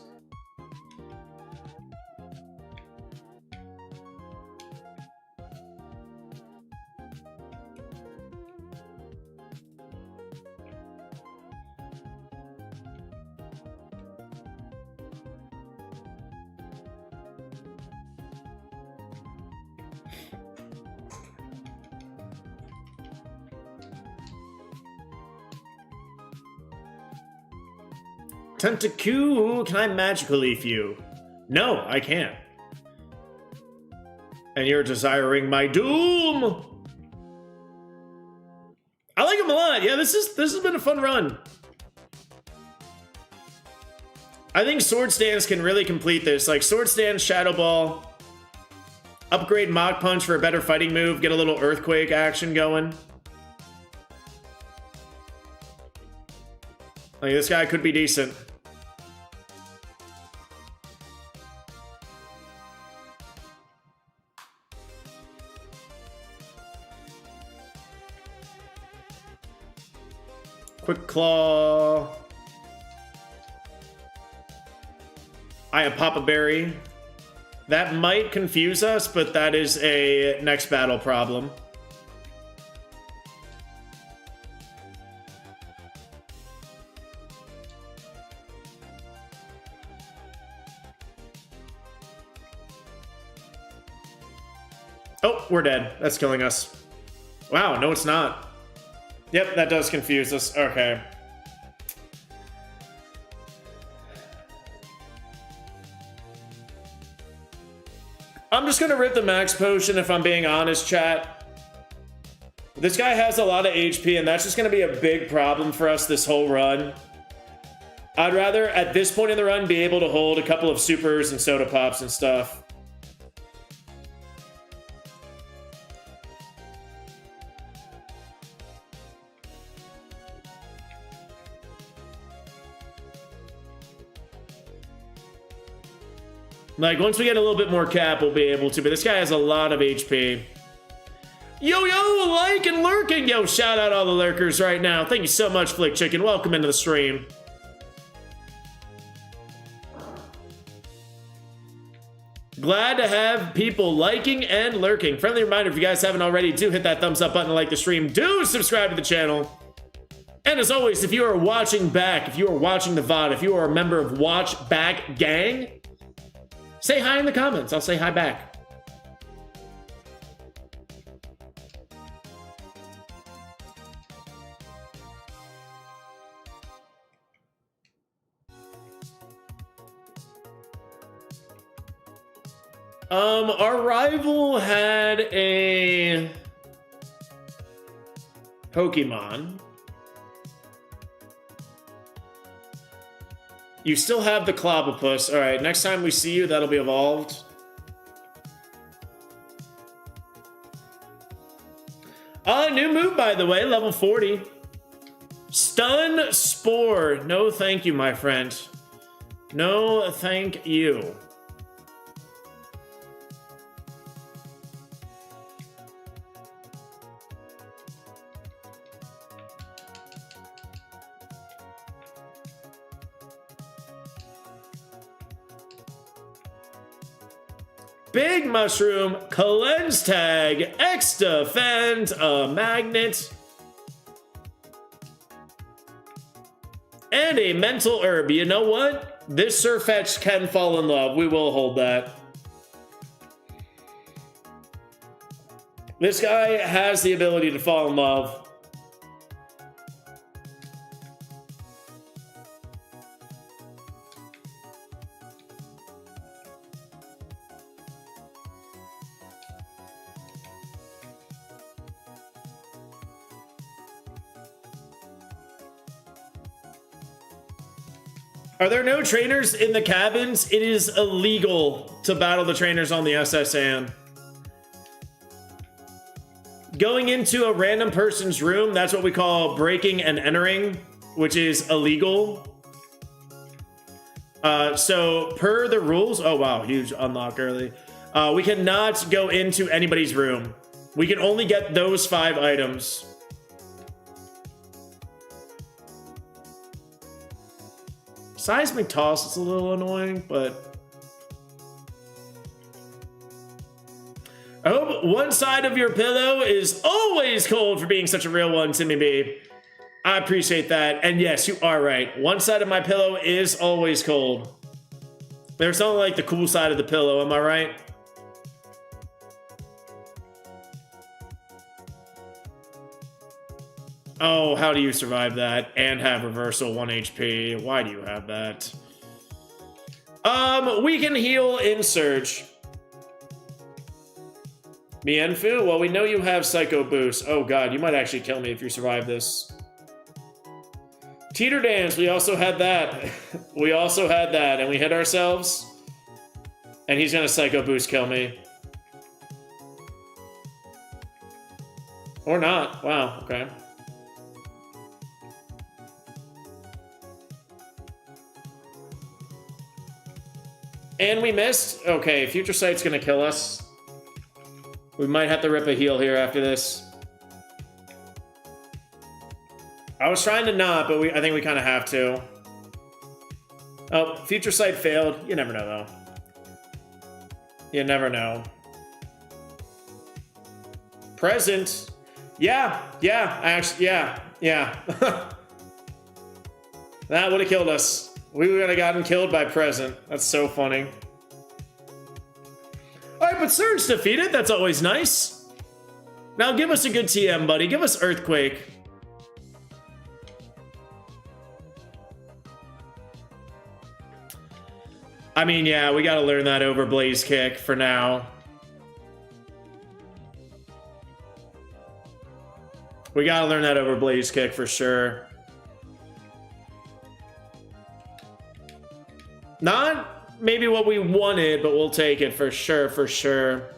Tentaku, can I magical leaf you? No, I can't. And you're desiring my doom. I like him a lot. Yeah, this has been a fun run. I think Sword Stance can really complete this. Like Sword Stance, Shadow Ball, upgrade Mach Punch for a better fighting move, get a little Earthquake action going. Like this guy could be decent. Quick Claw. I have Papa Berry. That might confuse us, but that is a next battle problem. Oh, we're dead. That's killing us. Wow, no it's not. Yep, that does confuse us. Okay. I'm just gonna rip the max potion if I'm being honest, chat. This guy has a lot of HP, and that's just gonna be a big problem for us this whole run. I'd rather, at this point in the run, be able to hold a couple of supers and soda pops and stuff. Like, once we get a little bit more cap, we'll be able to. But this guy has a lot of HP. Yo, yo, like and lurking. Yo, shout out all the lurkers right now. Thank you so much, Flick Chicken. Welcome into the stream. Glad to have people liking and lurking. Friendly reminder, if you guys haven't already, do hit that thumbs up button to like the stream. Do subscribe to the channel. And as always, if you are watching back, if you are watching the VOD, if you are a member of Watch Back Gang, say hi in the comments. I'll say hi back. Our rival had a Pokemon. You still have the Clobopus. All right, next time we see you, that'll be evolved. New move, by the way, level 40. Stun Spore. No thank you, my friend. No thank you. Big Mushroom, Cleanse Tag, X Defend, a Magnet, and a Mental Herb. You know what? This Sirfetch'd can fall in love. We will hold that. This guy has the ability to fall in love. Are there no trainers in the cabins? It is illegal to battle the trainers on the SSN. Going into a random person's room, that's what we call breaking and entering, which is illegal. So per the rules, oh wow, huge unlock early. We cannot go into anybody's room. We can only get those 5 items. Seismic Toss is a little annoying, but I hope one side of your pillow is always cold for being such a real one, Timmy B. I appreciate that. And yes, you are right. One side of my pillow is always cold. There's only like the cool side of the pillow, am I right? Oh, how do you survive that and have reversal 1 HP? Why do you have that? We can heal in Surge. Mienfu? Well, we know you have Psycho Boost. Oh god, you might actually kill me if you survive this. Teeter Dance, we also had that. We also had that, and we hit ourselves. And he's gonna Psycho Boost kill me. Or not. Wow, okay. And we missed? Okay, Future Sight's gonna kill us. We might have to rip a heal here after this. I was trying to not, but I think we kind of have to. Oh, Future Sight failed. You never know, though. You never know. Present. Yeah, actually, yeah. That would have killed us. We would have gotten killed by Present. That's so funny. Alright, but Surge defeated. That's always nice. Now give us a good TM, buddy. Give us Earthquake. I mean, yeah, we gotta learn that over Blaze Kick for now. We gotta learn that over Blaze Kick for sure. Not maybe what we wanted, but we'll take it for sure, for sure.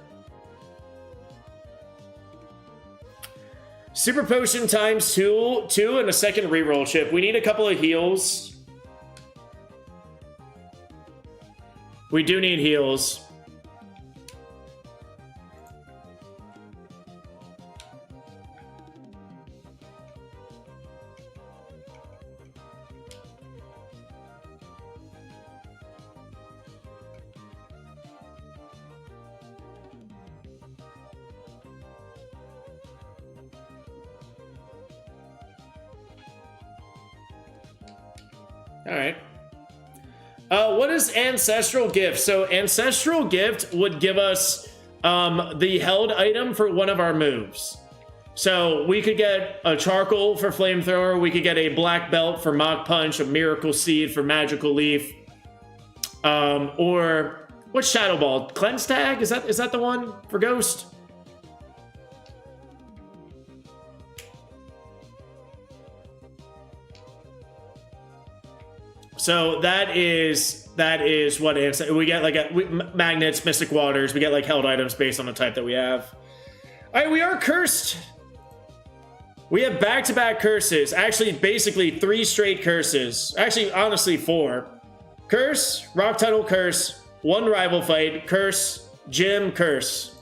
Super Potion times two and a second reroll chip. We need a couple of heals. We do need heals. All right. What is Ancestral Gift? So Ancestral Gift would give us the held item for one of our moves. So we could get a Charcoal for Flamethrower. We could get a Black Belt for Mach Punch, a Miracle Seed for Magical Leaf. Or what's Shadow Ball? Cleanse Tag? Is that the one for Ghost? So that is what we get, like magnets, Mystic Waters. We get like held items based on the type that we have. All right, we are cursed. We have back-to-back curses. Actually, basically 3 straight curses. Actually, honestly, 4. Curse, Rock Tunnel Curse, 1 Rival Fight, Curse, Gym, Curse.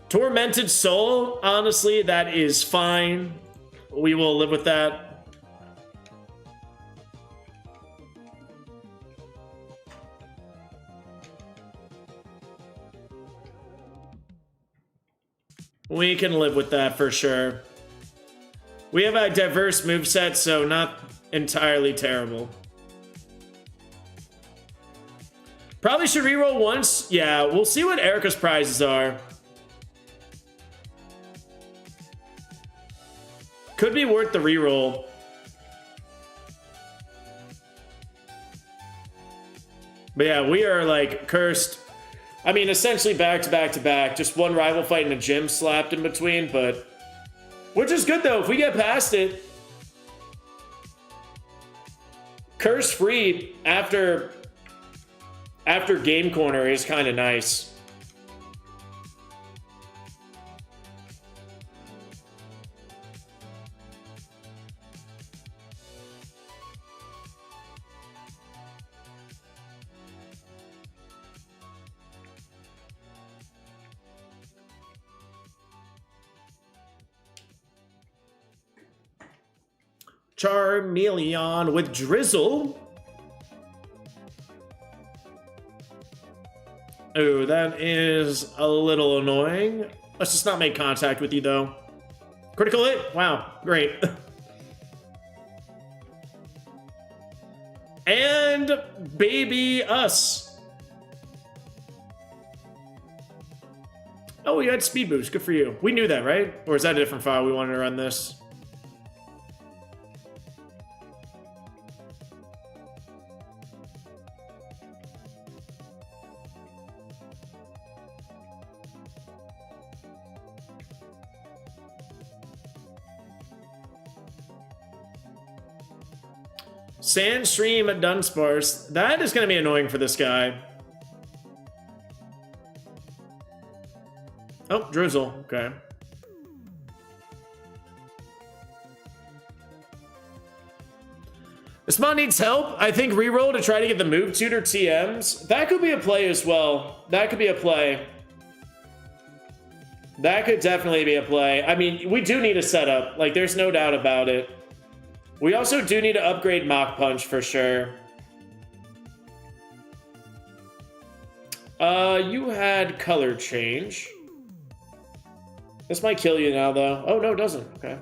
Tormented Soul, honestly, that is fine. We will live with that. We can live with that for sure. We have a diverse moveset, so not entirely terrible. Probably should reroll once. Yeah, we'll see what Erica's prizes are. Could be worth the reroll. But yeah, we are like cursed. I mean, essentially back to back to back. Just 1 Rival Fight and a Gym slapped in between, but... Which is good, though. If we get past it... Curse-free after Game Corner is kind of nice. Charmeleon with Drizzle. Oh, that is a little annoying. Let's just not make contact with you, though. Critical hit? Wow, great. And Baby Us. Oh, you had speed boost. Good for you. We knew that, right? Or is that a different file we wanted to run this? Sandstream at Dunsparce. That is going to be annoying for this guy. Oh, Drizzle. Okay. This mod needs help. I think reroll to try to get the move tutor TMs. That could be a play as well. That could be a play. That could definitely be a play. I mean, we do need a setup. Like, there's no doubt about it. We also do need to upgrade Mach Punch for sure. You had color change. This might kill you now, though. Oh, no, it doesn't. Okay.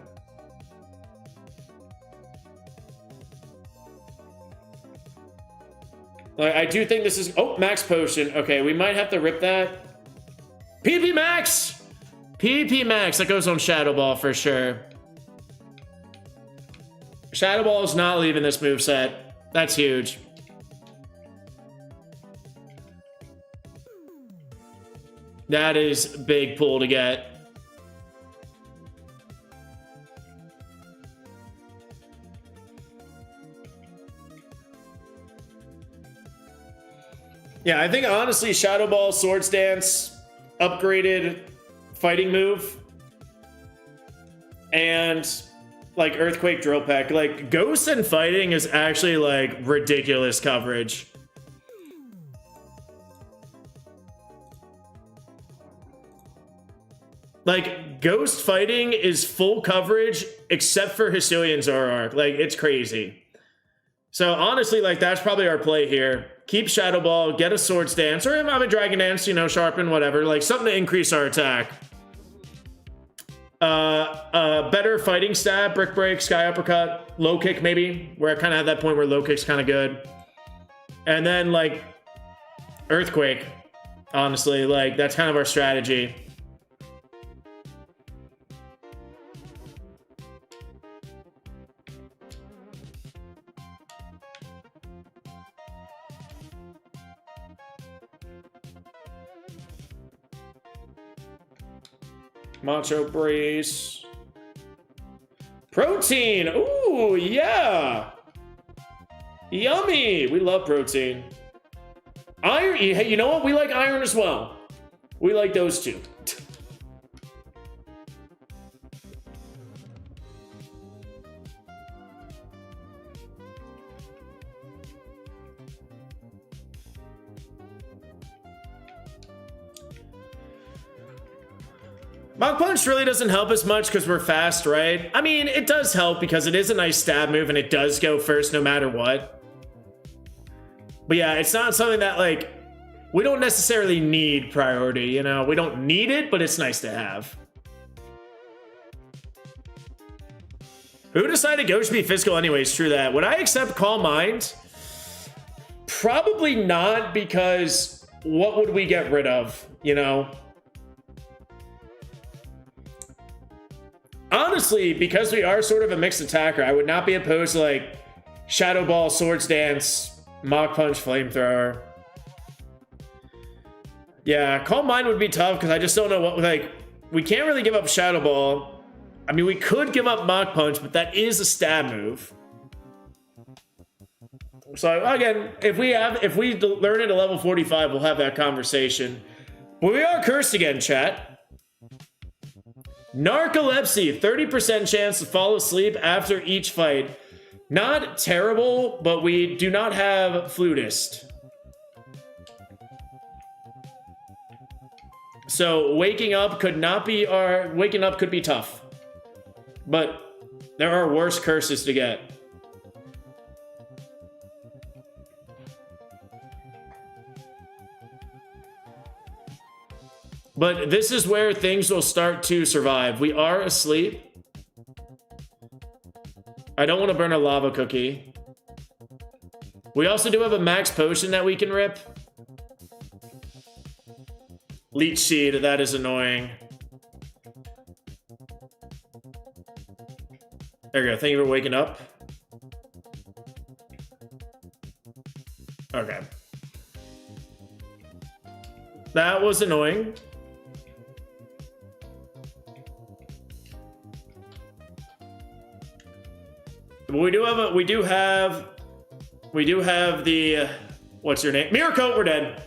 I do think this is... Oh, Max Potion. Okay, we might have to rip that. PP Max! PP Max. That goes on Shadow Ball for sure. Shadow Ball is not leaving this moveset. That's huge. That is big pull to get. Yeah, I think honestly Shadow Ball, Swords Dance, upgraded fighting move, and like Earthquake Drill Peck. Like Ghost and Fighting is actually like ridiculous coverage. Like Ghost Fighting is full coverage except for Hisuian Zoroark. Like it's crazy. So honestly, like that's probably our play here. Keep Shadow Ball, get a Swords Dance, or have a Dragon Dance, you know, sharpen, whatever. Like something to increase our attack. Better fighting stat, Brick Break, Sky Uppercut, Low Kick maybe, where I kind of had that point where Low Kick's kind of good. And then like Earthquake, honestly, like that's kind of our strategy. Macho Brace. Protein. Ooh, yeah. Yummy. We love protein. Iron. Hey, you know what? We like iron as well. We like those two. Mach Punch really doesn't help as much because we're fast, right? I mean, it does help because it is a nice stab move and it does go first no matter what. But yeah, it's not something that, like, we don't necessarily need priority, you know? We don't need it, but it's nice to have. Who decided Go should be physical anyways? True that. Would I accept Calm Mind? Probably not, because what would we get rid of, you know? Honestly, because we are sort of a mixed attacker, I would not be opposed to like Shadow Ball, Swords Dance, Mach Punch, Flamethrower. Yeah, Calm Mind would be tough because I just don't know what, like, we can't really give up Shadow Ball. I mean, we could give up Mach Punch, but that is a stab move. So again, if we learn it at level 45, we'll have that conversation. But we are cursed again, chat. Narcolepsy, 30% chance to fall asleep after each fight. Not terrible, but we do not have Flutist. So waking up could be tough. But there are worse curses to get. But this is where things will start to survive. We are asleep. I don't want to burn a lava cookie. We also do have a max potion that we can rip. Leech Seed, that is annoying. There we go. Thank you for waking up. Okay. That was annoying. But we do have the what's your name? Mirko, we're dead.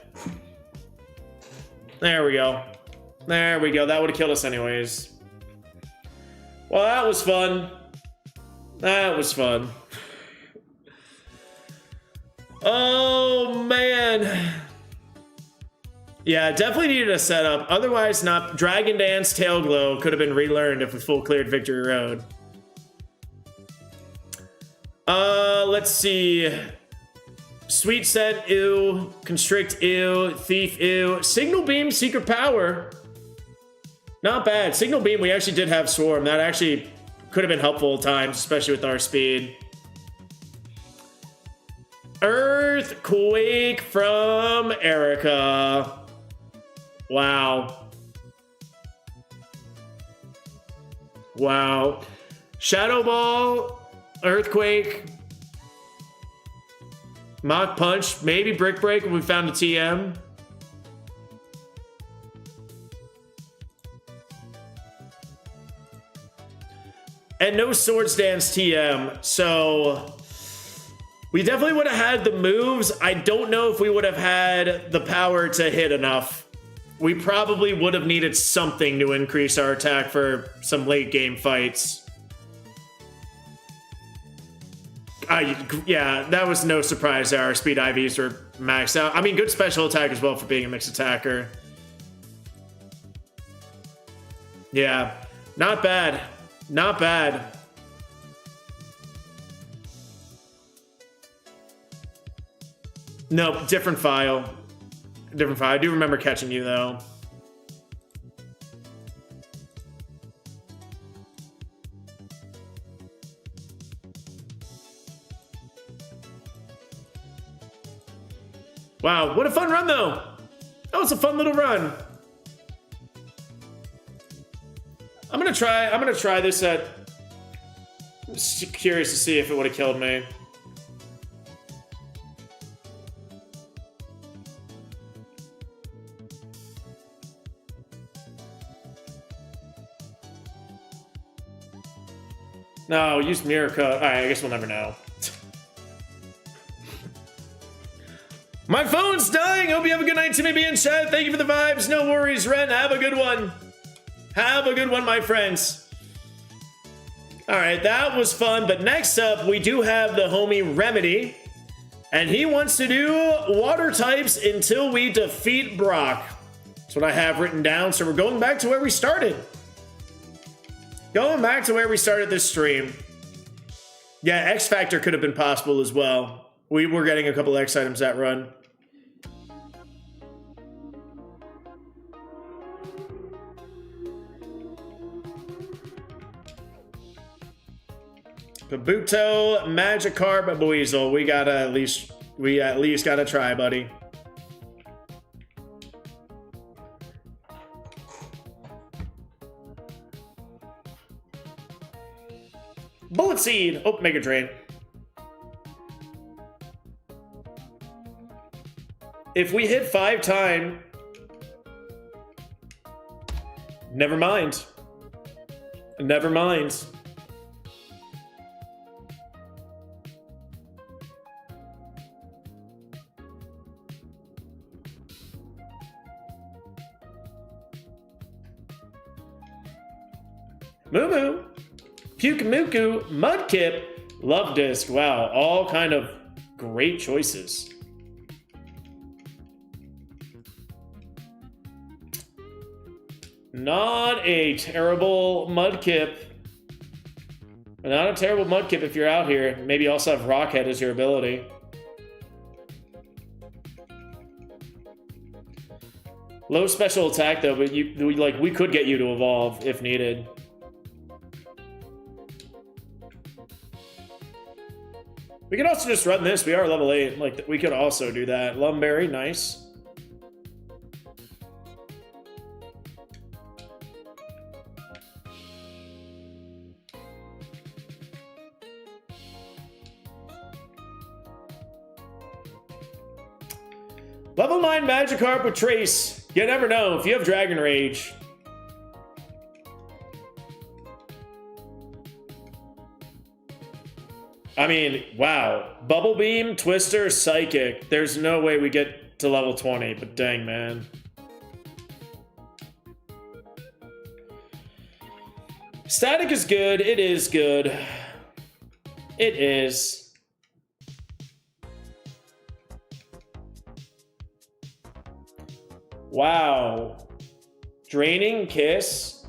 There we go. There we go. That would have killed us anyways. Well, that was fun. That was fun. Oh, man. Yeah, definitely needed a setup. Otherwise, not Dragon Dance Tail Glow could have been relearned if we full cleared Victory Road. Let's see. Sweet Scent, ew. Constrict, ew. Thief, ew. Signal Beam, Secret Power. Not bad. Signal Beam, we actually did have Swarm. That actually could have been helpful at times, especially with our speed. Earthquake from Erica. Wow. Wow. Shadow Ball, Earthquake, Mach Punch, maybe Brick Break when we found a TM. And no Swords Dance TM, so we definitely would have had the moves. I don't know if we would have had the power to hit enough. We probably would have needed something to increase our attack for some late game fights. Yeah, that was no surprise that our speed IVs were maxed out. I mean, good special attack as well for being a mixed attacker. Yeah, not bad. Not bad. No, different file. Different file. I do remember catching you, though. Wow, what a fun run, though. That was a fun little run. I'm gonna try this at... I'm just curious to see if it would have killed me. No, use Mirko. Alright, I guess we'll never know. My phone's dying! Hope you have a good night, Timmy B in chat. Thank you for the vibes. No worries, Ren. Have a good one. Have a good one, my friends. Alright, that was fun. But next up, we do have the homie Remedy. And he wants to do water types until we defeat Brock. That's what I have written down. So we're going back to where we started. Going back to where we started this stream. Yeah, X Factor could have been possible as well. We were getting a couple X items that run. Kabuto, Magikarp, Buizel. We at least gotta try, buddy. Bullet Seed. Oh, Mega Drain. If we hit 5 times, never mind. Never mind. Moo-Moo, Pukamuku, Mudkip, Love Disc. Wow, all kind of great choices. Not a terrible Mudkip. Not a terrible Mudkip if you're out here. Maybe also have Rockhead as your ability. Low special attack though, but we could get you to evolve if needed. We could also just run this. We are level 8. Like, we could also do that. Lumberry, nice. Level 9 Magikarp with Trace. You never know if you have Dragon Rage. I mean, wow. Bubble Beam, Twister, Psychic. There's no way we get to level 20, but dang, man. Static is good. It is good. It is. Wow. Draining Kiss.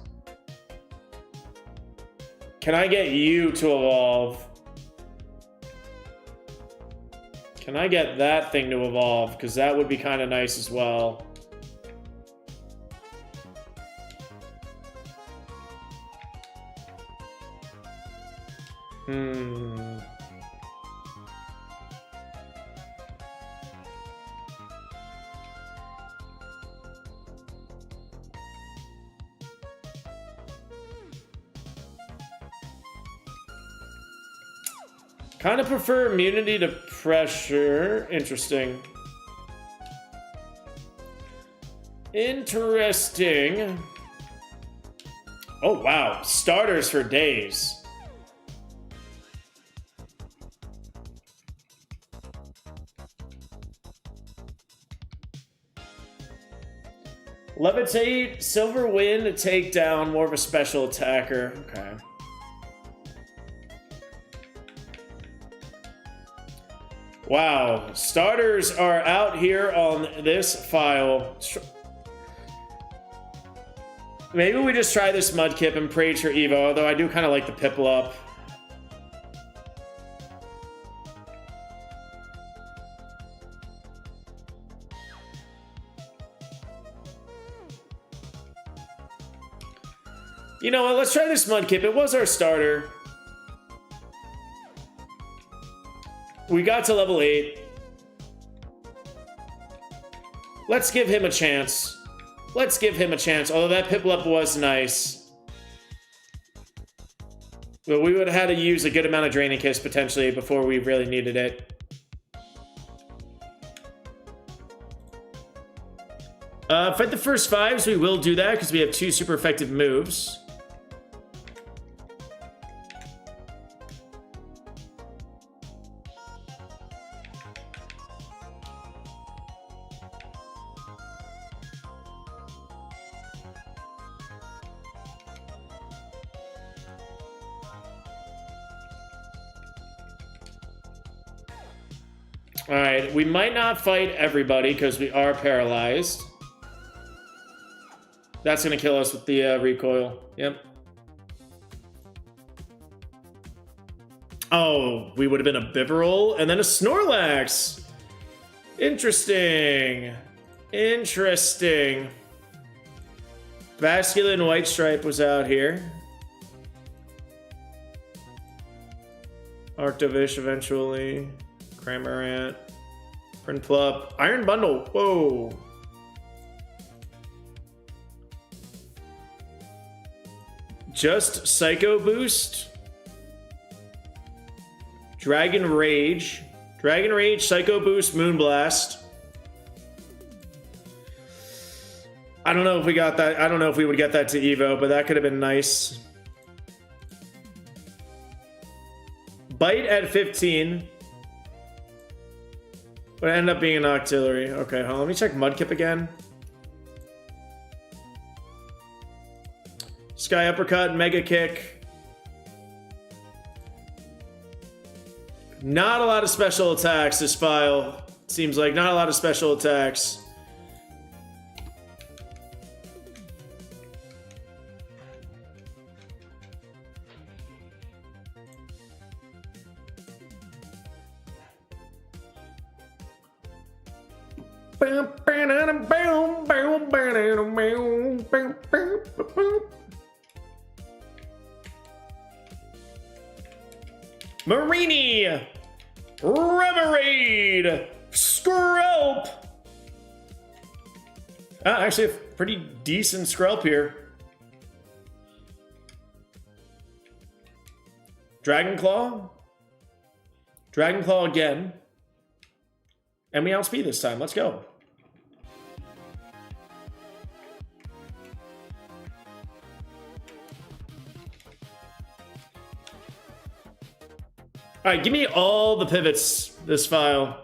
Can I get you to evolve? Can I get that thing to evolve? Because that would be kind of nice as well. Kind of prefer immunity to pressure. Interesting. Interesting. Oh, wow. Starters for days. Levitate, Silver Wind, takedown, more of a special attacker. Okay. Wow, starters are out here on this file. Maybe we just try this Mudkip and pray for Evo, although I do kind of like the Piplup. You know what, let's try this Mudkip. It was our starter. We got to level 8. Let's give him a chance. Let's give him a chance. Although that Piplup was nice. But we would have had to use a good amount of Draining Kiss potentially before we really needed it. Fight the first 5s, we will do that because we have 2 super effective moves. Alright, we might not fight everybody because we are paralyzed. That's going to kill us with the recoil. Yep. Oh, we would have been a Bibarel and then a Snorlax. Interesting. Interesting. Basculin White Stripe was out here. Arctovish eventually. Cramorant. Prinplup. Iron Bundle. Whoa. Just Psycho Boost. Dragon Rage. Dragon Rage, Psycho Boost, Moonblast. I don't know if we got that. I don't know if we would get that to Evo, but that could have been nice. Bite at 15. Would end up being an Octillery. Okay, hold on. Let me check Mudkip again. Sky Uppercut, Mega Kick. Not a lot of special attacks, this file. Seems like not a lot of special attacks. Marini, Remoraid, Skrelp. Actually, a pretty decent Skrelp here. Dragon Claw. Dragon Claw again. And we outspeed this time. Let's go. All right, give me all the pivots, this file.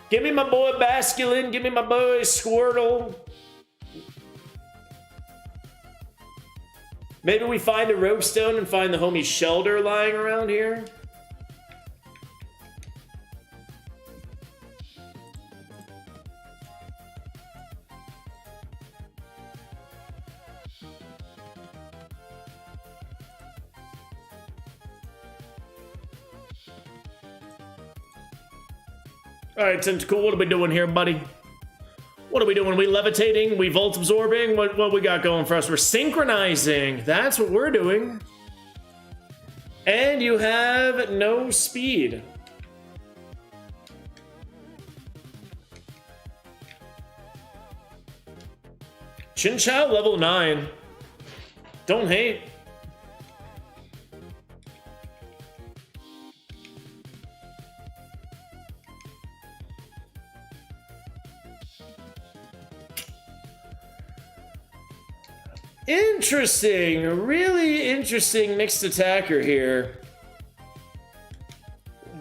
Give me my boy Basculin. Give me my boy Squirtle. Maybe we find a Rogue Stone and find the homie Shelder lying around here. All right, Tentacle, what are we doing here, buddy? What are we doing? We levitating? We volt absorbing? What we got going for us? We're synchronizing. That's what we're doing. And you have no speed. Chinchou level 9. Don't hate. Interesting, really interesting mixed attacker here.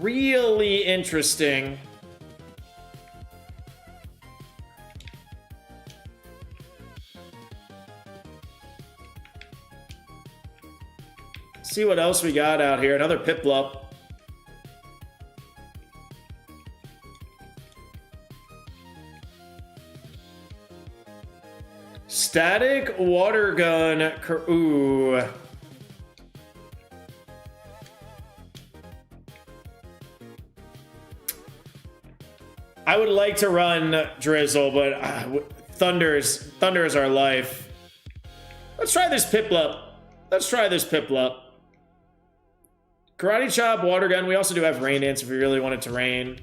Really interesting. See what else we got out here. Another Piplup. Static water gun. Ooh. I would like to run Drizzle, but Thunder is our life. Let's try this Piplup. Let's try this Piplup. Karate Chop, water gun. We also do have Rain Dance if we really wanted to rain.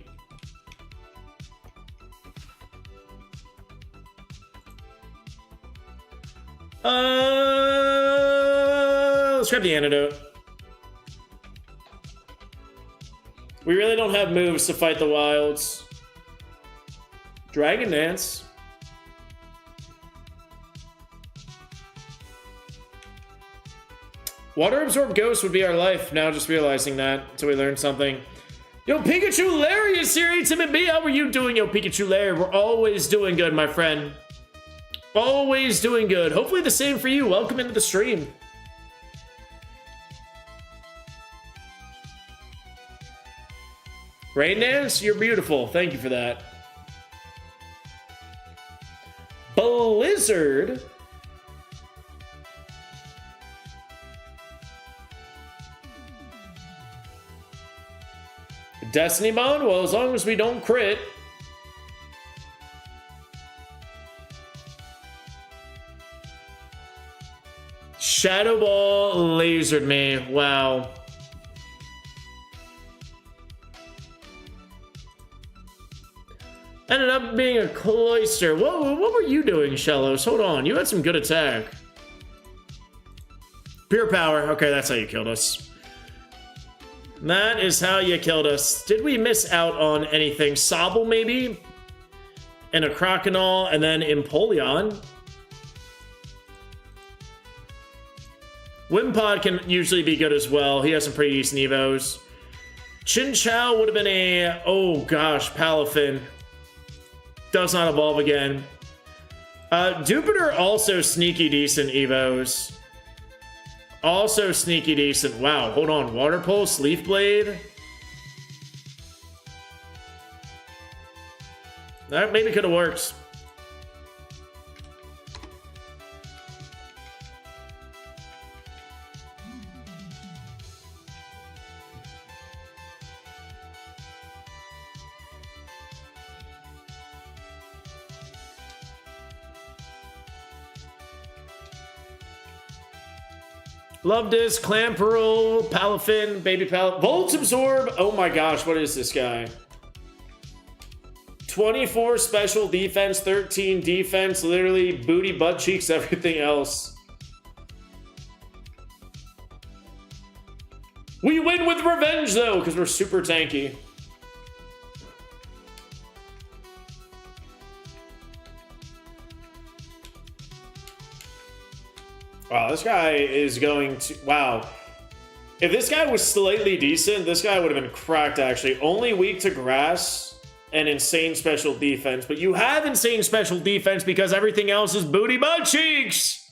Let's grab the antidote. We really don't have moves to fight the wilds. Dragon Dance. Water Absorb Ghost would be our life. Now just realizing that until we learn something. Yo, Pikachu Larry is here. ItsReallyTimmyB. How are you doing, yo, Pikachu Larry? We're always doing good, my friend. Always doing good. Hopefully the same for you. Welcome into the stream. Rain Dance, you're beautiful. Thank you for that. Blizzard. Destiny Bond? Well, as long as we don't crit. Shadow Ball lasered me. Wow. Ended up being a Cloyster. Whoa, what were you doing, Shellos? Hold on. You had some good attack. Pure Power. Okay, that's how you killed us. That is how you killed us. Did we miss out on anything? Sobble, maybe? And a Croconaw, and then Empoleon. Wimpod can usually be good as well. He has some pretty decent evos. Chinchou would have been a... Oh, gosh, Palafin. Does not evolve again. Jupiter also sneaky decent evos. Also sneaky decent. Wow, hold on. Water Pulse, Leaf Blade. That maybe could have worked. Love this. Clamperl, Palafin, Baby Palafin. Volt Absorb. Oh my gosh, what is this guy? 24 special defense, 13 defense, literally booty, butt cheeks, everything else. We win with revenge though, because we're super tanky. Wow, this guy is going to... Wow. If this guy was slightly decent, this guy would have been cracked, actually. Only weak to grass and insane special defense. But you have insane special defense because everything else is booty butt cheeks!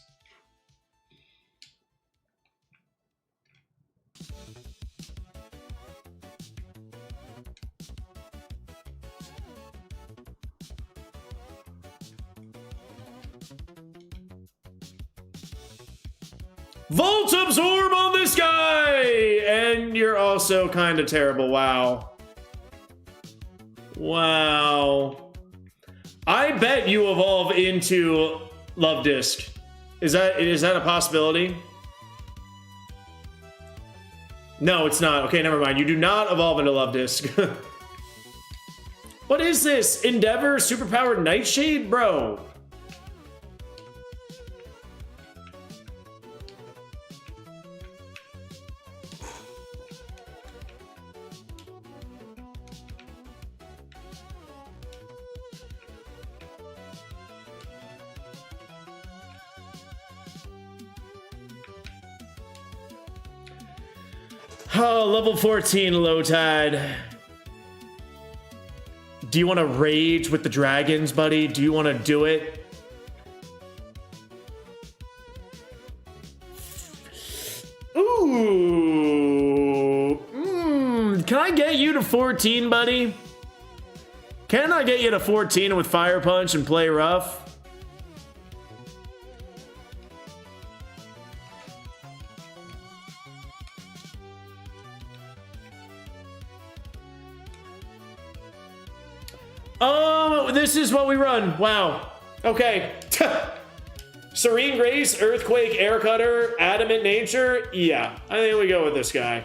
Volt Absorb on this guy! And you're also kind of terrible. Wow. Wow. I bet you evolve into Love Disc. Is that a possibility? No, it's not. Okay, never mind. You do not evolve into Love Disc. What is this? Endeavor Superpowered Nightshade? Bro. Oh, level 14, low tide. Do you want to rage with the dragons, buddy? Do you want to do it? Ooh. Can I get you to 14, buddy? Can I get you to 14 with Fire Punch and play rough? Oh, this is what we run. Wow. Okay. Serene Grace, Earthquake, Air Cutter, Adamant Nature. Yeah, I think we go with this guy.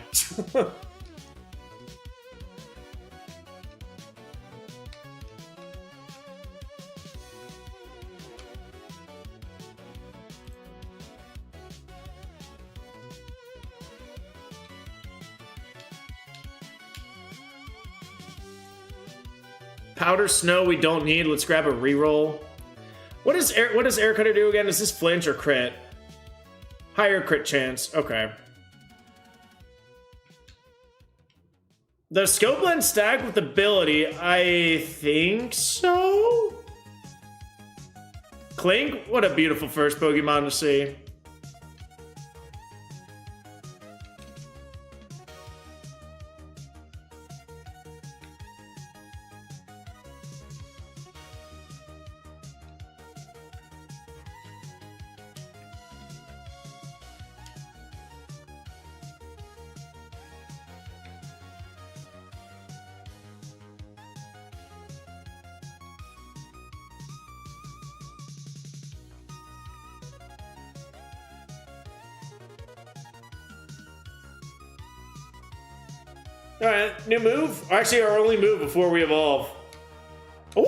Powder Snow we don't need. Let's grab a reroll. What does Air Cutter do again? Is this flinch or crit? Higher crit chance. Okay. The Scope Lens stacked with ability. I think so. Clink? What a beautiful first Pokemon to see. All right, new move. Actually, our only move before we evolve. Ooh!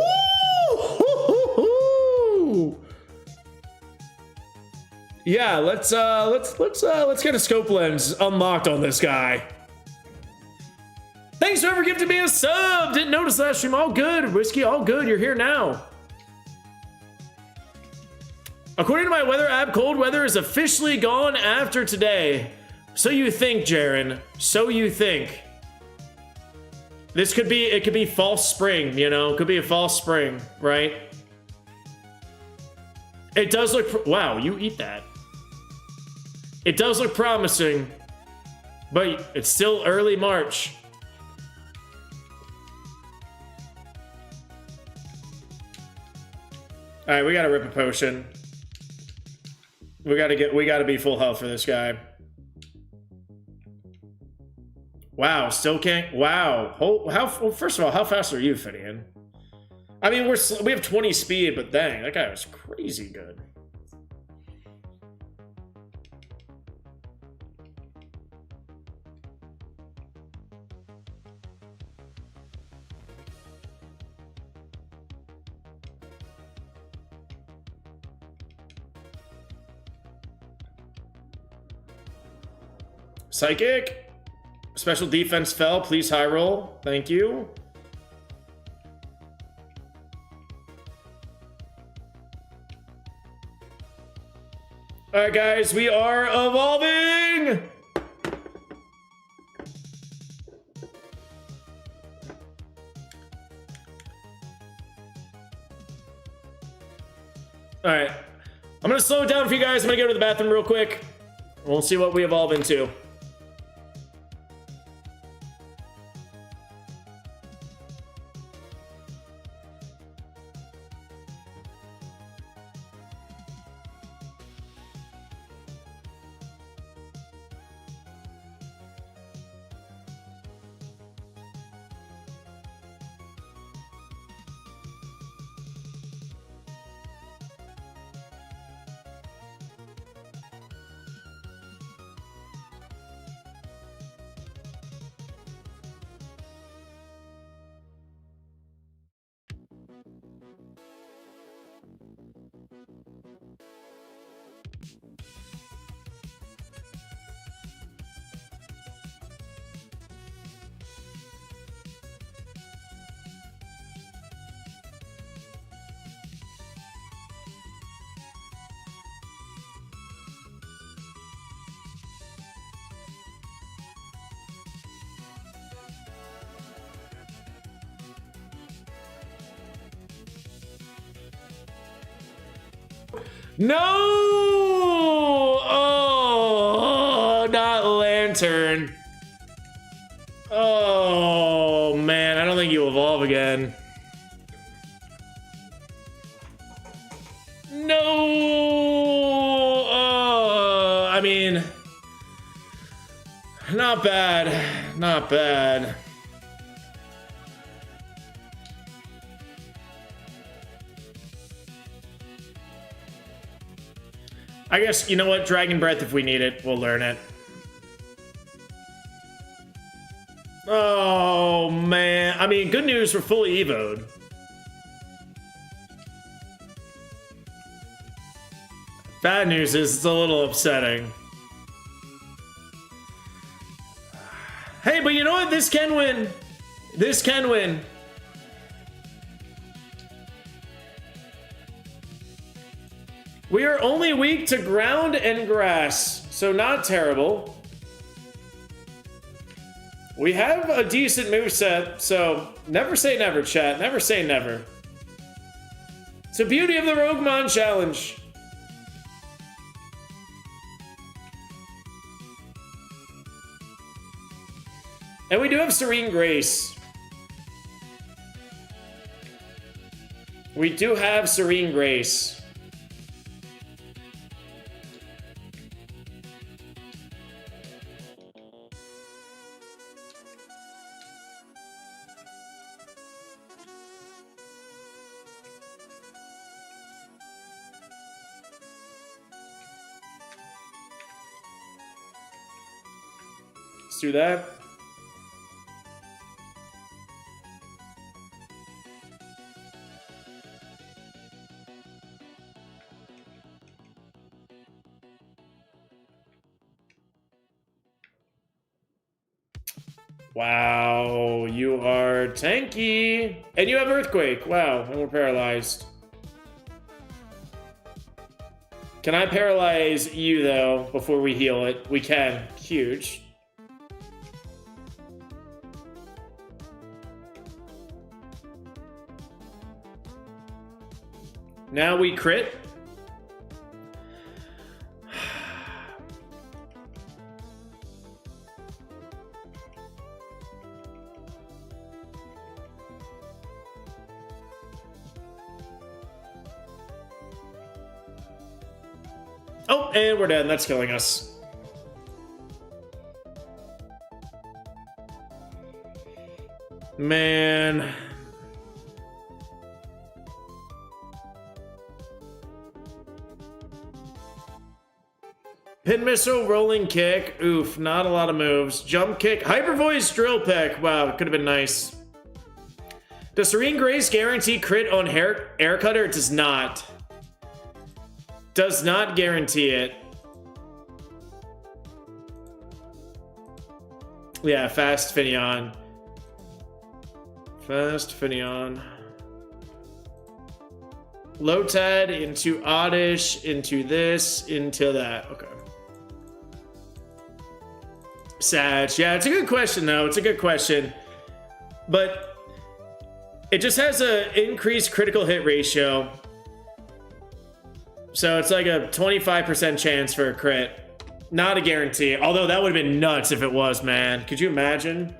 Yeah, let's get a Scope Lens unlocked on this guy. Thanks for ever gifting me a sub. Didn't notice that stream. All good, Whiskey. All good. You're here now. According to my weather app, cold weather is officially gone after today. So you think, Jaren. So you think. This could be, it could be false spring, you know? It could be a false spring, right? It does look, wow, you eat that. It does look promising, but it's still early March. All right, we gotta rip a potion. We gotta be full health for this guy. Wow, still can't. Wow. Well, first of all, how fast are you, Finian? I mean, we have 20 speed, but dang, that guy was crazy good. Psychic. Special defense fell. Please high roll. Thank you. All right, guys, we are evolving. All right. I'm going to slow it down for you guys. I'm going to go to the bathroom real quick. We'll see what we evolve into. No! Oh, not Lantern. Oh, man. I don't think you evolve again. No! I mean... Not bad. Not bad. I guess, you know what? Dragon Breath, if we need it, we'll learn it. Oh, man. I mean, good news, we're fully evoed. Bad news is it's a little upsetting. Hey, but you know what? This can win. This can win. We are only weak to ground and grass, so not terrible. We have a decent moveset, so never say never, chat. Never say never. It's the beauty of the Roguemon challenge. And we do have Serene Grace. We do have Serene Grace. Let's do that. Wow, you are tanky. And you have Earthquake. Wow, and we're paralyzed. Can I paralyze you, though, before we heal it? We can. Huge. Now we crit. Oh, and we're dead. That's killing us. Man. Pin missile, rolling kick. Oof, not a lot of moves. Jump kick, hyper voice, drill peck. Wow, it could have been nice. Does Serene Grace guarantee crit on air cutter? It does not. Does not guarantee it. Yeah, fast Finion. Fast Finion. Lotad into Oddish, into this, into that. Okay. Sag. Yeah, it's a good question, though. It's a good question. But it just has an increased critical hit ratio. So it's like a 25% chance for a crit. Not a guarantee. Although that would have been nuts if it was, man. Could you imagine?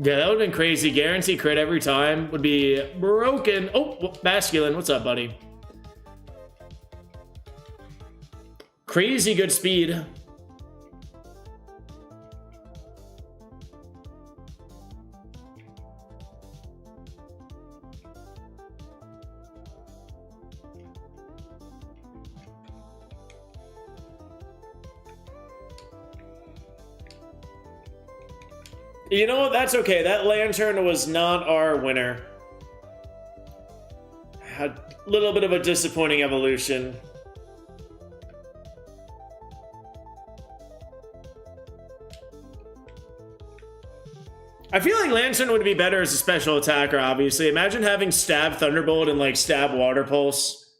Yeah, that would have been crazy. Guarantee crit every time would be broken. Oh, Masculine, what's up, buddy? Crazy good speed. You know what? That's okay. That lantern was not our winner. Had a little bit of a disappointing evolution. I feel like Lantern would be better as a special attacker, obviously. Imagine having Stab Thunderbolt and, like, Stab Water Pulse.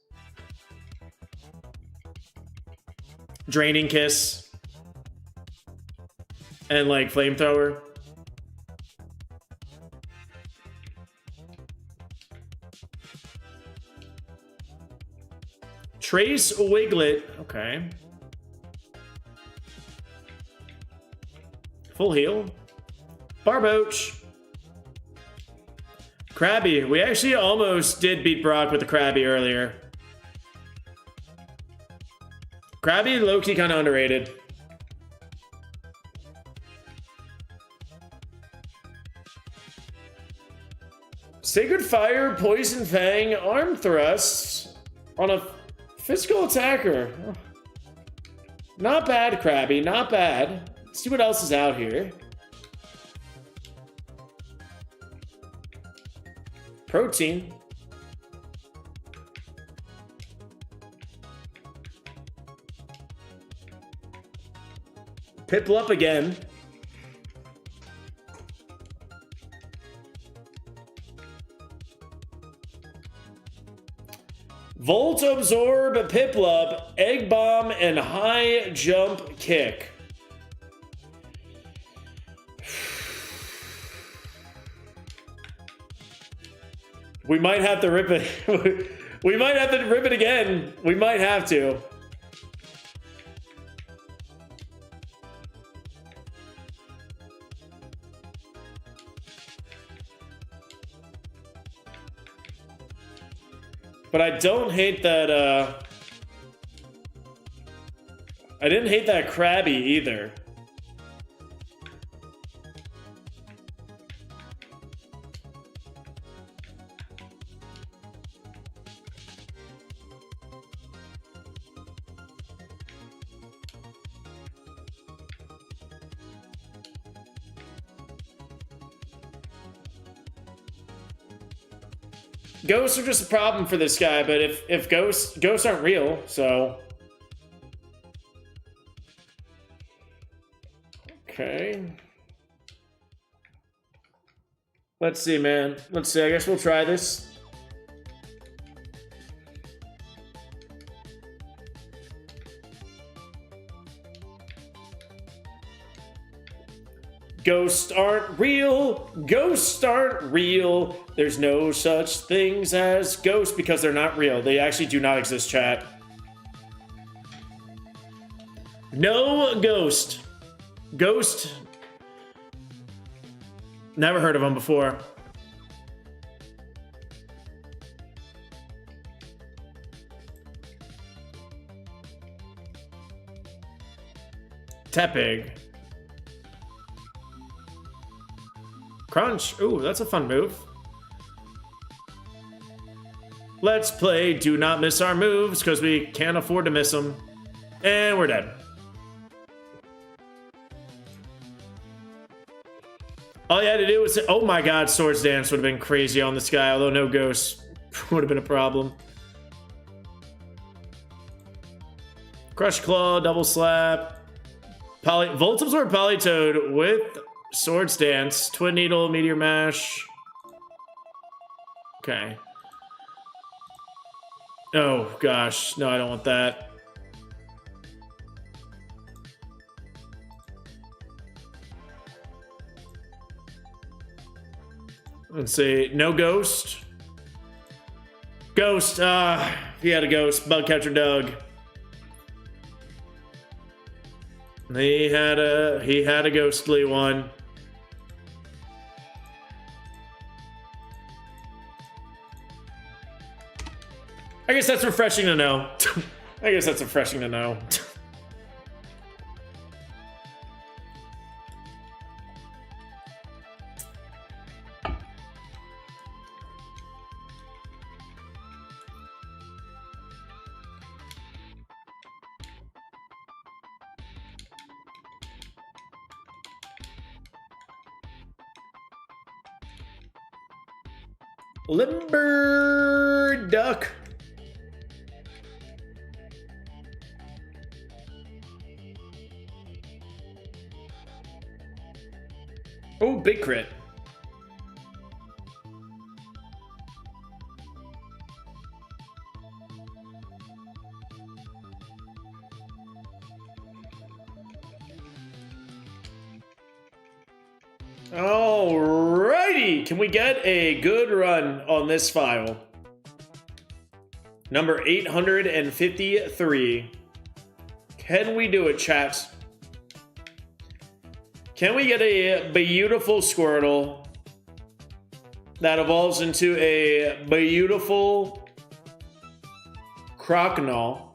Draining Kiss. And, like, Flamethrower. Trace Wiglet. Okay. Full heal. Barboach. Krabby. We actually almost did beat Brock with the Krabby earlier. Krabby, low-key kind of underrated. Sacred Fire, Poison Fang, Arm Thrust on a physical attacker. Not bad, Krabby. Not bad. Let's see what else is out here. Protein. Piplup again. Volt Absorb, Piplup, Egg Bomb, and High Jump Kick. We might have to rip it. We might have to rip it again. We might have to. But I don't hate that, I didn't hate that Krabby either. Ghosts are just a problem for this guy, but if ghosts aren't real, so okay. Let's see, man. Let's see. I guess we'll try this. Ghosts aren't real. Ghosts aren't real. There's no such things as ghosts because they're not real. They actually do not exist, chat. No ghost. Ghost. Never heard of them before. Tepig. Crunch. Ooh, that's a fun move. Let's play Do Not Miss Our Moves because we can't afford to miss them. And we're dead. All you had to do was... Oh my god, Swords Dance would have been crazy on this guy, although no ghosts would have been a problem. Crush Claw, Double Slap. Volt Absorb Polytoad with Swords Dance, Twin Needle, Meteor Mash. Okay. Oh, gosh. No, I don't want that. Let's see. No Ghost. Ghost. He had a Ghost. Bug Catcher Doug. He had a ghostly one. I guess that's refreshing to know. I guess that's refreshing to know. Limber Duck. Oh, big crit. Alrighty, can we get a good run on this file? Number 853. Can we do it, chat? Can we get a beautiful Squirtle that evolves into a beautiful Croconaw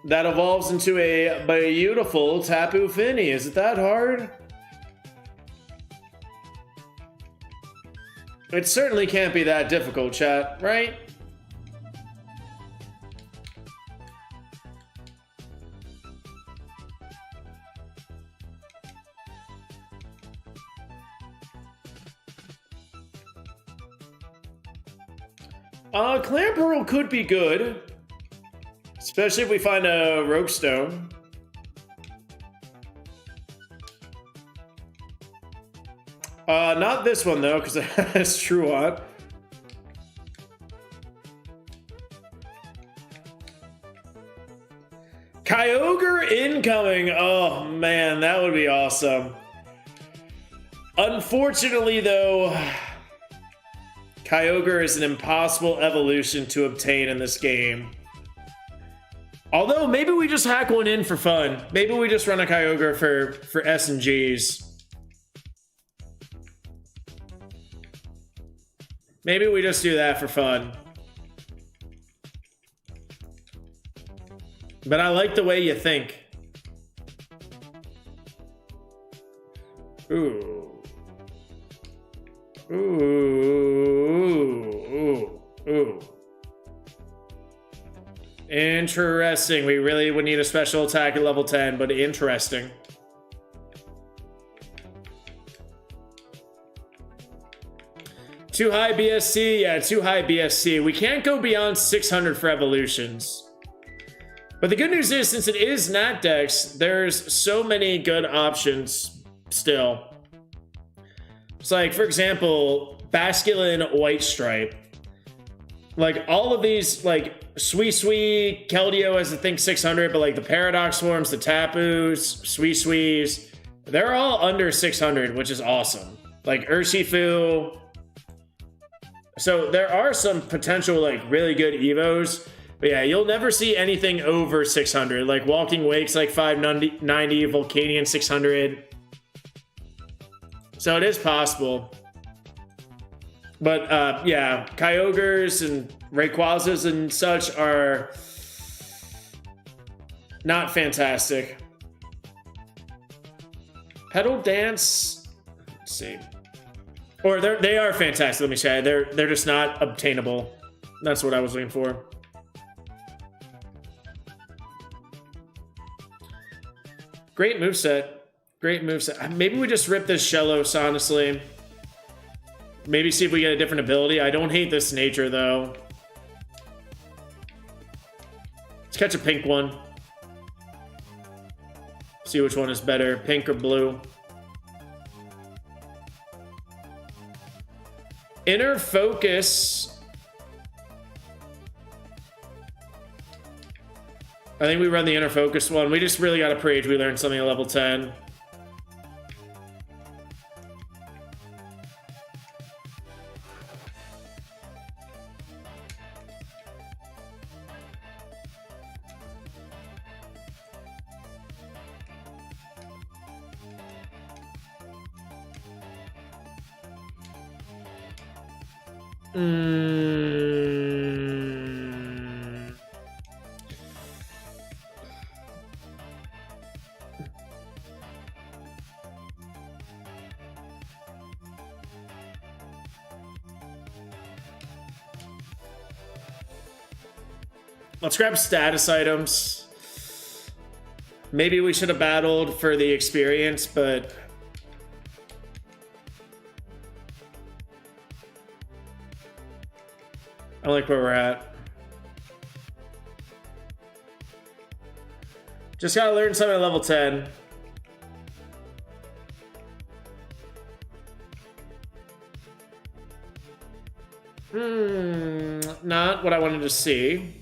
that evolves into a beautiful Tapu Fini? Is it that hard? It certainly can't be that difficult, chat, right? Clamperl could be good, especially if we find a Rogue Stone. Not this one though, because it has True Hot. Kyogre incoming. Oh man, that would be awesome. Unfortunately though, Kyogre is an impossible evolution to obtain in this game. Although, maybe we just hack one in for fun. Maybe we just run a Kyogre for S and Gs. Maybe we just do that for fun. But I like the way you think. Ooh. Ooh. Interesting. We really would need a special attack at level 10, but interesting. Too high BSC? Yeah, too high BSC. We can't go beyond 600 for evolutions. But the good news is, since it is Nat Dex, there's so many good options still. It's like, for example, Basculin White Stripe. Like, all of these, like, Suicune, Keldeo has, I think, 600, but, like, the Paradox Forms, the Tapus, Suicunes, they're all under 600, which is awesome. Like, Urshifu. So, there are some potential, like, really good Evos. But yeah, you'll never see anything over 600. Like, Walking Wake's, like, 590, Volcanion 600. So, it is possible. But, yeah, Kyogres and Rayquazas and such are not fantastic. Petal Dance, let's see. Or they are fantastic, let me say. They're just not obtainable. That's what I was looking for. Great moveset. Great moveset. Maybe we just rip this Shellos, honestly. Maybe see if we get a different ability. I don't hate this nature, though. Let's catch a pink one. See which one is better, pink or blue. Inner focus. I think we run the inner focus one. We just really got to pray we learned something at level 10. Let's grab status items. Maybe we should have battled for the experience, but I like where we're at. Just gotta learn something at level 10. Not what I wanted to see.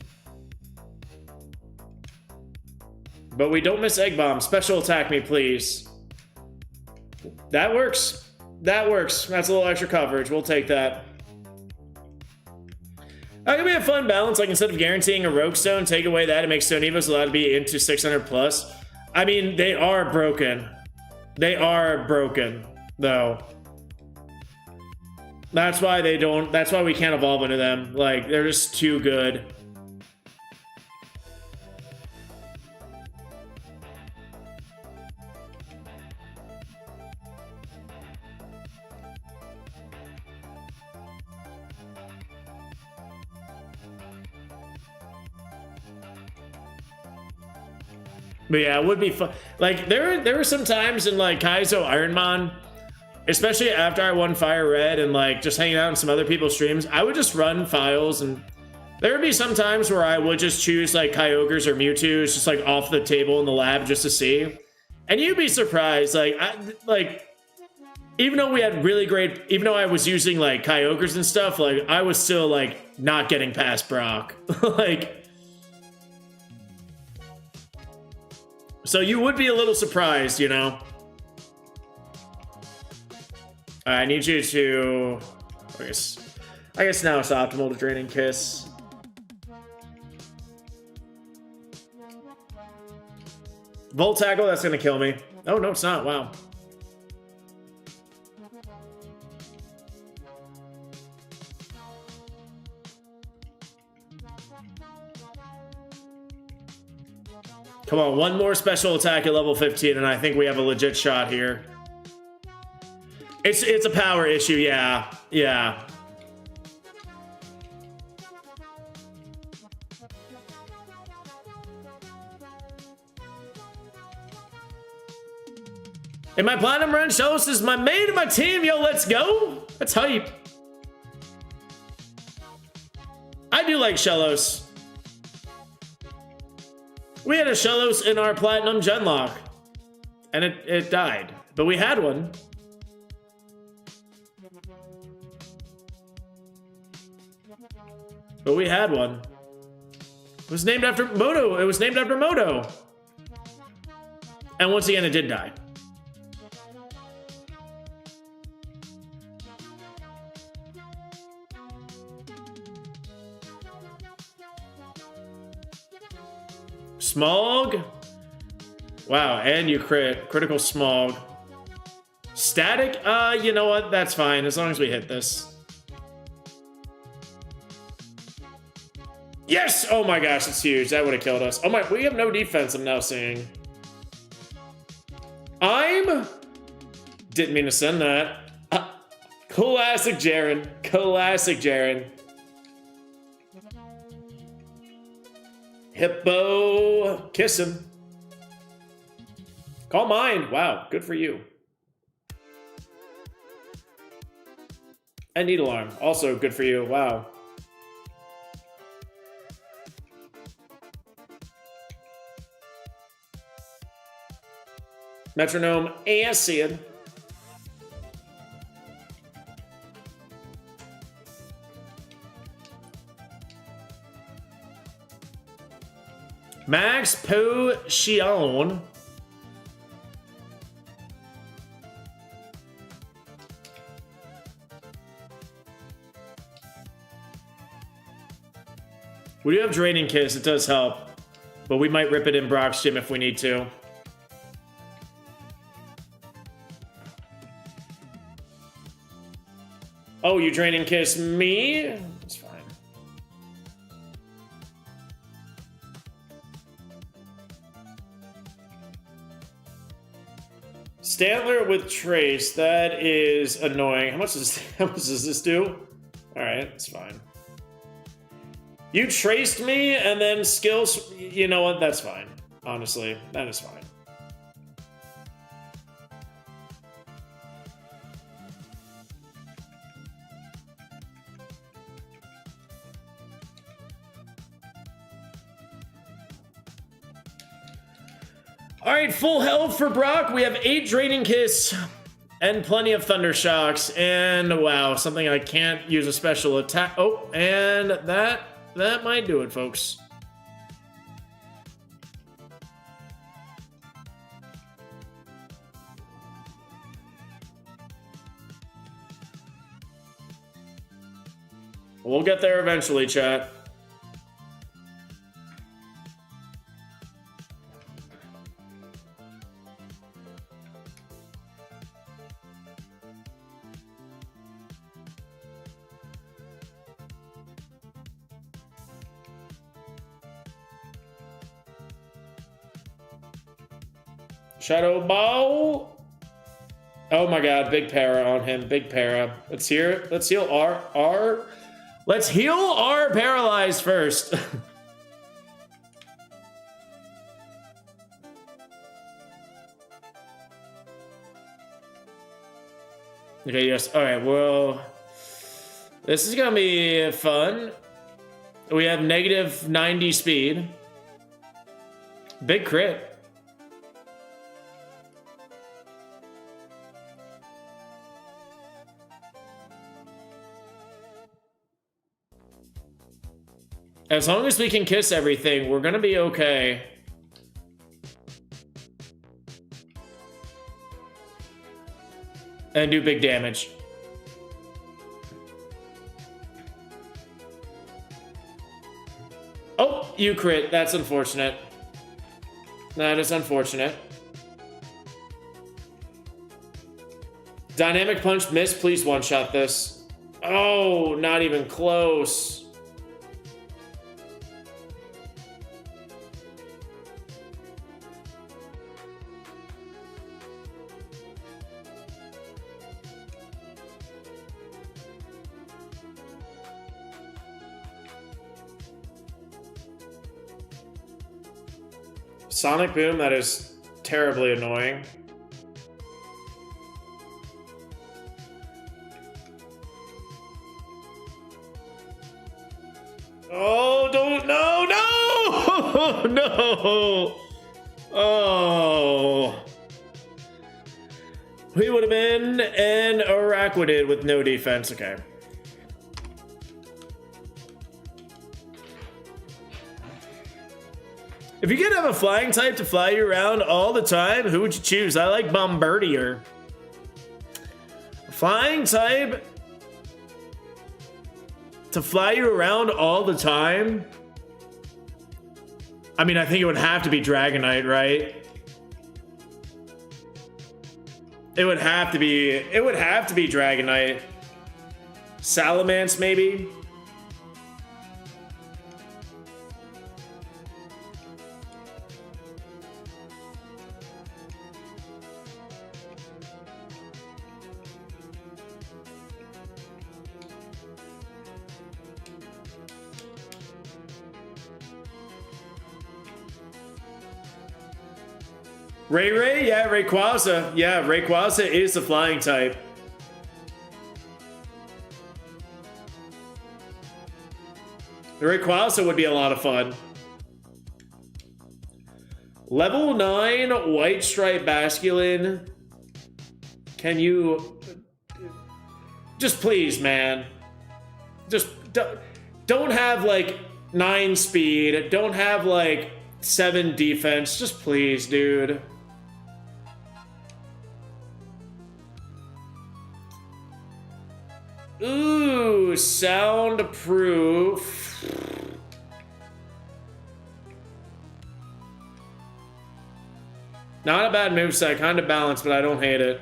But we don't miss Egg Bomb. Special attack me, please. That works. That works. That's a little extra coverage. We'll take that. That could be a fun balance. Like, instead of guaranteeing a Rogue Stone, take away that and make Stone Evos allowed to be into 600 plus. I mean, they are broken. They are broken, though. That's why they don't... That's why we can't evolve into them. Like, they're just too good. But yeah, it would be fun. Like, there were some times in, like, Kaizo Ironmon, especially after I won FireRed and, like, just hanging out in some other people's streams, I would just run files, and there would be some times where I would just choose, like, Kyogres or Mewtwo's just, like, off the table in the lab just to see. And you'd be surprised, like, even though we had really great, even though I was using, like, Kyogres and stuff, like, I was still, like, not getting past Brock. Like... So you would be a little surprised, you know? I need you to... I guess now it's optimal to Draining Kiss. Volt Tackle, that's gonna kill me. Oh, no, it's not. Wow. Come on, one more special attack at level 15, and I think we have a legit shot here. It's a power issue, yeah. Yeah. In my platinum run, Shellos is my main of my team. Yo, let's go. That's hype. I do like Shellos. We had a Shellos in our platinum genlock, and it died, but we had one. But we had one. It was named after Moto. It was named after Moto. And once again, it did die. Smog? Wow, and you critical Smog. Static? You know what? That's fine, as long as we hit this. Yes! Oh my gosh, it's huge. That would have killed us. Oh my, we have no defense, I'm now seeing. Didn't mean to send that. Classic Jaren. Classic Jaren. Hippo. Kiss him. Call mine. Wow, good for you. And Needle Arm. Also good for you. Wow. Metronome Acid. Max Potion. We do have Draining Kiss, it does help. But we might rip it in Brock's gym if we need to. Oh, you Draining Kiss me? It's fine. Stantler with Trace, that is annoying. How much does this do? Alright, it's fine. You traced me and then skills, you know what, that's fine. Honestly, that is fine. Alright, full health for Brock. We have 8 Draining Kiss and plenty of Thunder Shocks. And wow, something I can't use a special attack. Oh, and that might do it, folks. We'll get there eventually, chat. Shadow Ball. Oh my god, big para on him. Big para. Let's heal R. Let's heal R paralyzed first. Okay, yes. Alright, well. This is gonna be fun. We have negative 90 speed. Big crit. As long as we can kiss everything, we're gonna be okay. And do big damage. Oh, you crit. That's unfortunate. That is unfortunate. Dynamic Punch miss. Please one-shot this. Oh, not even close. Sonic Boom, that is terribly annoying. Oh, don't, no, no, no. Oh. We would have been an Araquanid with no defense, okay. If you could have a flying type to fly you around all the time, who would you choose? I like Bombardier. Flying type to fly you around all the time? I mean, I think it would have to be Dragonite, right? It would have to be Dragonite. Salamence, maybe? Ray, yeah, Rayquaza. Yeah, Rayquaza is the flying type. Rayquaza would be a lot of fun. Level 9 White Stripe Basculin. Can you... Just please, man. Just don't have, like, 9 speed. Don't have, like, 7 defense. Just please, dude. Ooh, soundproof. Not a bad moveset, kind of balanced, but I don't hate it.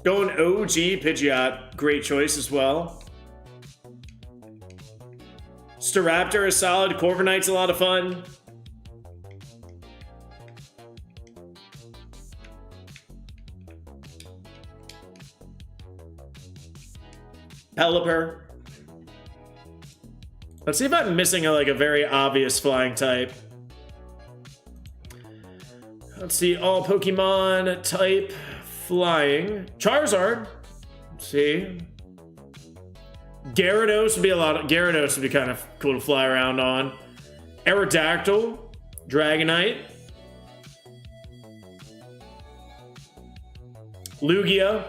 Going OG Pidgeot, great choice as well. Staraptor is solid. Corviknight's a lot of fun. Pelipper. Let's see if I'm missing a very obvious flying type. Let's see, all Pokemon type flying. Charizard. Let's see. Gyarados would be Gyarados would be kind of cool to fly around on. Aerodactyl. Dragonite. Lugia.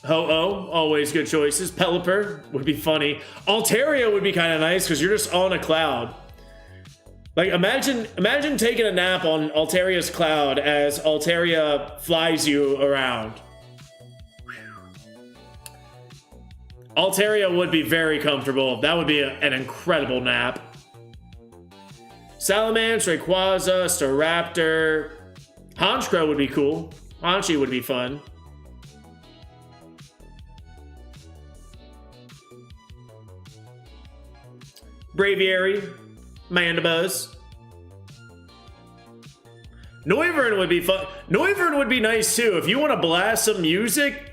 Ho-Oh, always good choices. Pelipper would be funny. Altaria would be kind of nice because you're just on a cloud. Like, imagine taking a nap on Altaria's cloud as Altaria flies you around. Altaria would be very comfortable. That would be an incredible nap. Salamence, Rayquaza, Staraptor. Honchkrow would be cool. Honchi would be fun. Braviary, Mandibuzz. Noivern would be fun. Noivern would be nice too. If you want to blast some music,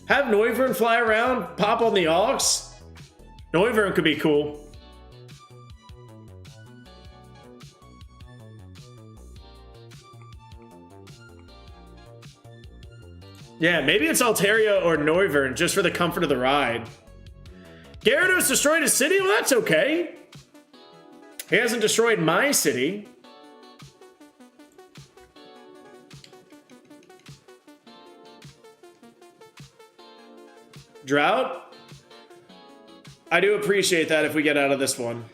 have Noivern fly around, pop on the aux. Noivern could be cool. Yeah, maybe it's Altaria or Noivern just for the comfort of the ride. Gyarados destroyed his city? Well, that's okay. He hasn't destroyed my city. Drought? I do appreciate that if we get out of this one.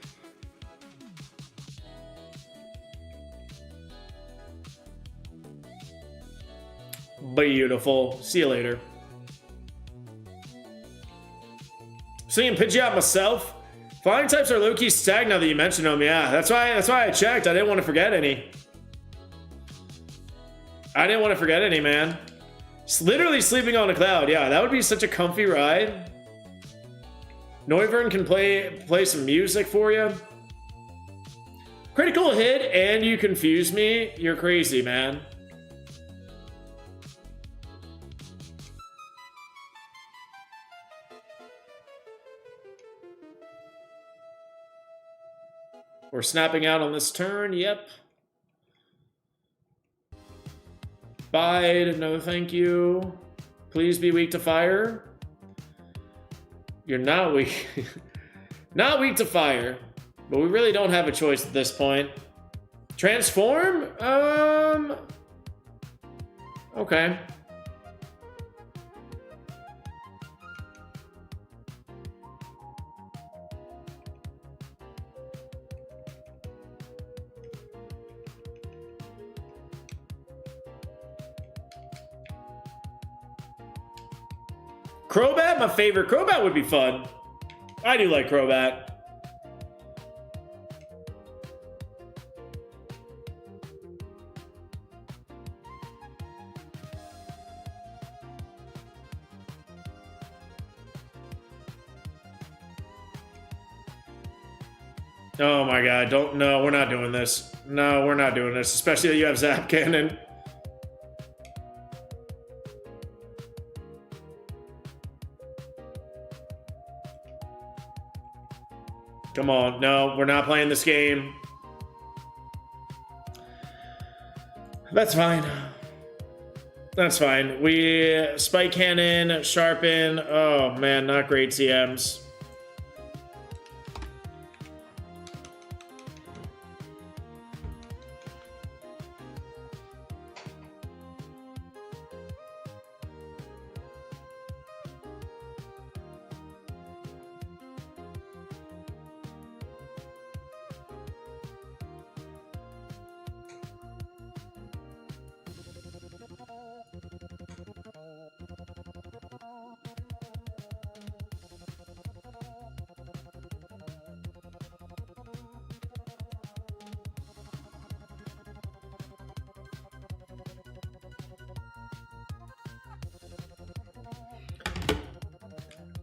Beautiful. See you later. Seeing Pidgeot myself. Flying types are low-key stacked now that you mentioned them. Yeah, that's why I checked. I didn't want to forget any. Man. Literally sleeping on a cloud. Yeah, that would be such a comfy ride. Noivern can play some music for you. Critical hit and you confuse me. You're crazy, man. We're snapping out on this turn. Yep. Bide. No, thank you. Please be weak to fire. You're not weak. Not weak to fire. But we really don't have a choice at this point. Transform? Okay. Crobat, my favorite. Crobat would be fun. I do like Crobat. Oh my god, no, we're not doing this. No, we're not doing this, especially that you have Zap Cannon. Come on, no, we're not playing this game. That's fine. That's fine. We spike cannon, sharpen. Oh man, not great CMs.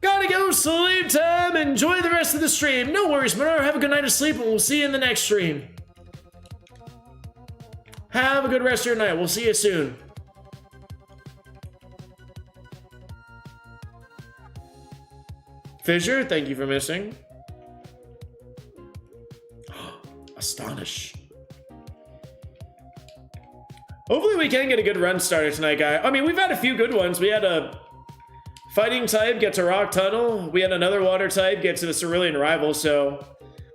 Gotta go, sleep time. Enjoy the rest of the stream. No worries, Monaro. Have a good night of sleep, and we'll see you in the next stream. Have a good rest of your night. We'll see you soon. Fissure, thank you for missing. Astonish. Hopefully we can get a good run started tonight, guy. I mean, we've had a few good ones. We had a fighting type get to Rock Tunnel. We had another water type get to the Cerulean Rival, so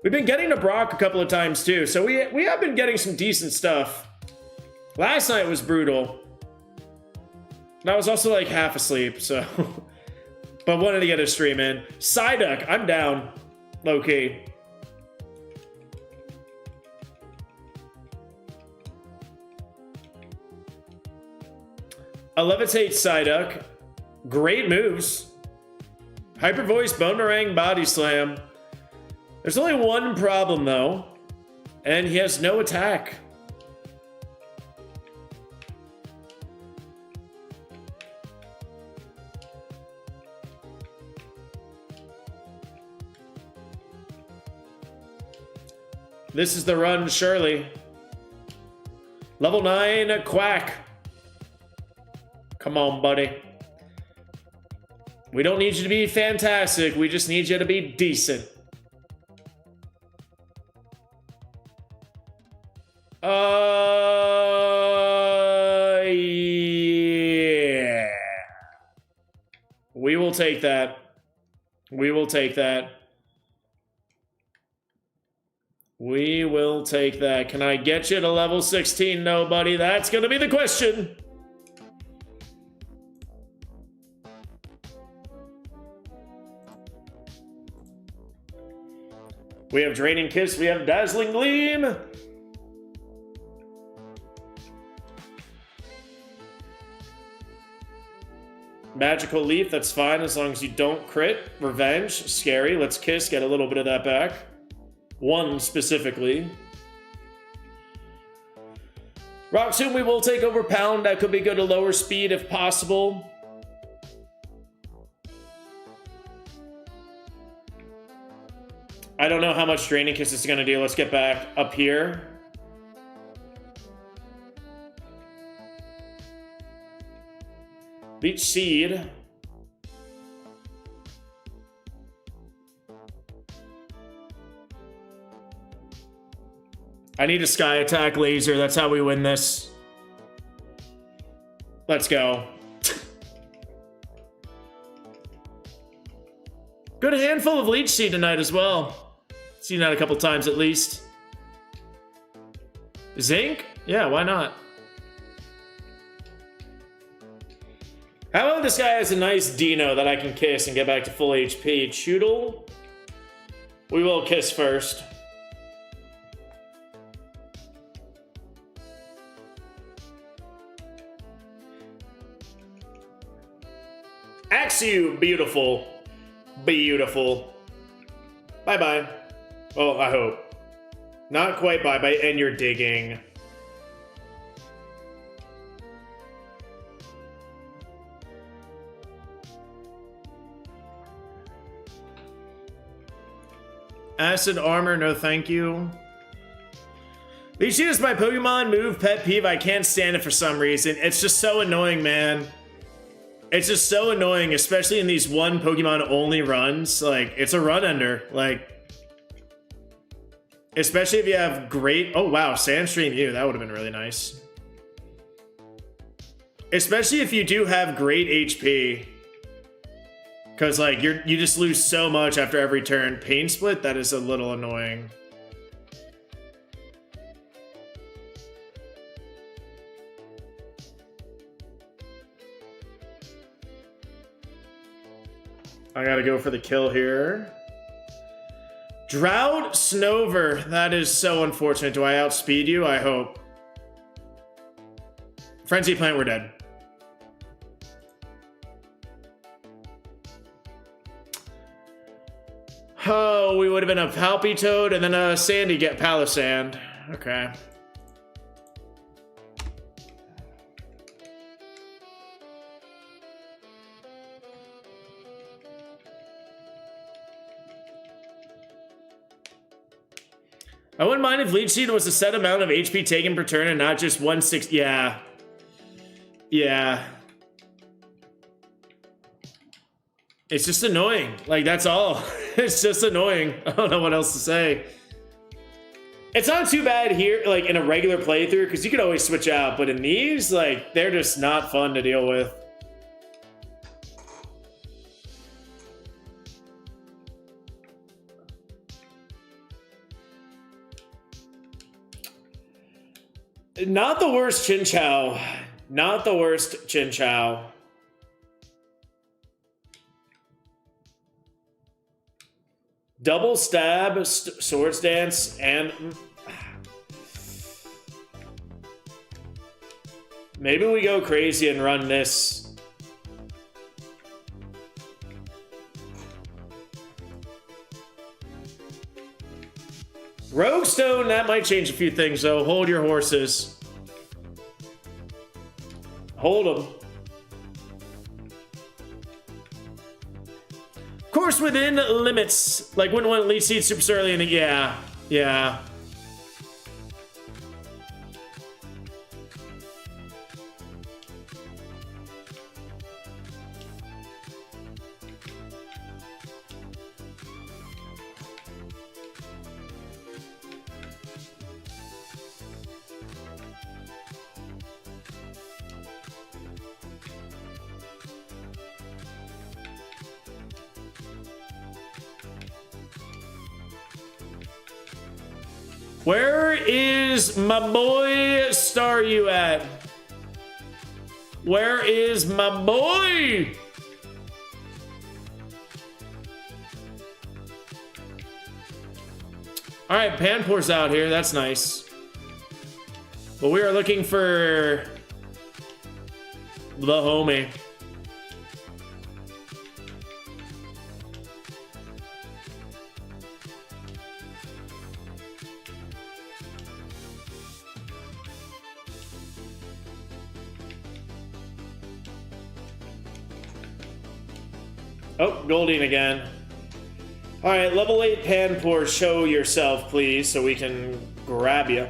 we've been getting to Brock a couple of times too. So we have been getting some decent stuff. Last night was brutal. And I was also like half asleep, so but wanted to get a stream in. Psyduck, I'm down. Low key. A Levitate Psyduck. Great moves. Hyper Voice, Boomerang, Body Slam. There's only one problem though, and he has no attack. This is the run, surely. Level 9, Quack. Come on, buddy. We don't need you to be fantastic. We just need you to be decent. Yeah. We will take that. We will take that. We will take that. Can I get you to level 16? No, buddy. That's going to be the question. We have Draining Kiss. We have Dazzling Gleam. Magical Leaf. That's fine as long as you don't crit. Revenge. Scary. Let's Kiss. Get a little bit of that back. One specifically. Rock Tomb, we will take over Pound. That could be good to lower speed if possible. I don't know how much Draining Kiss is going to do. Let's get back up here. Leech Seed. I need a Sky Attack Laser. That's how we win this. Let's go. Good handful of Leech Seed tonight as well. Seen that a couple times at least. Zinc? Yeah, why not? How about this guy has a nice Dino that I can kiss and get back to full HP? Choodle? We will kiss first. Axew, beautiful. Beautiful. Bye-bye. Well, I hope. Not quite bye-bye, and you're digging. Acid Armor, no thank you. Leech Seed is my Pokemon move pet peeve. I can't stand it for some reason. It's just so annoying, man. It's just so annoying, especially in these one Pokemon only runs. Like, it's a run ender. Like, especially if you have great... Oh, wow. Sandstream U. That would have been really nice. Especially if you do have great HP. Because, like, you just lose so much after every turn. Pain Split, that is a little annoying. I gotta go for the kill here. Drought Snover. That is so unfortunate. Do I outspeed you? I hope. Frenzy Plant, we're dead. Oh, we would have been a Palpitoad and then a Sandy get Palisand. Okay. I wouldn't mind if Leech Seed was a set amount of HP taken per turn and not just 160. Yeah. Yeah. It's just annoying. Like, that's all. It's just annoying. I don't know what else to say. It's not too bad here, like, in a regular playthrough, because you can always switch out. But in these, like, they're just not fun to deal with. Not the worst Chinchou. Not the worst Chinchou. Double Stab, Swords Dance, and... Maybe we go crazy and run this. Rogue Stone, that might change a few things, though. Hold your horses. Hold them. Of course, within limits. Like, wouldn't want to lead seed super early in the... Yeah. Yeah. Where is my boy Staryu at? Where is my boy? All right, Panpour's out here. That's nice. But we are looking for the homie. Oh, Goldeen again. All right, level 8 Panpour, show yourself, please, so we can grab you.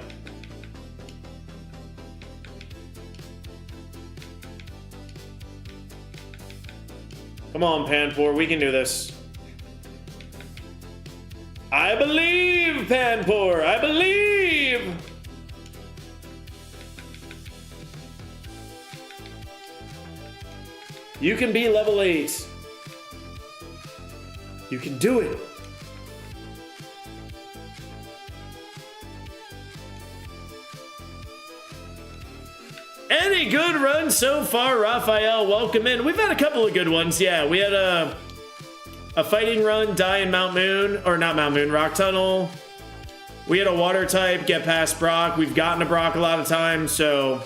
Come on, Panpour, we can do this. I believe, Panpour, I believe! You can be level 8. You can do it. Any good run so far, Raphael? Welcome in. We've had a couple of good ones. Yeah, we had a fighting run, die in Mount Moon, or not Mount Moon, Rock Tunnel. We had a water type, get past Brock. We've gotten to Brock a lot of times, so...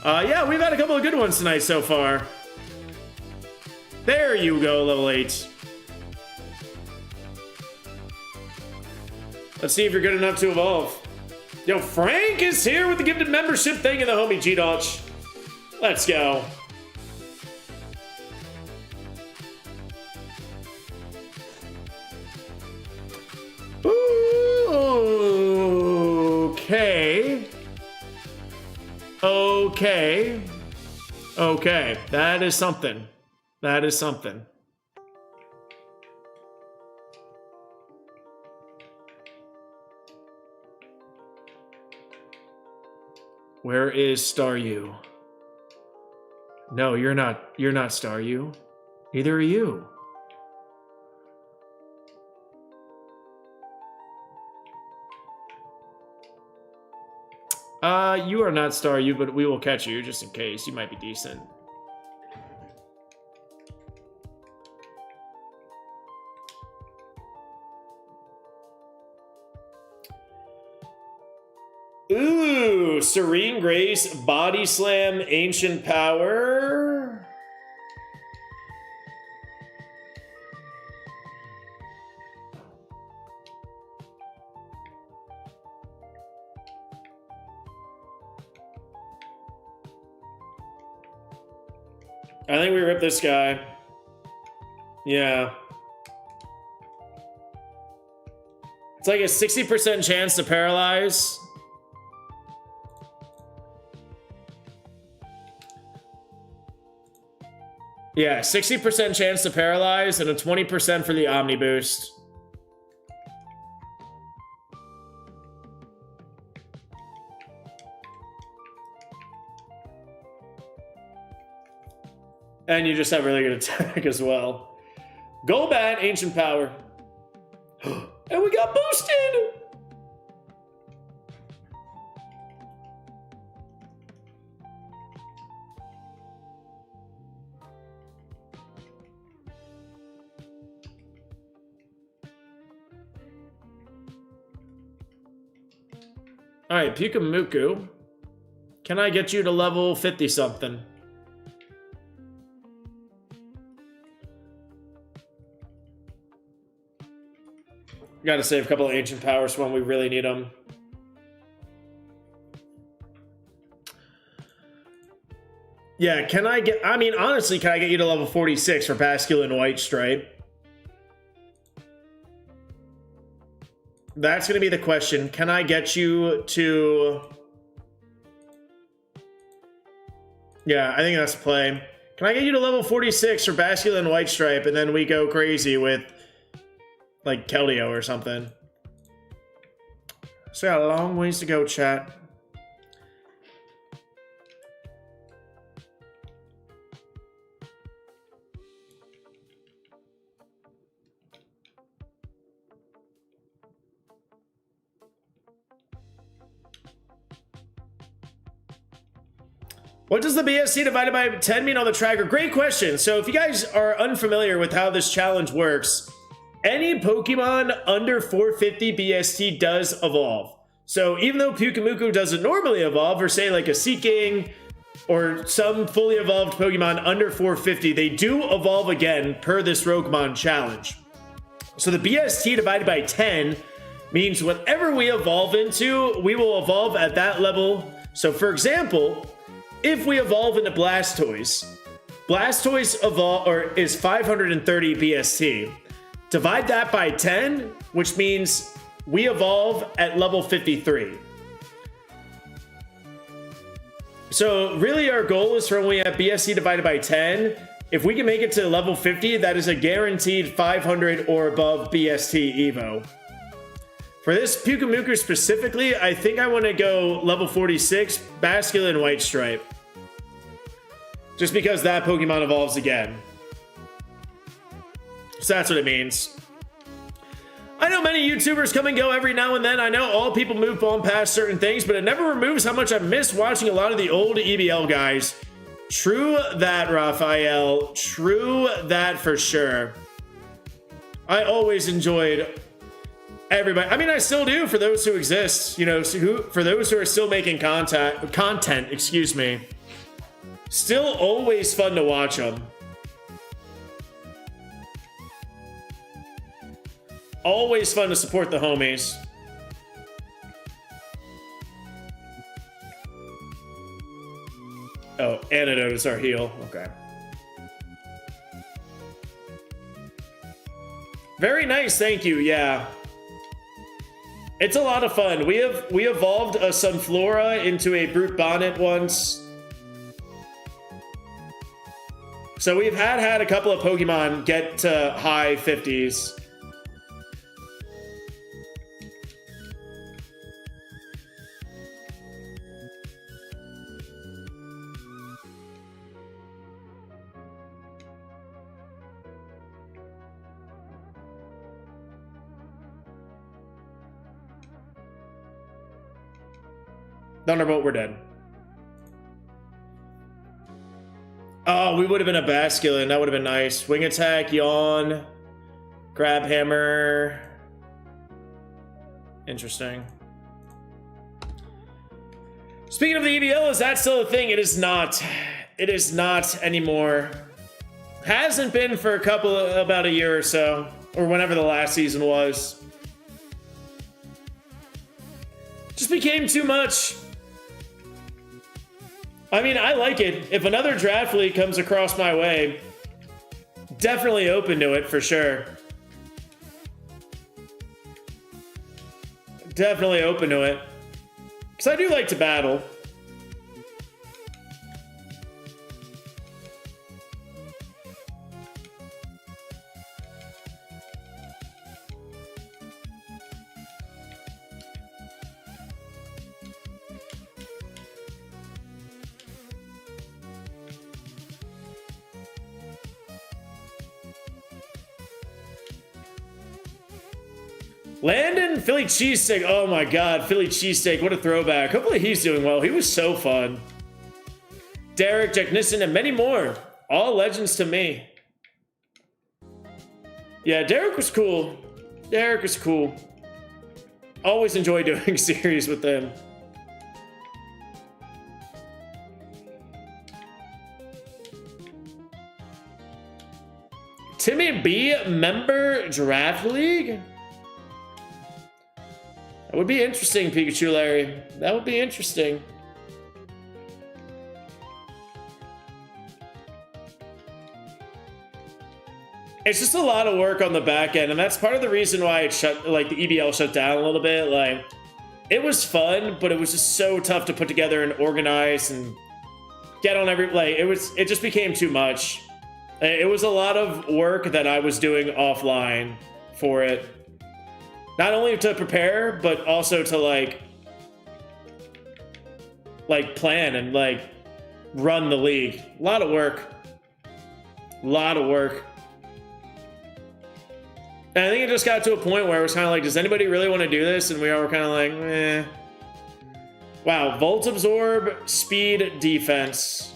yeah, we've had a couple of good ones tonight so far. There you go, level 8. Let's see if you're good enough to evolve. Yo, Frank is here with the gifted membership. Thank you, the homie G-Dodge. Let's go. Ooh, okay. Okay. Okay. That is something. That is something. Where is Staryu? No, you're not. You're not Star You. Neither are you. You are not Star You, but we will catch you just in case. You might be decent. Ooh, Serene Grace, Body Slam, Ancient Power. I think we ripped this guy. Yeah. It's like a 60% chance to paralyze. Yeah, 60% chance to paralyze and a 20% for the Omni Boost. And you just have really good attack as well. Golbat, Ancient Power. And we got boosted! Alright, Pyukumuku. Can I get you to level 50 something? Gotta save a couple of Ancient Powers when we really need them. Yeah, can I get... I mean, honestly, can I get you to level 46 for Basculin White Stripe? That's going to be the question. Can I get you to... Yeah, I think that's the play. Can I get you to level 46 for Basculin White Stripe, and then we go crazy with, like, Keldeo or something? So, got a long ways to go, chat. What does the BSC divided by 10 mean on the tracker? Great question. So if you guys are unfamiliar with how this challenge works, any Pokemon under 450 BST does evolve. So even though Pyukumuku doesn't normally evolve, or say like a Seeking or some fully evolved Pokemon under 450, they do evolve again per this Roguemon challenge. So the BST divided by 10 means whatever we evolve into, we will evolve at that level. So for example, if we evolve into Blastoise, Blastoise is 530 BST. Divide that by 10, which means we evolve at level 53. So really our goal is for when we have BST divided by 10, if we can make it to level 50, that is a guaranteed 500 or above BST Evo. For this Pyukumuku specifically, I think I want to go level 46, Basculin White Stripe. Just because that Pokemon evolves again. So that's what it means. I know many YouTubers come and go every now and then. I know all people move on past certain things, but it never removes how much I miss watching a lot of the old EBL guys. True that, Raphael. True that for sure. I always enjoyed everybody. I mean, I still do for those who exist. You know, for those who are still making content, excuse me. Still always fun to watch them. Always fun to support the homies. Oh, Antidote is our heal. Okay. Very nice, thank you, yeah. It's a lot of fun. We evolved a Sunflora into a Brute Bonnet once. So we've had a couple of Pokemon get to high 50s. Thunderbolt, we're dead. Oh, we would have been a Basculin. That would have been nice. Wing attack, yawn, grab hammer. Interesting. Speaking of the EBL, is that still a thing? It is not. It is not anymore. Hasn't been for about a year or so, or whenever the last season was. Just became too much. I mean, I like it. If another draft league comes across my way, definitely open to it for sure. Definitely open to it. Because I do like to battle. Landon, Philly cheesesteak. Oh my god, Philly cheesesteak. What a throwback. Hopefully he's doing well. He was so fun. Derek, Jack Nissen, and many more. All legends to me. Yeah, Derek was cool. Derek was cool. Always enjoy doing series with them. Timmy B member draft league? That would be interesting, Pikachu Larry. That would be interesting. It's just a lot of work on the back end, and that's part of the reason why it shut, like the EBL shut down a little bit. Like, it was fun, but it was just so tough to put together and organize and get on every, like, it just became too much. It was a lot of work that I was doing offline for it. Not only to prepare, but also to like plan and like run the league. A lot of work. A lot of work. And I think it just got to a point where it was kind of like, does anybody really want to do this? And we all were kind of like, eh. Wow, Volt Absorb, Speed, Defense.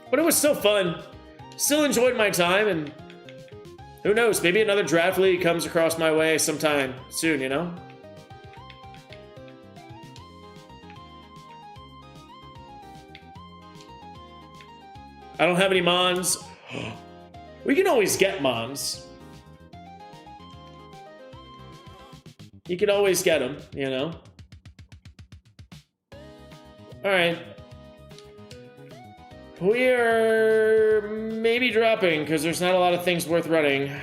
But it was still fun. Still enjoyed my time, and who knows, maybe another draft league comes across my way sometime soon, you know? I don't have any Mons. We can always get Mons. You can always get them, you know? All right. We are maybe dropping because there's not a lot of things worth running.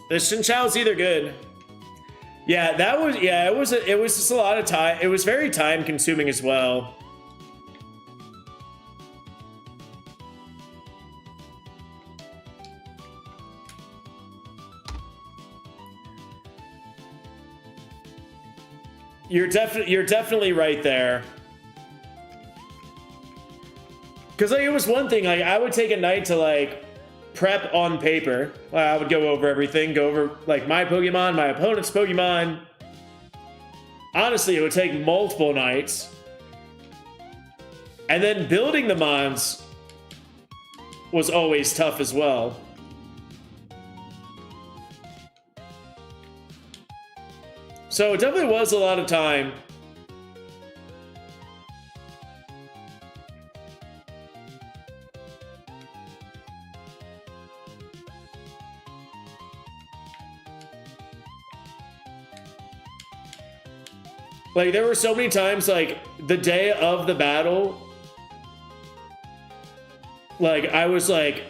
The Shinchao's either good. Yeah, that was, yeah, it was just a lot of time. It was very time consuming as well. You're definitely right there. Because like, it was one thing, like I would take a night to like prep on paper. I would go over everything, go over like my Pokemon, my opponent's Pokemon. Honestly, it would take multiple nights. And then building the Mons was always tough as well. So it definitely was a lot of time. Like, there were so many times, like, the day of the battle, like, I was, like,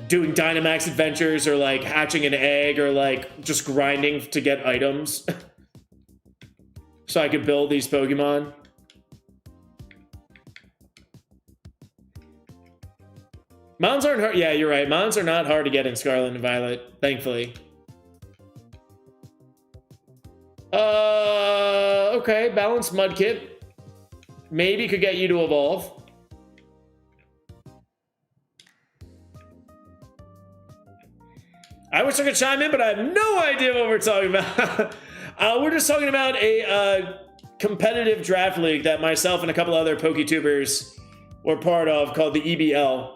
doing Dynamax adventures or, like, hatching an egg or, like, just grinding to get items so I could build these Pokemon. Mons aren't hard. Yeah, you're right. Mons are not hard to get in Scarlet and Violet, thankfully. Okay, balanced Mudkip. maybe could get you to evolve. I wish I could chime in, but I have no idea what we're talking about. We're just talking about a competitive draft league that myself and a couple other PokeTubers were part of called the EBL.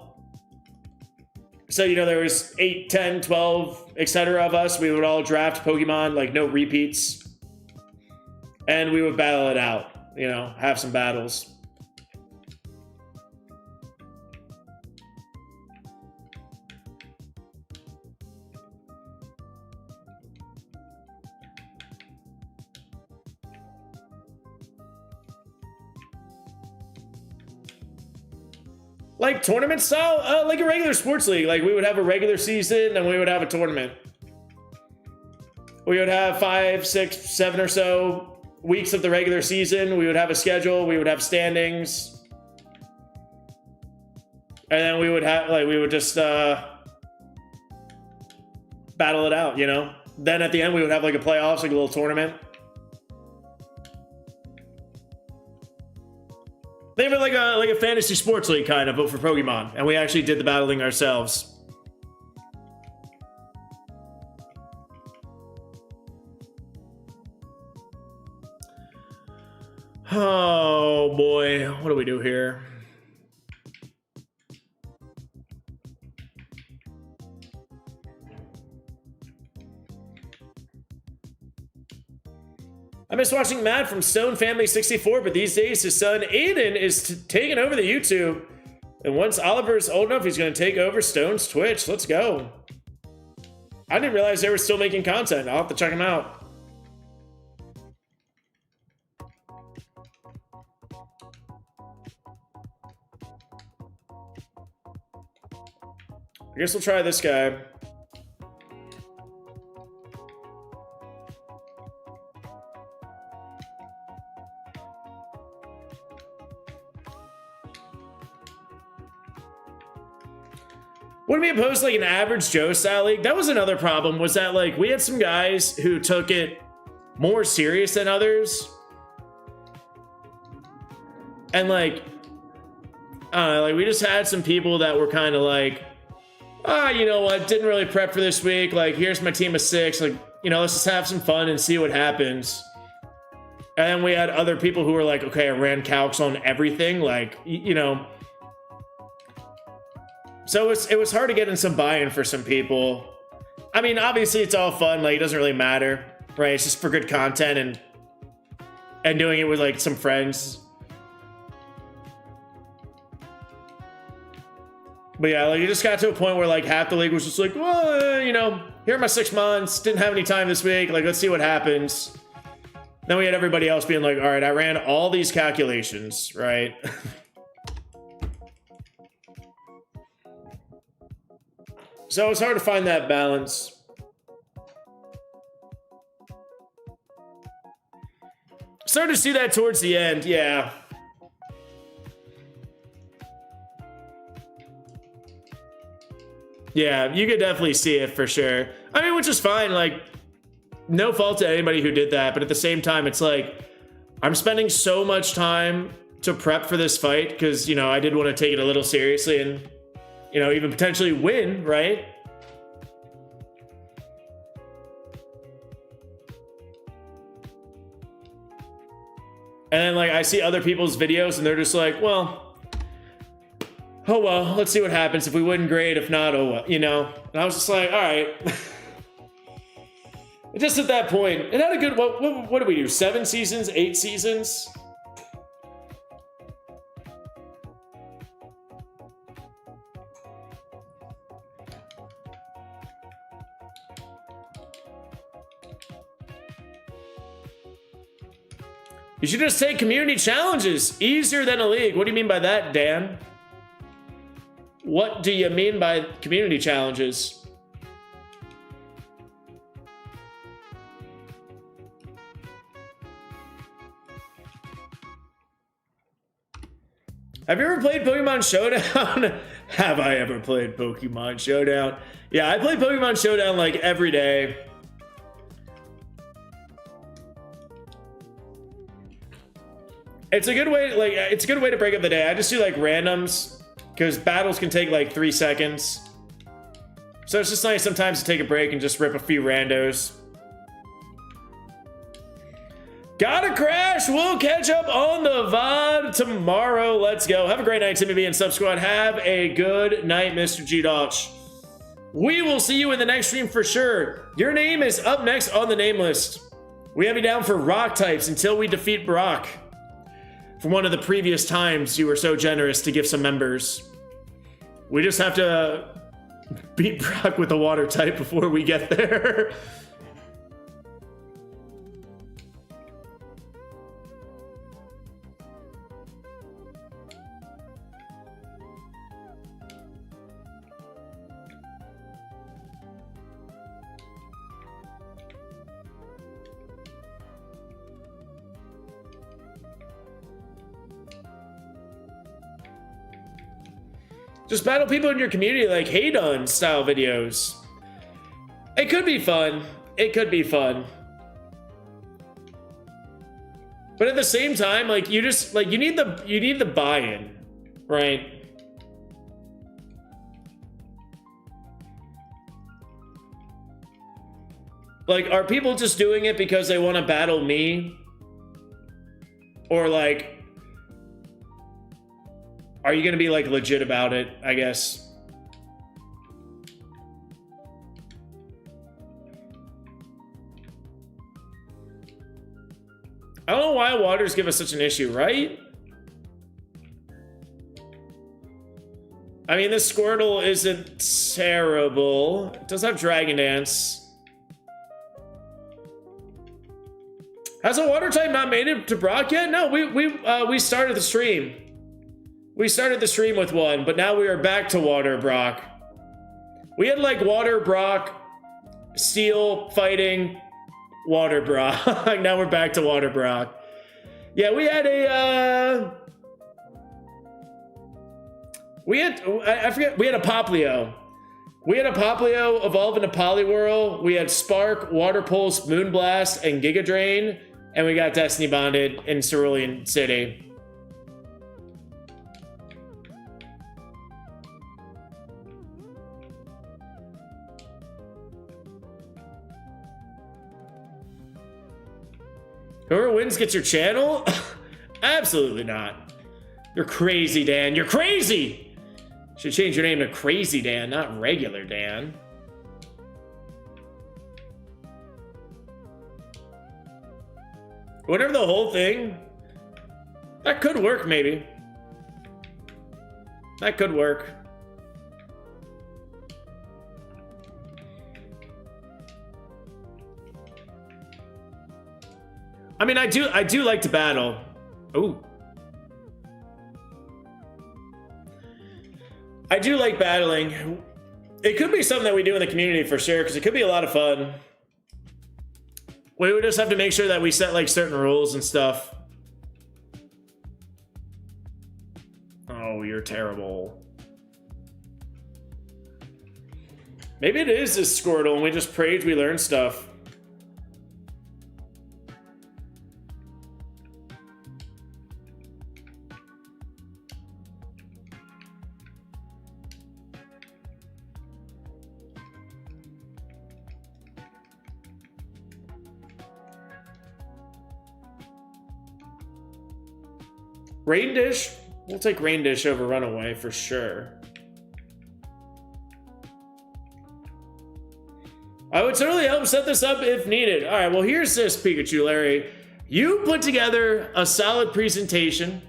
So, you know, there was 8, 10, 12, etc. of us. We would all draft Pokemon, like no repeats. And we would battle it out, you know, have some battles. Like tournament style, like a regular sports league. Like we would have a regular season and we would have a tournament. We would have 5, 6, 7 or so weeks of the regular season. We would have a schedule. We would have standings. And then we would have, like, we would just battle it out, you know? Then at the end, we would have like a playoffs, like a little tournament. They have like a fantasy sports league kind of, but for Pokemon. And we actually did the battling ourselves. Oh boy, what do we do here? I miss watching Matt from Stone Family 64, but these days his son Aiden is taking over the YouTube. And once Oliver's old enough, he's going to take over Stone's Twitch. Let's go. I didn't realize they were still making content. I'll have to check them out. I guess we'll try this guy. Wouldn't we oppose like an average Joe style league? That was another problem, was that like we had some guys who took it more serious than others. And like, like we just had some people that were kind of like, you know what, didn't really prep for this week. Like, here's my team of 6. Like, you know, let's just have some fun and see what happens. And then we had other people who were like, okay, I ran calcs on everything. Like, you know. So it was hard to get in some buy-in for some people. I mean, obviously it's all fun. Like, it doesn't really matter, right? It's just for good content and doing it with like some friends. But yeah, like it just got to a point where like half the league was just like, well, you know, here are my 6 months. Didn't have any time this week. Like, let's see what happens. Then we had everybody else being like, all right, I ran all these calculations, right? So it's hard to find that balance. Started to see that towards the end, yeah. Yeah, you could definitely see it for sure. I mean, which is fine, like, no fault to anybody who did that, but at the same time, it's like, I'm spending so much time to prep for this fight, because, you know, I did want to take it a little seriously and, you know, even potentially win, right? And then, like, I see other people's videos, and they're just like, well, oh, well, let's see what happens. If we win, great. If not, oh, well, you know? And I was just like, all right. Just at that point, it had a good, what did we do? 7 seasons? 8 seasons? You should just take community challenges. Easier than a league. What do you mean by that, Dan? What do you mean by community challenges? Have you ever played Pokemon Showdown? Have I ever played Pokemon Showdown? Yeah, I play Pokemon Showdown like every day. It's a good way, like, it's a good way to break up the day. I just do like randoms because battles can take like 3 seconds. So it's just nice sometimes to take a break and just rip a few randos. Gotta crash. We'll catch up on the VOD tomorrow. Let's go. Have a great night, Timmy B and Sub Squad. Have a good night, Mr. G Dodge. We will see you in the next stream for sure. Your name is up next on the name list. We have you down for rock types until we defeat Brock. From one of the previous times you were so generous to give some members. We just have to beat Brock with a water type before we get there. Just battle people in your community like hate on style videos. It could be fun. It could be fun. But at the same time, like you just like you need the buy-in, right? Like, are people just doing it because they want to battle me? Or like, are you going to be, like, legit about it, I guess? I don't know why waters give us such an issue, right? I mean, this Squirtle isn't terrible. It does have Dragon Dance. Has a water type not made it to Brock yet? No, we started the stream. We started the stream with one, but now we are back to Water Brock. We had like Water Brock, Steel, Fighting, Water Brock. Now we're back to Water Brock. Yeah, we had a, I forget, we had a Poplio. We had a Poplio evolve into Poliwhirl. We had Spark, Water Pulse, Moonblast, and Giga Drain. And we got Destiny Bonded in Cerulean City. Whoever wins gets your channel? Absolutely not. You're crazy, Dan. You're crazy! Should change your name to Crazy Dan, not Regular Dan. Whatever the whole thing, that could work, maybe. That could work. I mean, I do like to battle. Ooh. I do like battling. It could be something that we do in the community for sure, because it could be a lot of fun. We would just have to make sure that we set like certain rules and stuff. Oh, you're terrible. Maybe it is this Squirtle and we just prayed we learned stuff. Rain Dish? We'll take Rain Dish over Runaway for sure. I would certainly help set this up if needed. All right, well, here's this, Pikachu Larry. You put together a solid presentation.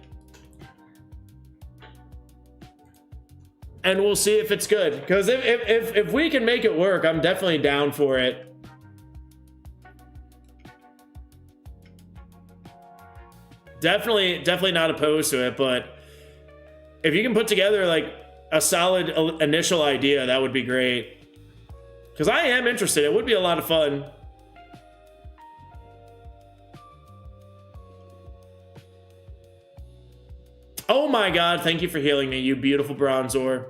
And we'll see if it's good. Because if we can make it work, I'm definitely down for it. Definitely not opposed to it, but if you can put together like a solid initial idea, that would be great. Because I am interested. It would be a lot of fun. Oh my god, thank you for healing me, you beautiful Bronzor.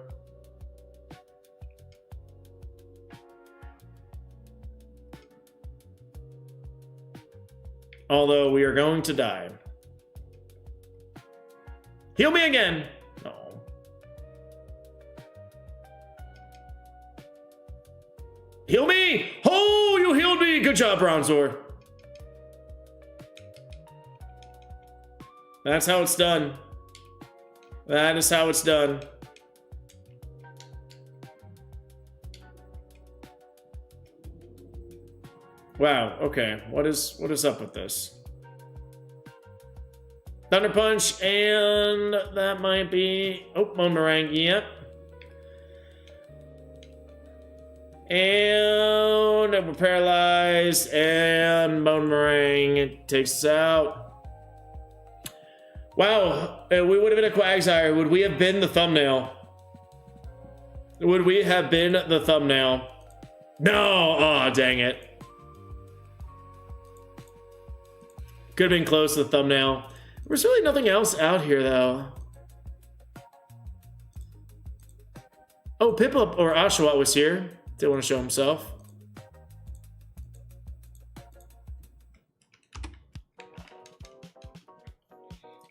Although we are going to die. Heal me again. Oh. Heal me! Oh, you healed me! Good job, Bronzor. That's how it's done. That is how it's done. Wow, okay. What is up with this? Thunder Punch, and that might be... Oh, Boomerang, yep. And we're paralyzed, and Boomerang takes us out. Wow, we would have been a Quagsire. Would we have been the thumbnail? Would we have been the thumbnail? No! Oh, dang it. Could have been close to the thumbnail. There's really nothing else out here, though. Oh, Piplup or Oshawott was here. Didn't want to show himself.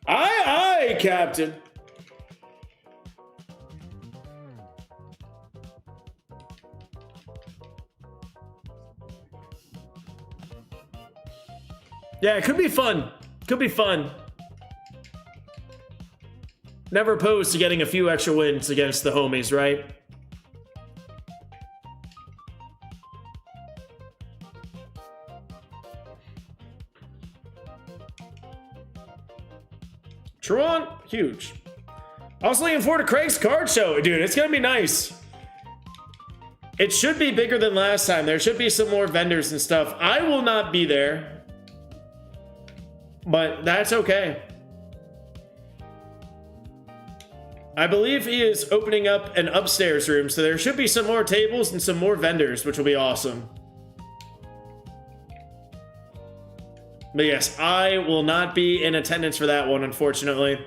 Aye, aye, Captain. Yeah, it could be fun. Could be fun. Never opposed to getting a few extra wins against the homies, right? Tron, huge. Also looking forward to Craig's card show. Dude, it's gonna be nice. It should be bigger than last time. There should be some more vendors and stuff. I will not be there. But that's okay. I believe he is opening up an upstairs room, so there should be some more tables and some more vendors, which will be awesome. But yes, I will not be in attendance for that one, unfortunately.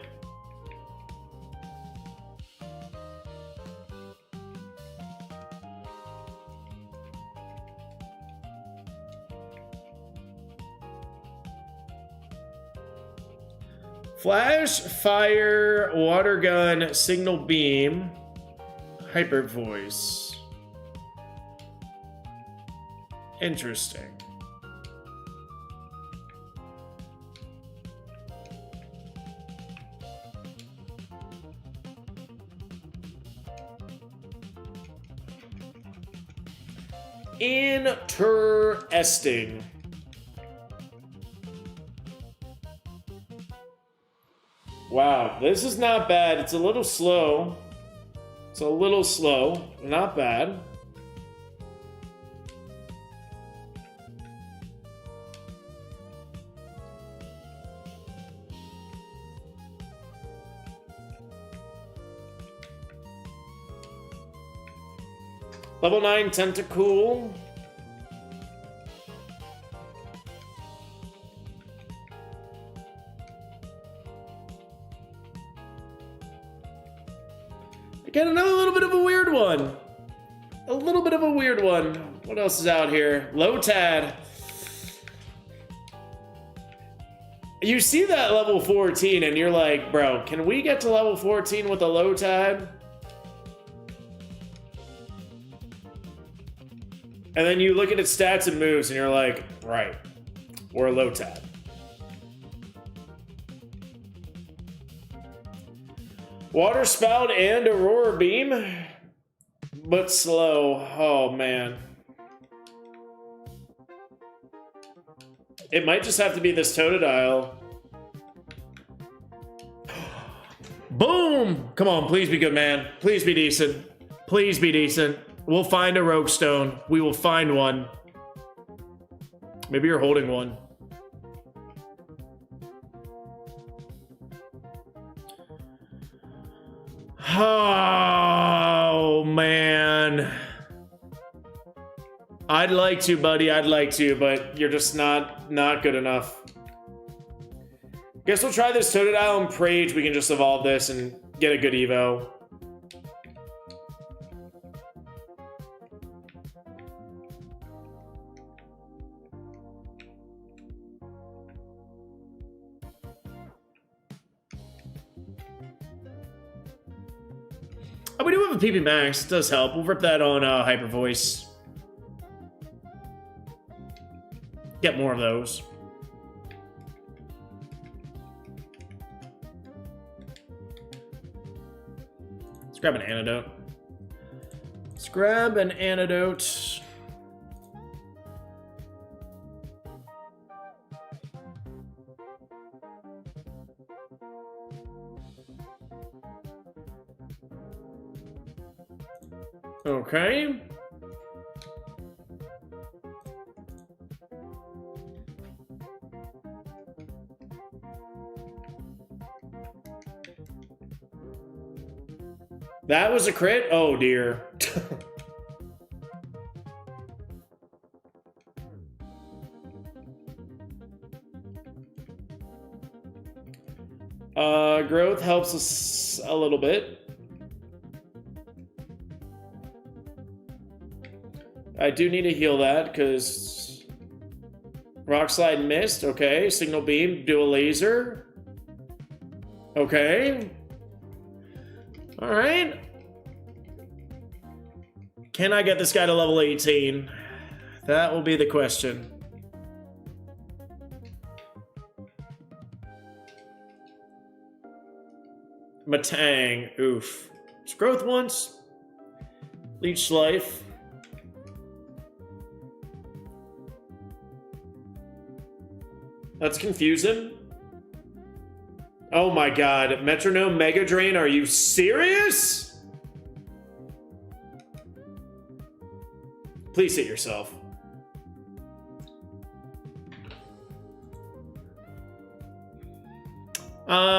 Flash, fire, water gun, signal beam, hyper voice. Interesting. Interesting. Wow, this is not bad. It's a little slow. It's a little slow. Not bad. Level 9 Tentacool. Again, another little bit of a weird one. A little bit of a weird one. What else is out here? Lotad. You see that level 14 and you're like, bro, can we get to level 14 with a Lotad? And then you look at its stats and moves and you're like, right, we're a Lotad. Water Spout and Aurora Beam, but slow. Oh, man. It might just have to be this Totodile. Boom! Come on, please be good, man. Please be decent. Please be decent. We'll find a Rogue Stone. We will find one. Maybe you're holding one. Oh, man. I'd like to, buddy. I'd like to, but you're just not good enough. Guess we'll try this Totodile and Prage. We can just evolve this and get a good Evo. we do have a PP Max. It does help. We'll rip that on Hyper Voice. Get more of those. Let's grab an antidote. Let's grab an antidote. Okay. That was a crit? Oh dear. Growth helps us a little bit. I do need to heal that because Rock Slide missed. Okay, Signal Beam, do a laser. Okay. All right. Can I get this guy to level 18? That will be the question. Matang, oof. It's growth once. Leech Life. Let's confuse him. Oh my god. Metronome Mega Drain, are you serious? Please hit yourself.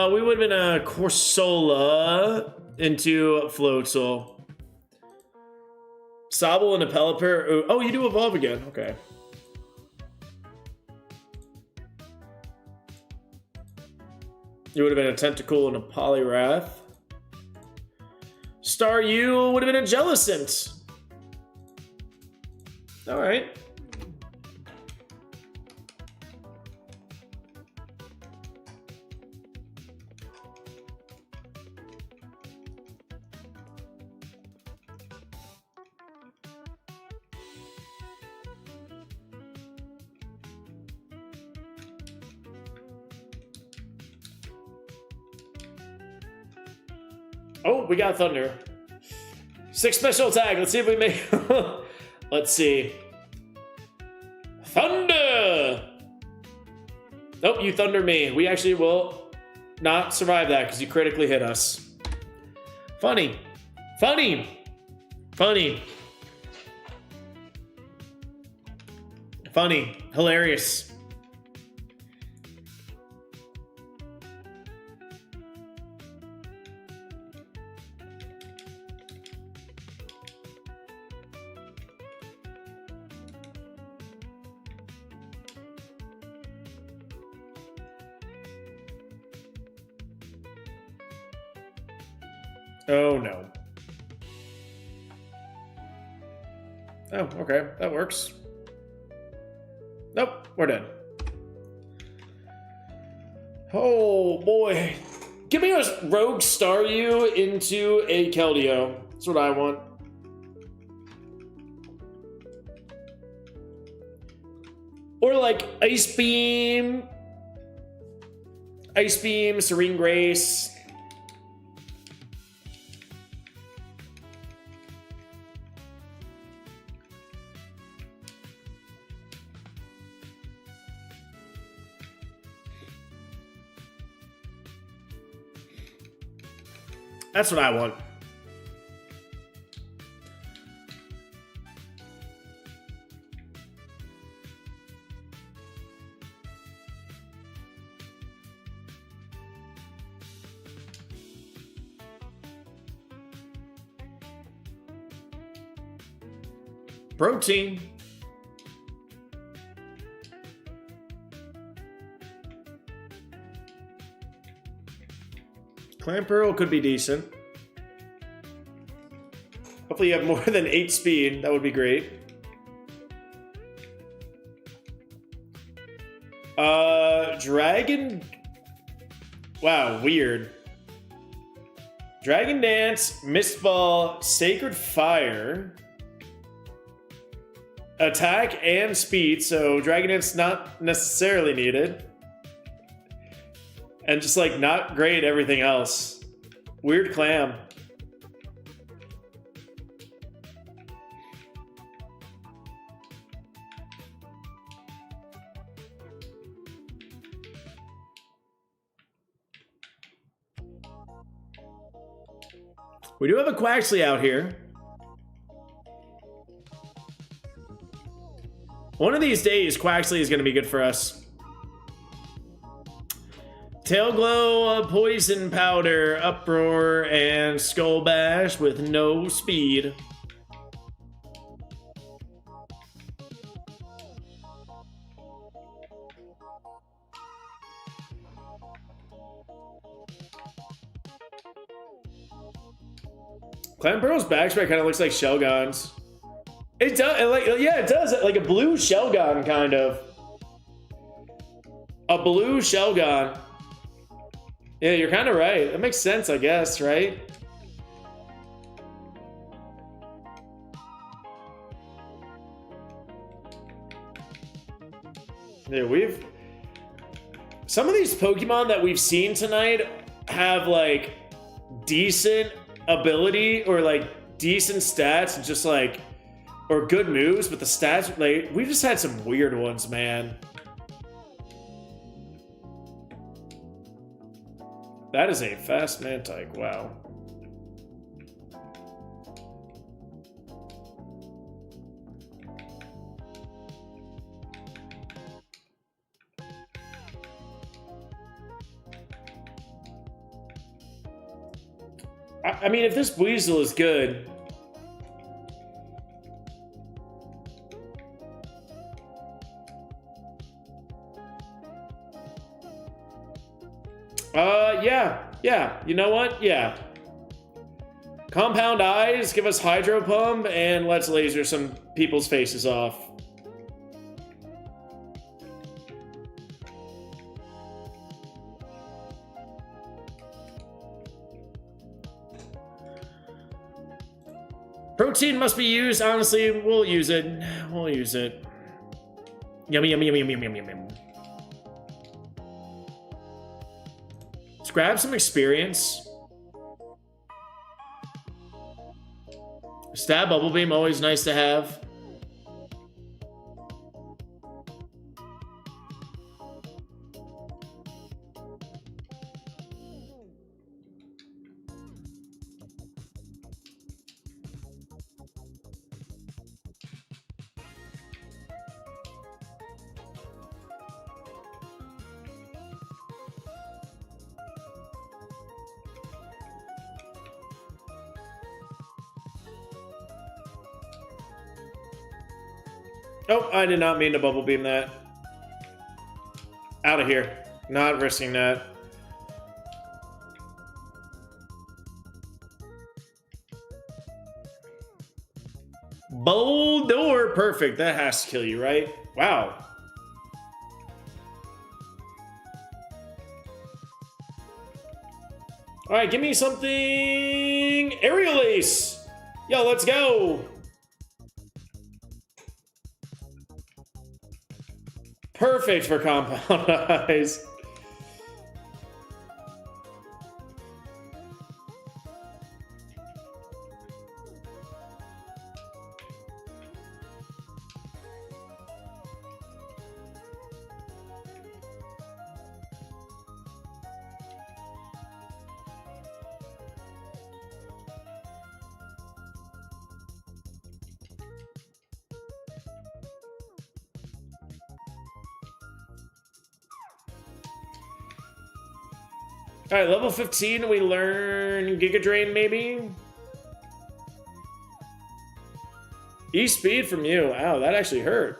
We would have been a Corsola into Floatzel. Sobble and a Pelipper. Oh, you do evolve again. Okay. You would have been a Tentacool and a Poliwrath. Staryu would have been a Jellicent. All right. Oh, we got Thunder. 6 special attack. Let's see if we make... Let's see. Thunder! Nope, you thunder me. We actually will not survive that because you critically hit us. Funny. Funny. Funny. Funny. Hilarious. Oh, no. Oh, okay. That works. Nope. We're done. Oh, boy. Give me a Rogue Staryu into a Keldeo. That's what I want. Or like Ice Beam. Ice Beam, Serene Grace. That's what I want. Protein. Clamperl could be decent. Hopefully you have more than 8 speed. That would be great. Dragon... Wow, weird. Dragon Dance, Mist Ball, Sacred Fire, attack and speed, so Dragon Dance not necessarily needed. And just like not great everything else. Weird clam. We do have a Quaxley out here. One of these days, Quaxley is going to be good for us. Tail Glow, Poison Powder, Uproar, and Skull Bash with no speed. Clamperl's backspray kind of looks like Shelgon's. It does, like, yeah, it does. Like a blue Shelgon, kind of. A blue Shelgon. Yeah, you're kind of right. That makes sense, I guess, right? Yeah, some of these Pokemon that we've seen tonight have like decent ability or like decent stats, just like, or good moves, but the stats, like, we've just had some weird ones, man. That is a fast Mantike, wow. I mean, if this Weasel is good... Yeah, you know what? Yeah. Compound Eyes, give us Hydro Pump, and let's laser some people's faces off. Protein must be used, honestly, we'll use it. We'll use it. Yummy, yummy, yummy, yummy, yummy, yummy. Let's grab some experience. Stab Bubble Beam, always nice to have. Oh, I did not mean to Bubble Beam that. Out of here. Not risking that. Boldor, perfect. That has to kill you, right? Wow. All right, give me something. Aerial Ace. Yo, let's go. Perfect for Compound Eyes. All right, level 15, we learn Giga Drain, maybe? E-Speed from you. Ow, that actually hurt.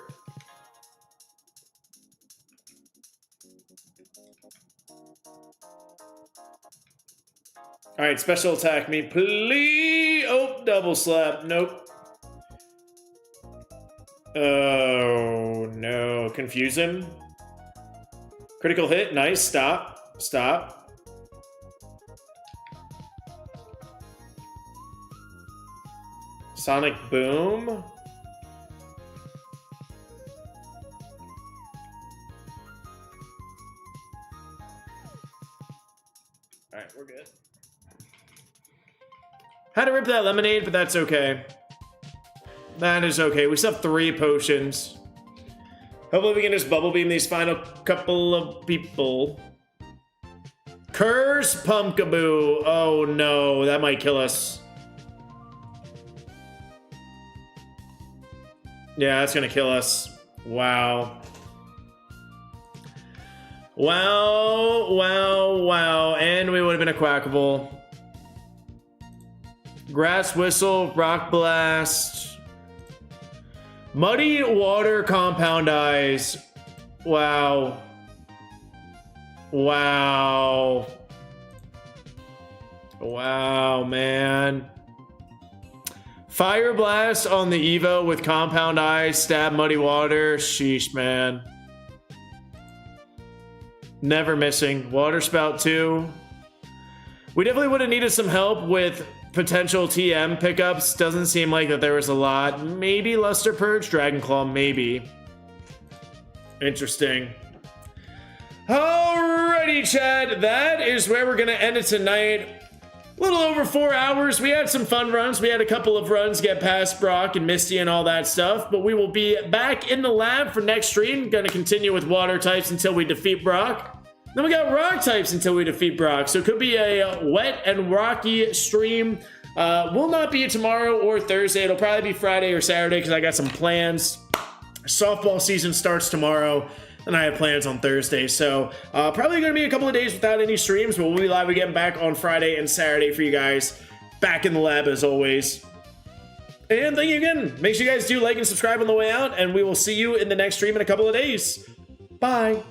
All right, special attack me, please. Oh, double slap. Nope. Oh, no. Confuse him. Critical hit. Nice. Stop. Stop. Sonic Boom. All right, we're good. Had to rip that lemonade, but that's okay. That is okay. We still have 3 potions. Hopefully we can just bubble beam these final couple of people. Curse Pumpkaboo. Oh no, that might kill us. Yeah, that's gonna kill us. Wow. Wow, wow, wow. And we would have been a Quackable. Grass Whistle, Rock Blast. Muddy Water Compound Eyes. Wow. Wow. Wow, man. Fire Blast on the Evo with Compound Eyes, Stab Muddy Water. Sheesh, man. Never missing. Water Spout 2. We definitely would have needed some help with potential TM pickups. Doesn't seem like that there was a lot. Maybe Luster Purge, Dragon Claw, maybe. Interesting. Alrighty, Chad. That is where we're going to end it tonight. A little over 4 hours. We had some fun runs. We had a couple of runs get past Brock and Misty and all that stuff. But we will be back in the lab for next stream. Going to continue with water types until we defeat Brock. Then we got rock types until we defeat Brock. So it could be a wet and rocky stream. Will not be tomorrow or Thursday. It'll probably be Friday or Saturday because I got some plans. Softball season starts tomorrow. And I have plans on Thursday, so probably going to be a couple of days without any streams, but we'll be live again back on Friday and Saturday for you guys. Back in the lab as always. And thank you again. Make sure you guys do like and subscribe on the way out, and we will see you in the next stream in a couple of days. Bye.